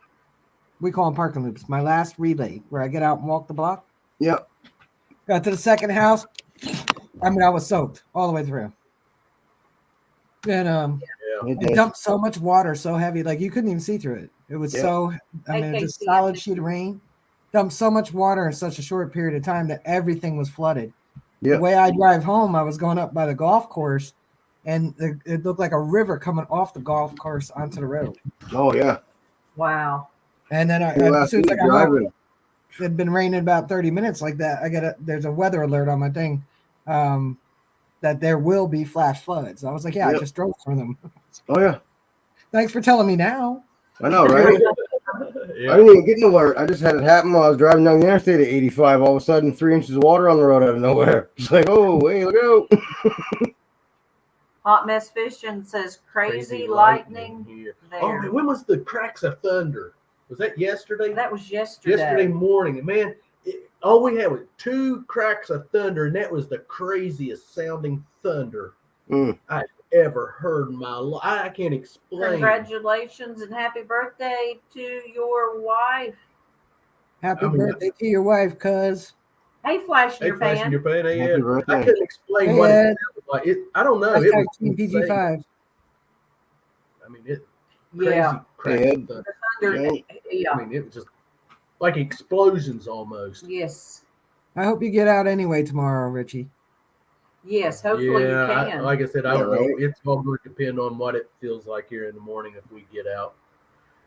We call them parking loops. My last relay where I get out and walk the block. Yep. Got to the second house. I mean, I was soaked all the way through. And it dumped so much water, so heavy, like you couldn't even see through it. It was so, I mean, just solid sheet of rain. Dumped so much water in such a short period of time that everything was flooded. The way I drive home, I was going up by the golf course, and it looked like a river coming off the golf course onto the road. Oh yeah. Wow. And then as soon as I got home, it had been raining about 30 minutes like that. There's a weather alert on my thing that there will be flash floods. I was like, I just drove through them. Oh yeah. Thanks for telling me now. I know, right? I didn't even get an alert. I just had it happen while I was driving down the interstate at 85. All of a sudden, 3 inches of water on the road out of nowhere. It's like, oh, hey, look out. Hot Mess Fishing says crazy lightning here. there. Oh, man, when was the cracks of thunder? Was that yesterday? That was yesterday. Yesterday morning. And man, all we had was 2 cracks of thunder, and that was the craziest sounding thunder I've ever heard in my life. I can't explain. Congratulations and happy birthday to your wife. Happy birthday to your wife, cuz. Hey, Flashing Your Pan. Flashing Your Pan. Happy birthday. I couldn't explain what it sounded like. I don't know. It was PG5. I mean, it crazy crack of thunder. Yeah. I mean, it was just like explosions almost. Yes. I hope you get out anyway tomorrow, Richie. Yes, hopefully you can. Like I said, I don't know. It's all going to depend on what it feels like here in the morning if we get out.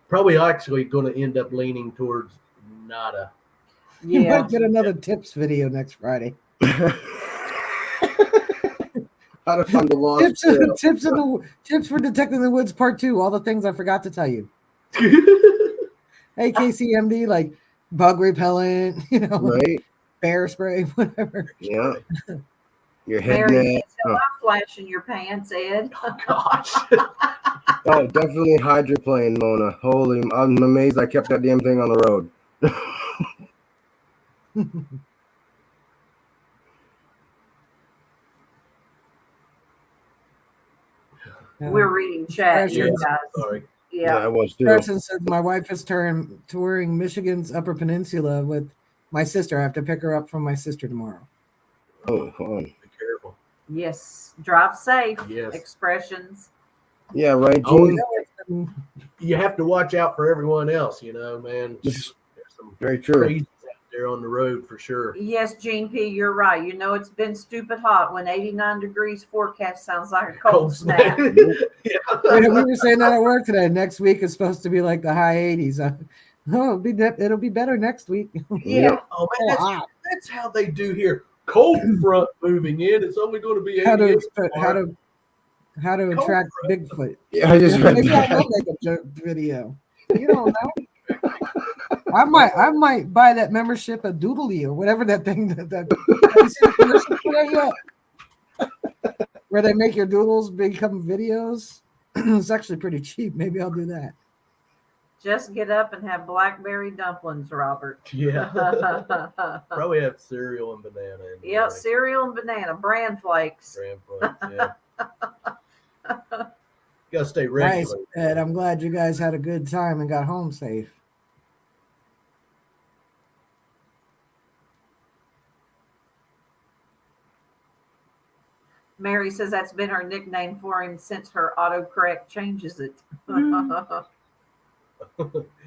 Probably actually going to end up leaning towards nada. You Yeah. might get another tips video next Friday. How to find the lost trail. Tips for detecting the woods part 2. All the things I forgot to tell you. AKCMD, like bug repellent, Right? bear spray, whatever. Yeah. Your head Mary net. says, "Oh, I'm flashing your pants, Ed." Oh, gosh. Oh, definitely hydroplane, Mona. Holy, I'm amazed I kept that damn thing on the road. We're reading chat here, Expressions. guys. Sorry. Yeah, Yeah. I was too. Person said my wife is touring Michigan's Upper Peninsula with my sister. I have to pick her up from my sister tomorrow. Oh, fun. Be careful. Yes. Drive safe. Yes. Expressions. Yeah, right, Oh, Gene? You have to watch out for everyone else, man. There's some Very true. crazies out there on the road for sure. Yes, Gene P, you're right. It's been stupid hot when 89 degrees forecast sounds like a cold snap. Yeah. We were saying that at work today. Next week is supposed to be like the high 80s. It'll be better next week. Yeah. Oh So man, hot. that's how they do here. Cold front moving in. It's only going to be 88. How to Cold attract front. Bigfoot. Yeah, I just read Maybe I that. will make a joke video. You don't know. I might buy that membership of Doodly or whatever that thing that have you seen the commercial for that yet? Where they make your doodles become videos. It's actually pretty cheap. Maybe I'll do that. Just get up and have blackberry dumplings, Robert. Yeah. Probably have cereal and banana. In the Yep, morning. cereal and banana, bran flakes. Bran flakes, yeah. You gotta stay Nice, regular. Ed. I'm glad you guys had a good time and got home safe. Mary says that's been her nickname for him since her autocorrect changes it. Wow.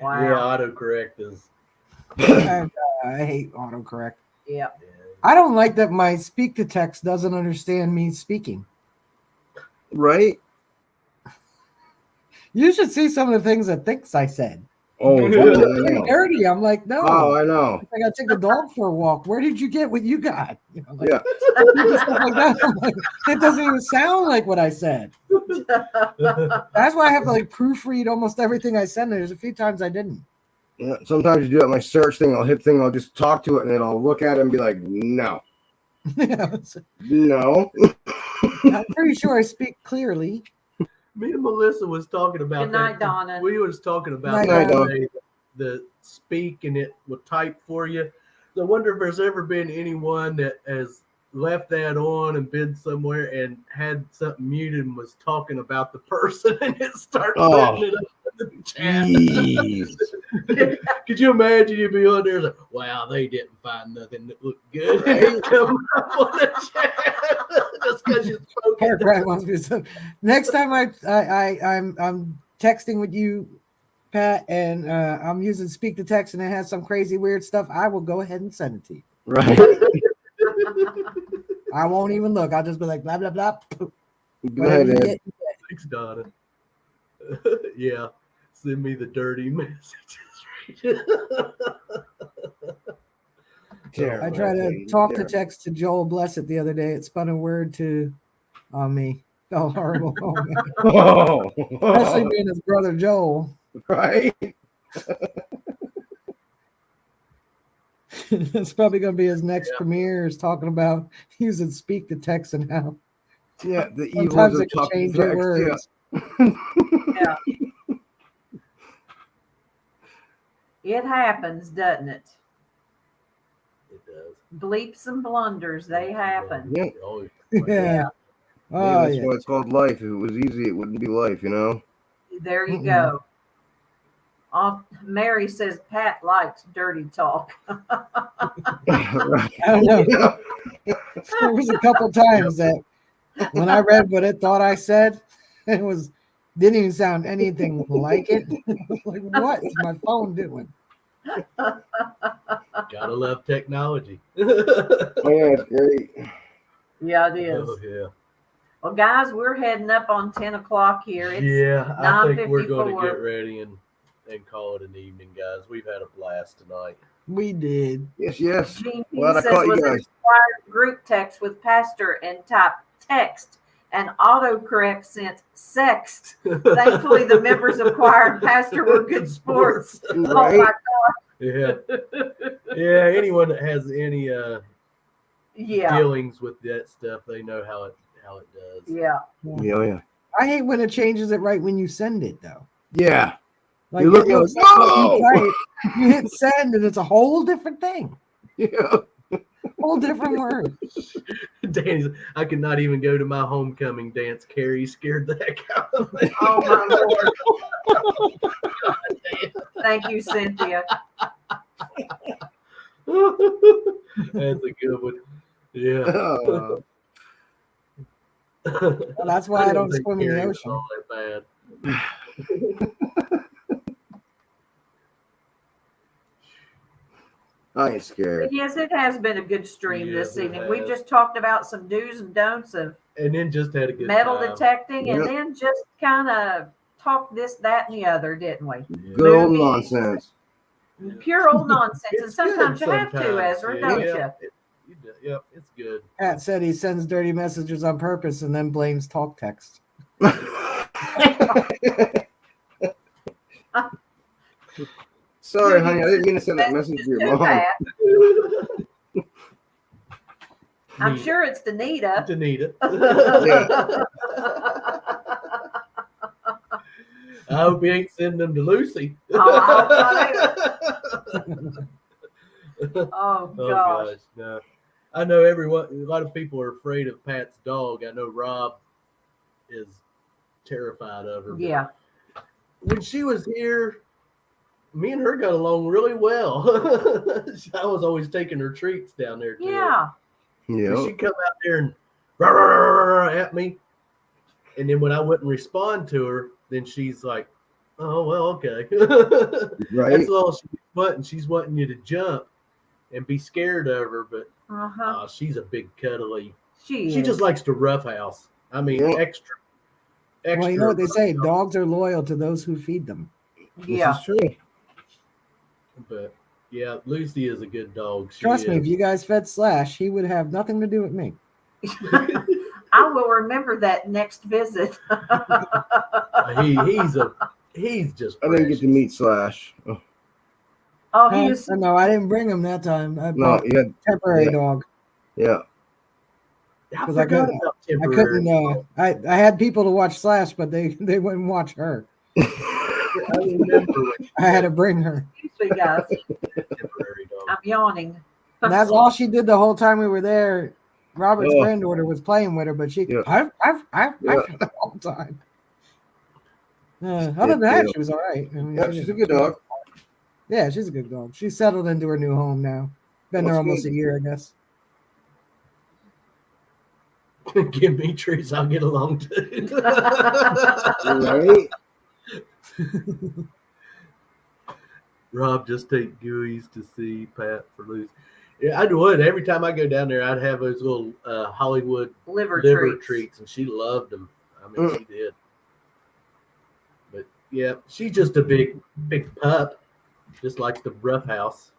Yeah, autocorrect is. I hate autocorrect. Yeah. I don't like that my speak to text doesn't understand me speaking. Right? You should see some of the things it thinks I said. Oh, Yeah. I Pretty know. dirty. I'm like, no. Oh, I know. I gotta take the dog for a walk. Where did you get what you got? Like, Yeah. stuff like that. I'm like, it doesn't even sound like what I said. That's why I have to like proofread almost everything I send. There's a few times I didn't. Yeah, sometimes you do it. My search thing, I'll hit thing, I'll just talk to it, and then I'll look at it and be like, no, no. I'm pretty sure I speak clearly. Me and Melissa was talking about Good night, that. Donna. We was talking about Good night, that Donna. today, the speak and it will type for you. So I wonder if there's ever been anyone that has left that on and been somewhere and had something muted and was talking about the person and it started putting it up in the chat. Jeez. Could you imagine you'd be on there like, wow, they didn't find nothing that looked good and it come up on the chat just because you spoke Part it. right wants me to. Next time I'm texting with you, Pat, and I'm using speak to text and it has some crazy weird stuff, I will go ahead and send it to you. Right? I won't even look. I'll just be like blah blah blah. Go Whatever ahead, you Ed. get. Thanks, Donna. Yeah, send me the dirty messages. I tried to talk to text to Joel Blessed the other day. It spun a word to on me. Felt horrible. Oh, man. Oh, Especially being his brother Joel. right? It's probably going to be his next premiere is talking about using speak to text and how Yeah, the sometimes evils it of can talking change your text. words. Yeah. It happens, doesn't it? It does. Bleeps and blunders, they happen. Yeah. Oh, Yeah. Maybe Oh that's yeah. why it's called life. If it was easy, it wouldn't be life, you know? There you Mm-mm. go. Mary says Pat likes dirty talk. Right. I don't know. There was a couple times that when I read what it thought I said, it didn't even sound anything like it. Like, what is my phone doing? gotta love technology. Oh, yeah, it's great. Yeah, it is. Oh, yeah. Well, guys, we're heading up on 10 o'clock here. It's Yeah, I think we're going to 9:54. get ready and call it an evening, guys. We've had a blast tonight. We did. Yes. Gene P Glad I says, caught you was guys. it required group text with pastor and type text and autocorrect sent sext? Thankfully, the members of choir and pastor were good sports. Oh Right? my Yeah. Yeah. Anyone that has any Yeah, dealings with that stuff, they know how it does. yeah. Yeah. I hate when it changes it right when you send it, though. Yeah. Like You look you'll like, send what you no! type, you hit send, and it's a whole different thing, Yeah. whole different word. Danny's, I could not even go to my homecoming dance. Carrie scared the heck out of me. Oh my Lord. Thank you, Cynthia. That's a good one. Yeah. Uh, Well, that's why I don't didn't think swim in the Carrie was ocean. all that bad. I ain't scared. Yes, it has been a good stream this Yes, it evening. We've has. just talked about some do's and don'ts of And then just had a good metal time. detecting, and Yep. then just kind of talk this, that, and the other, didn't we? Good old Movies. nonsense. Pure old nonsense. And It's sometimes good you have to, sometimes. Ezra, Yeah, don't yeah. you? Yep, it's good. Pat said he sends dirty messages on purpose and then blames talk text. Sorry, honey. I didn't mean to send that message to your Too mom. bad. I'm Danita. sure it's Danita. Danita. Yeah. I hope he ain't sending them to Lucy. Oh, I Oh, Oh gosh. gosh, no. I know everyone. A lot of people are afraid of Pat's dog. I know Rob is terrified of her. but Yeah. When she was here, me and her got along really well. I was always taking her treats down there. To her. Yeah. Yeah. She'd come out there and rah, rah, rah, rah, rah, at me, and then when I wouldn't respond to her, then she's like, "Oh well, okay." Right. That's all she's wanting. She's wanting you to jump and be scared of her, but Uh-huh. she's a big cuddly. She She is. just likes to roughhouse. I mean, Yeah. extra. Well, you know what they say: roughhouse. dogs are loyal to those who feed them. Yeah. This is true. But yeah, Lucy is a good dog. She Trust me, is. if you guys fed Slash, he would have nothing to do with me. I will remember that next visit. He's just. I didn't get to precious. meet Slash. Oh, Oh, he was. No, I didn't bring him that time. I no, brought you had, temporary yeah. dog. Yeah. I 'Cause I forgot couldn't- about I temporary. couldn't. I had people to watch Slash, but they wouldn't watch her. I remember when I had to bring her. Excuse me, guys. temporary dog. I'm yawning. And that's all she did the whole time we were there. Robert's Oh. granddaughter was playing with her, but she Yeah. I've Yeah. the whole time. Other than that, deal. she was all right. I mean, Yeah, she's a good dog. Yeah, she's a good dog. She's settled into her new home now. Been there That's almost good. a year, I guess. Give me treats, I'll get along too. Right? Rob, just take Gooey's to see Pat for Lucy. Yeah, I would. Every time I go down there, I'd have those little Hollywood Liver treats. treats. And she loved them. I mean, she did. But yeah, she's just a big pup. Just likes the rough house.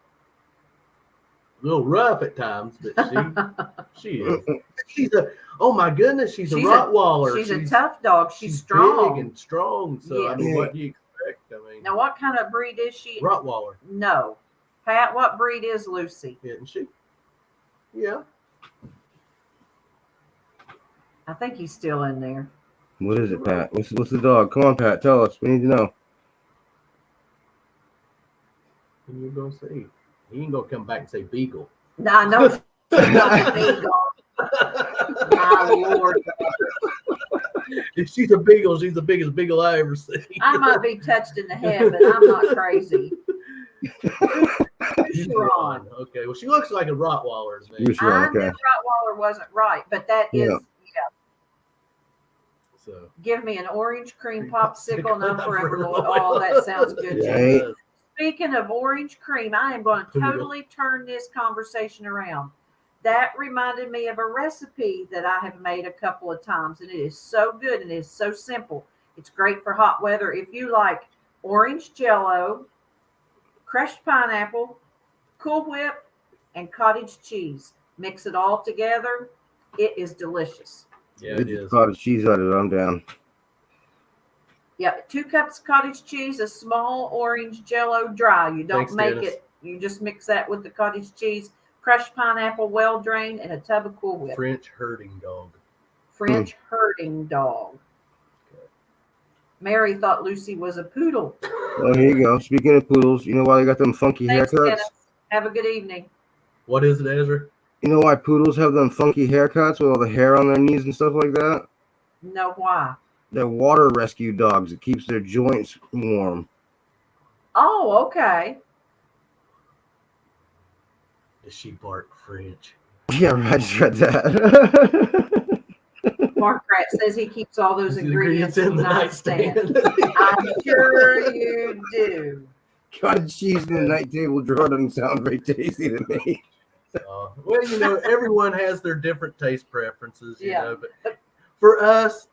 A little rough at times, but she is. She's a oh my goodness, she's a Rottweiler. She's a tough dog. She's strong. big and strong. So I Yes. mean, Yeah. what do you expect? I mean, Now, what kind of breed is she? Rottweiler, No. Pat, what breed is Lucy? isn't she? Yeah. I think he's still in there. What is it, Pat? What's the dog? Come on, Pat. Tell us. We need to know. And you're gonna see. He ain't gonna come back and say beagle. No, I know it's not a beagle. My Lord. If she's a beagle, she's the biggest beagle I ever seen. I might be touched in the head, but I'm not crazy. Sharon. Okay, well, she looks like a Rottweiler to me. You sure? I Okay. knew Rottweiler wasn't right, but that is, Yeah. So give me an orange cream popsicle and I'm forever Forever loyal. loyal. Oh, that sounds good. Yeah. Jimmy. Right. Speaking of orange cream, I am going to Here we go. totally turn this conversation around. That reminded me of a recipe that I have made a couple of times, and it is so good and it is so simple. It's great for hot weather. If you like orange Jello, crushed pineapple, Cool Whip, and cottage cheese. Mix it all together. It is delicious. Yeah, Get it the is. cottage cheese out of it. I'm down. Yeah, 2 cups cottage cheese, a small orange Jello dry. You don't Thanks, make Dennis. it. You just mix that with the cottage cheese, crushed pineapple, well drained, and a tub of Cool Whip. French herding dog. French herding dog. Mary thought Lucy was a poodle. Oh, here you go. Speaking of poodles, you know why they got them funky Thanks, haircuts? Dennis. Have a good evening. What is it, Ezra? You know why poodles have them funky haircuts with all the hair on their knees and stuff like that? No, why? They're water rescue dogs. It keeps their joints warm. Oh, okay. Does she bark French? Yeah, I just read that. Mark Pratt says he keeps all those ingredients in the nightstand. I'm sure you do. Cottage cheese in the night table drawer doesn't sound very tasty to me. Well, you know, everyone has their different taste preferences, you Yeah. know, but for us,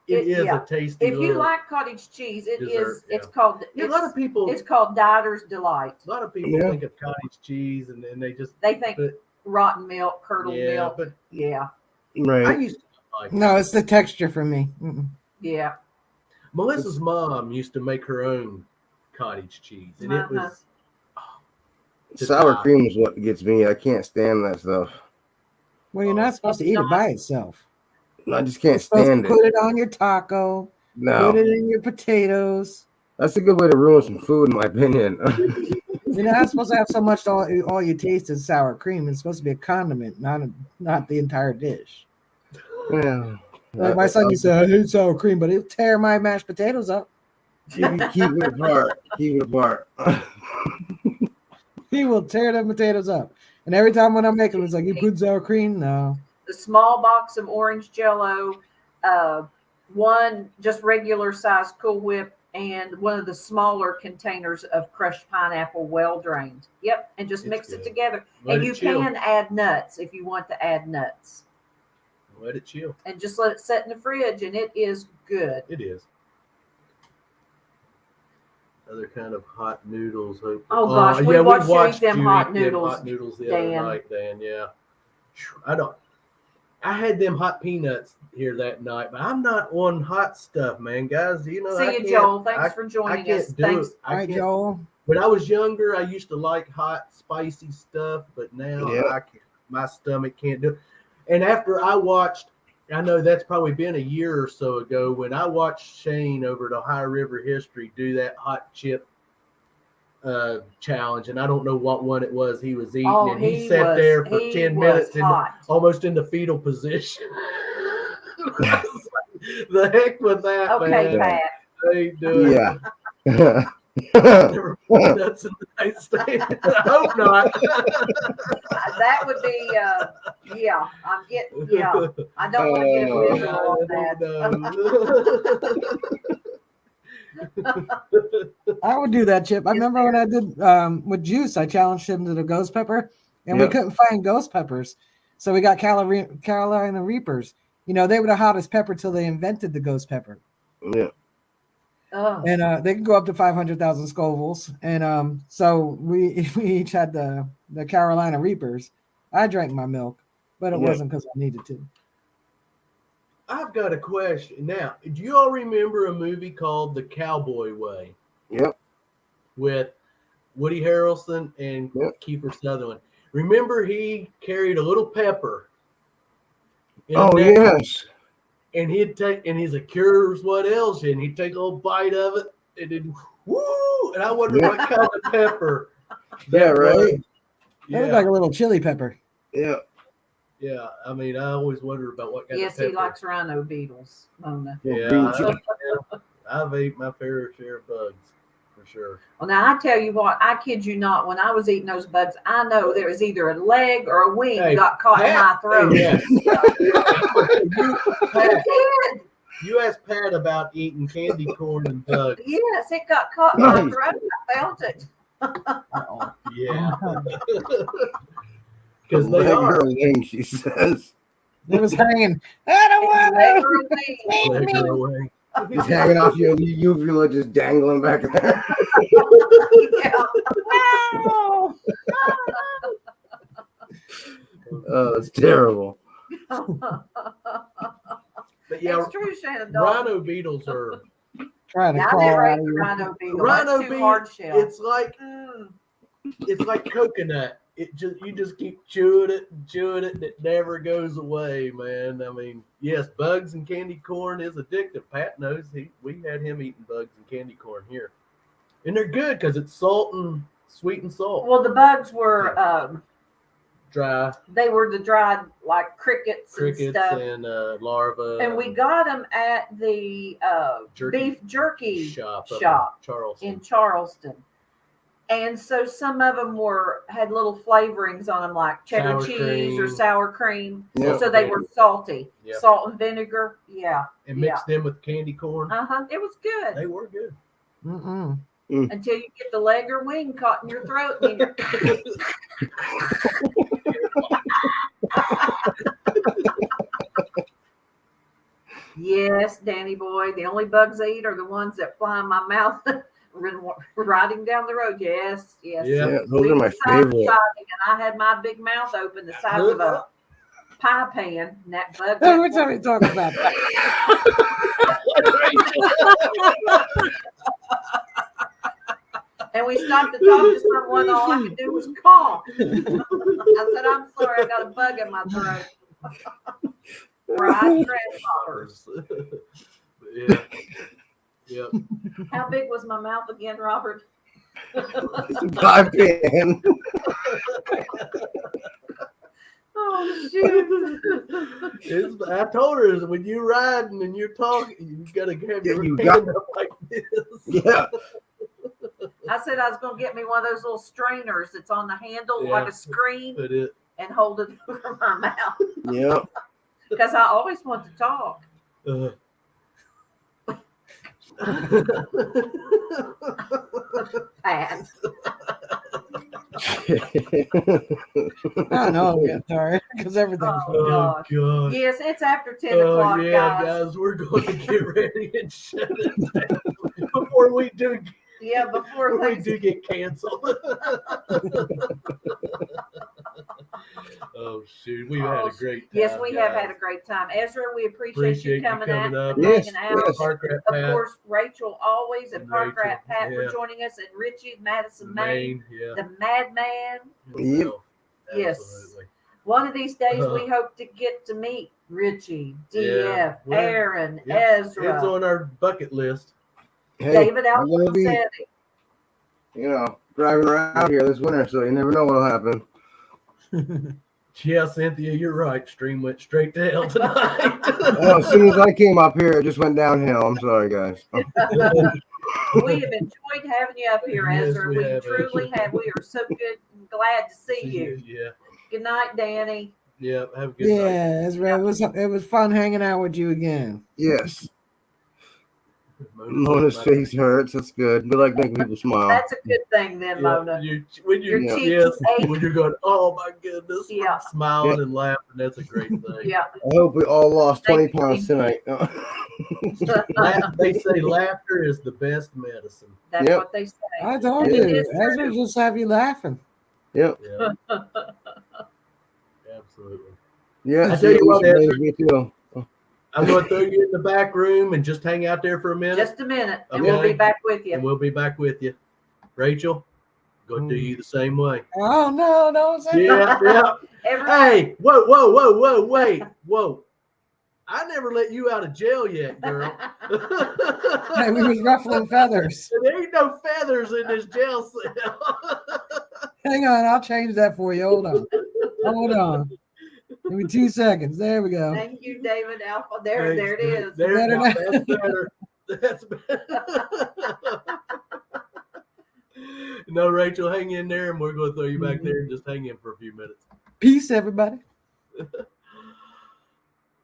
it is yeah. a tasty. If you little like cottage cheese, it dessert, is. yeah. It's called. Yeah, a lot of people. It's called Dieter's Delight. A lot of people Yeah. think of cottage cheese, and then they think but- rotten milk, curdled yeah, milk. but Yeah, I Right. used to like it. No, it's the texture for me. Mm-mm. yeah. Melissa's mom used to make her own cottage cheese, and it was to Sour die. cream is what gets me. I can't stand that stuff. Well, you're not supposed to eat it by itself. I just You're can't supposed stand to it. put it on your taco. Put No. it in your potatoes. That's a good way to ruin some food, in my opinion. You're not supposed to have so much all you taste is sour cream. It's supposed to be a condiment, not the entire dish. Yeah. Like my son used to say, I hate sour cream, but he'll tear my mashed potatoes up. Keep it apart. Keep it apart. He will tear them potatoes up. And every time when I make them, it's like, you put sour cream? No. The small box of orange Jello, one just regular size Cool Whip, and one of the smaller containers of crushed pineapple, well drained. Yep, and just It's mix it good. together. Let And it you chill. can add nuts if you want to add nuts, Let it chill. and just let it set in the fridge, and it is good. It is. Other kind of hot noodles. Oh, gosh, we watched you eat them hot noodles, hot noodles the Dan. other night, Dan. Yeah, I had them hot peanuts here that night, but I'm not on hot stuff, man. Guys, you know. See you, Joel. Thanks for joining us. Thanks. All right, Joel. When I was younger, I used to like hot, spicy stuff, but now Yeah. I can't. My stomach can't do it. And after I watched, I know that's probably been a year or so ago when I watched Shane over at Ohio River History do that hot chip challenge, and I don't know what one it was he was eating, and he sat there for 10 minutes almost in the fetal position. The heck with that, Okay, man. Pat. They do it. Yeah. Never put nuts in the nightstand. I hope not. That would be, yeah. I'm getting, yeah. I don't want to get a visual on that. I would do that, Chip. I remember when I did with Juice, I challenged him to the ghost pepper, and we Yep. couldn't find ghost peppers. So we got Carolina Reapers. You know, they were the hottest pepper till they invented the ghost pepper. Yeah. Oh, And they can go up to 500,000 Scovilles. And so we each had the Carolina Reapers. I drank my milk, but it Yeah. wasn't because I needed to. I've got a question. Now, do you all remember a movie called The Cowboy Way Yep. with Woody Harrelson and Yep. Kiefer Sutherland? Remember he carried a little pepper in a Oh, neck, yes. and he'd take, and he's like, cures what else? And he'd take a little bite of it, and then woo! And I wonder Yeah. what kind of pepper. Yeah, that right. was. It Yeah, looked like a little chili pepper. Yeah. yeah. I mean, I always wonder about what kind yes, of pepper. he likes rhino beetles, Mona. Yeah, Green chili. I've ate my fair share of bugs for sure. Well, now I tell you what, I kid you not. When I was eating those bugs, I know there was either a leg or a wing Hey, got caught in my Pat, throat. hey, It did. You asked Pat about eating candy corn and bugs. Yes, it got caught in my Nice. throat. I felt it. Yeah. Because they Leg are. or wing, she says. It was hanging. I don't want Leg to. or a wing. Leg her away. Just hanging off your uvula, just dangling back there. Yeah. No. Oh, it's terrible. But yeah, It's true, Shannon. rhino beetles are Trying to I crawl never out ate of the you. rhino beetle. rhino That's too hard beetle. shell. It's like coconut. You just keep chewing it and chewing it, and it never goes away, man. I mean, yes, bugs and candy corn is addictive. Pat knows. We had him eating bugs and candy corn here, and they're good because it's sweet and salt. Well, the bugs were Dry they were the dried like crickets and stuff. and larvae. And we got them at the beef jerky shop up shop in Charleston. in Charleston. And so some of them had little flavorings on them, like cheddar Sour cheese or cream. sour cream. Yeah. So they were salty, Yeah. salt and vinegar. Yeah, And mix them with candy corn. It was good They were good. Mm-mm. until you get the leg or wing caught in your throat. And then yes, Danny boy, the only bugs I eat are the ones that fly in my mouth. Riding down the road, yes. Yeah. Yeah, those We are my were side favorite. shopping, and I had my big mouth open the size of a pie pan, and that bug. Hey, we're talking about that. And we stopped to talk to someone. All I could do was cough. I said, "I'm sorry, I got a bug in my throat." Right, grasshoppers. Yeah. Yep. How big was my mouth again, Robert? It's a pie pan. Oh shoot! I told her when you're riding and you're talking, you gotta have your You hand up like this. Yeah. I said I was going to get me one of those little strainers that's on the handle like a screen Put it. and hold it over my mouth Yeah. because I always want to talk. Pat. I know, I'm sorry, because everything's Oh, Oh God. Yes, it's after 10 o'clock, yeah, guys. we're going to get ready and shut it down before we do. Yeah, before We things. do get canceled. Oh shoot, we've had a great time. Yes, we have guys. had a great time. Ezra, we appreciate you coming coming out up. and Yes, hanging out. yes. Park Rat Of Pat, course, Rachel always and And Park Rachel, Rat Pat yeah. for joining us, and Richie, Madison, Maine, Maine, yeah. the Madman. Yep. Yes. Absolutely. One of these days, we hope to get to meet Richie, DF, Yeah, well, Aaron, It's Ezra, on our bucket list. Hey, David I'm gonna be, Alfonsetti. driving around here this winter, so you never know what'll happen. Yeah, Cynthia, you're right. Stream went straight to hell tonight. Oh, as soon as I came up here, it just went downhill. I'm sorry, guys. We have enjoyed having you up here, Yes, Ezra. we We have, truly have. We are so good and glad to see you. Yeah. Good night, Danny. Yeah. Have a good night. Yeah, Ezra, it was fun hanging out with you again. Yes. Mona's face hurts. That's good. We like making people smile. That's a good thing, then, Mona. When Your you're, cheeks yes, ache. when you're going, oh my goodness, Yeah. smiling and laughing, that's a great thing. Yeah. I hope we all lost 20 Thank you. pounds tonight. They say laughter is the best medicine. That's Yep. what they say. I told And you, it is Ezra true. just have you laughing. Yep. Yeah. Absolutely. Yeah. I tell you what, Ezra. me too. I'm going to throw you in the back room and just hang out there for a minute. Just a minute, and we'll be Okay. back with you. And we'll be back with you. Rachel, going to do you the same way. Oh no, don't say Yeah, yeah. Everybody, Hey, whoa, wait, whoa. I never let you out of jail yet, girl. Hey, we was ruffling feathers. There ain't no feathers in this jail cell. Hang on, I'll change that for you. Hold on. Hold on. Give me 2 seconds. There we go. Thank you, David Alpha. There it is. There, Better now. that's better. That's better. No, Rachel, hang in there, and we're going to throw you back there and just hang in for a few minutes. Peace, everybody.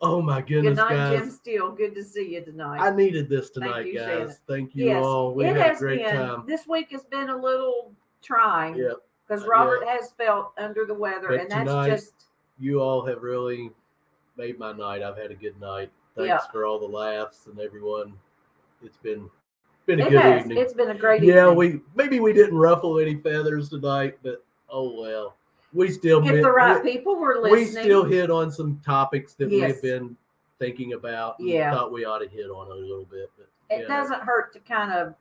Oh my Good goodness, night, guys! Jim Steele. Good to see you tonight. I needed this tonight, you, guys. Shannon. Thank you Yes, all. We it had a has great been. time. This week has been a little trying Yep. because Robert has felt under the weather, But and that's tonight- just You all have really made my night. I've had a good night. Thanks Yeah. for all the laughs and everyone. It's been a it good has. evening. It's been a great Yeah, evening. we didn't ruffle any feathers tonight, but oh well. we still If the right people were we listening. still hit on some topics that Yes. we've been thinking about and Yeah. thought we ought to hit on a little bit. But It doesn't hurt to kind of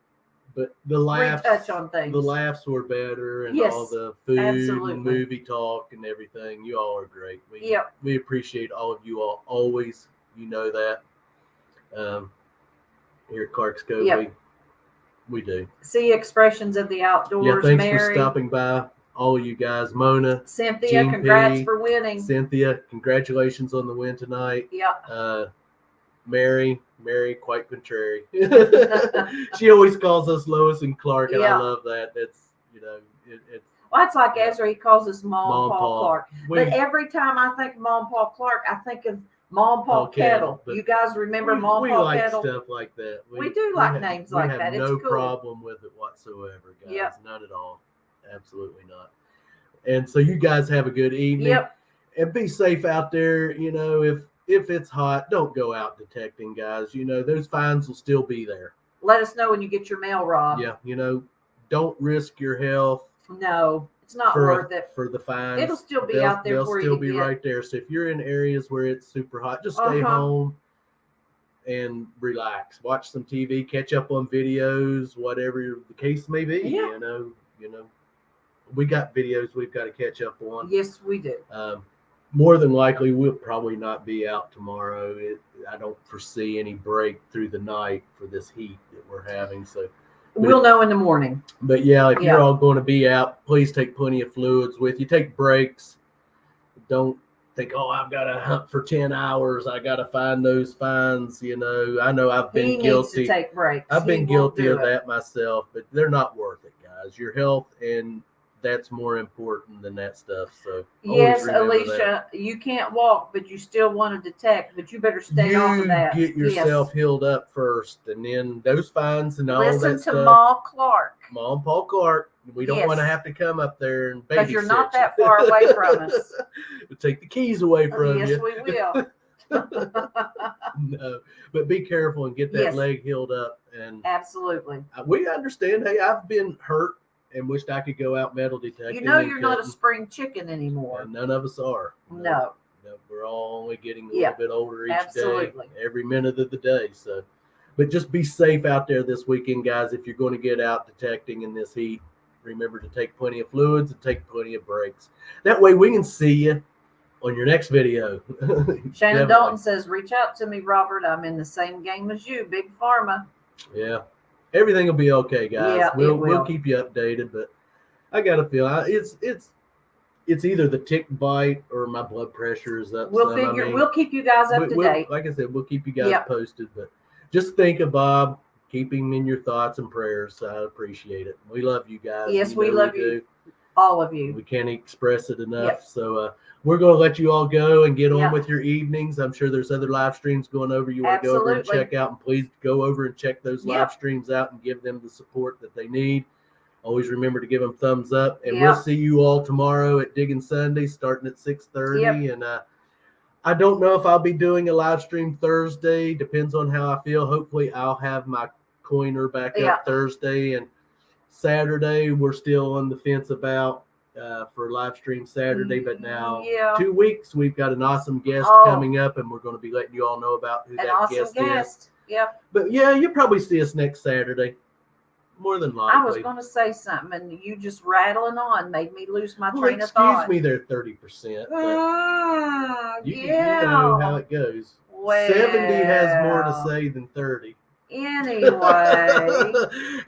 but the laughs retouch on things. the laughs were better and Yes, all the food absolutely. and movie talk and everything. You all are great. Yep. We appreciate all of you all always. You know that. Here at Clark's Cove, Yep. we do. See Expressions of the Outdoors. Yeah, thanks Mary, for stopping by, all of you guys. Mona, Cynthia, Gene congrats P, for winning. Cynthia, congratulations on the win tonight. Yep. Mary, quite contrary. She always calls us Lois and Clark, and I love that. That's it's. Well, it's like Ezra. He calls us Mom, Mom, Paul Clark. We- But every time I think of Mom, Paul Clark, I think of Mom, Paul Kettle. but You guys remember Mom, we Paul like Kettle? stuff like that. We do like names like that. We It's have no cool. problem with it whatsoever, guys. Yep. None at all. Absolutely not. And so you guys have a good evening. Yep. And be safe out there. If it's hot, don't go out detecting, guys. Those fines will still be there. Let us know when you get your mail robbed. Yeah. Don't risk your health. No, it's not worth it. For the fines. It'll still be out there they'll for you still to be get. right there. So if you're in areas where it's super hot, just stay home and relax. Watch some TV, catch up on videos, whatever the case may be. Yeah. We got videos we've got to catch up on. Yes, we do. More than likely, we'll probably not be out tomorrow. I don't foresee any break through the night for this heat that we're having. So We'll know in the morning. But yeah, if you're all going to be out, please take plenty of fluids with you. Take breaks. Don't think, I've got to hunt for 10 hours. I got to find those fines. I know I've been He guilty. needs to take breaks. I've been He won't guilty do of that myself, but they're not worth it, guys. Your health, and that's more important than that stuff. So yes, remember Alicia, you can't walk, but you still want to detect, but you better stay off of that. Get yourself healed up first, and then those fines and all that stuff. Listen to Mom Clark. Mom, Paul Clark. We don't want to have to come up there and babysit because you're not that far away from us. We'll take the keys away from you. Yes, we will. No, but be careful and get that leg healed up. And absolutely, we understand. Hey, I've been hurt and wished I could go out metal detecting. You're not a spring chicken anymore. And none of us are. No. We're all only getting a little bit older each day, every minute of the day. So, but just be safe out there this weekend, guys. If you're going to get out detecting in this heat, remember to take plenty of fluids and take plenty of breaks. That way we can see you on your next video. Shannon Dalton says, reach out to me, Robert. I'm in the same game as you, Big Pharma. Yeah. Everything will be okay, guys. Yeah, we'll keep you updated, but I got a feeling it's either the tick bite or my blood pressure is up. We'll keep you guys up to date. Like I said, we'll keep you guys posted, but just think of Bob. Keep him in your thoughts and prayers. I appreciate it. We love you guys. Yes, we love you. All of you. We can't express it enough. Yep. So we're going to let you all go and get on with your evenings. I'm sure there's other live streams going over. You want to go over and check out, and please go over and check those live streams out and give them the support that they need. Always remember to give them thumbs up, and we'll see you all tomorrow at Digging Sunday starting at 6:30. And I don't know if I'll be doing a live stream Thursday. Depends on how I feel. Hopefully I'll have my coiner back up Thursday, and Saturday we're still on the fence about for live stream Saturday. But now 2 weeks we've got an awesome guest coming up, and we're going to be letting you all know about who that guest is. But you'll probably see us next Saturday. More than likely. I was going to say something, and you just rattling on made me lose my train of thought. Excuse me, they're 30%. You know how it goes. Well, 70 has more to say than 30. Anyway.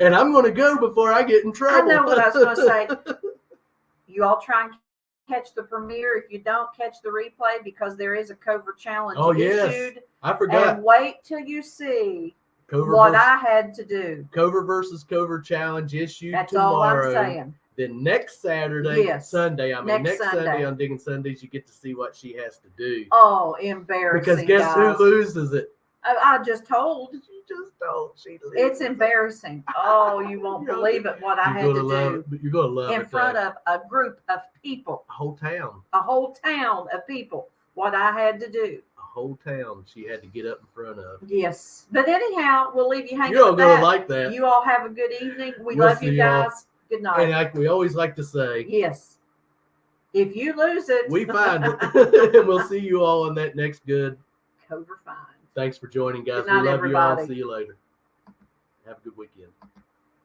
And I'm going to go before I get in trouble. I know what I was going to say. You all try and catch the premiere. If you don't, catch the replay, because there is a Covert challenge issued. I forgot. And wait till you see Covert I had to do. Covert versus Covert challenge issued That's tomorrow. all I'm saying. Then next Saturday, next Sunday on Digging Sundays, you get to see what she has to do. Oh, embarrassing. Because guess who loses it? I just told. She just told. It's embarrassing. Oh, you won't believe it, what I had to do. You're going to love it. In front of a group of people. A whole town. A whole town of people. What I had to do. Whole town she had to get up in front of. Yes. But anyhow, we'll leave you hanging. You're all going to like that. You all have a good evening. We love you guys. Good night. And like we always like to say, yes, If you lose it, We find it. And we'll see you all on that next good. Cover fine. Thanks for joining, guys. Good night, We love you all. everybody. See you later. Have a good weekend.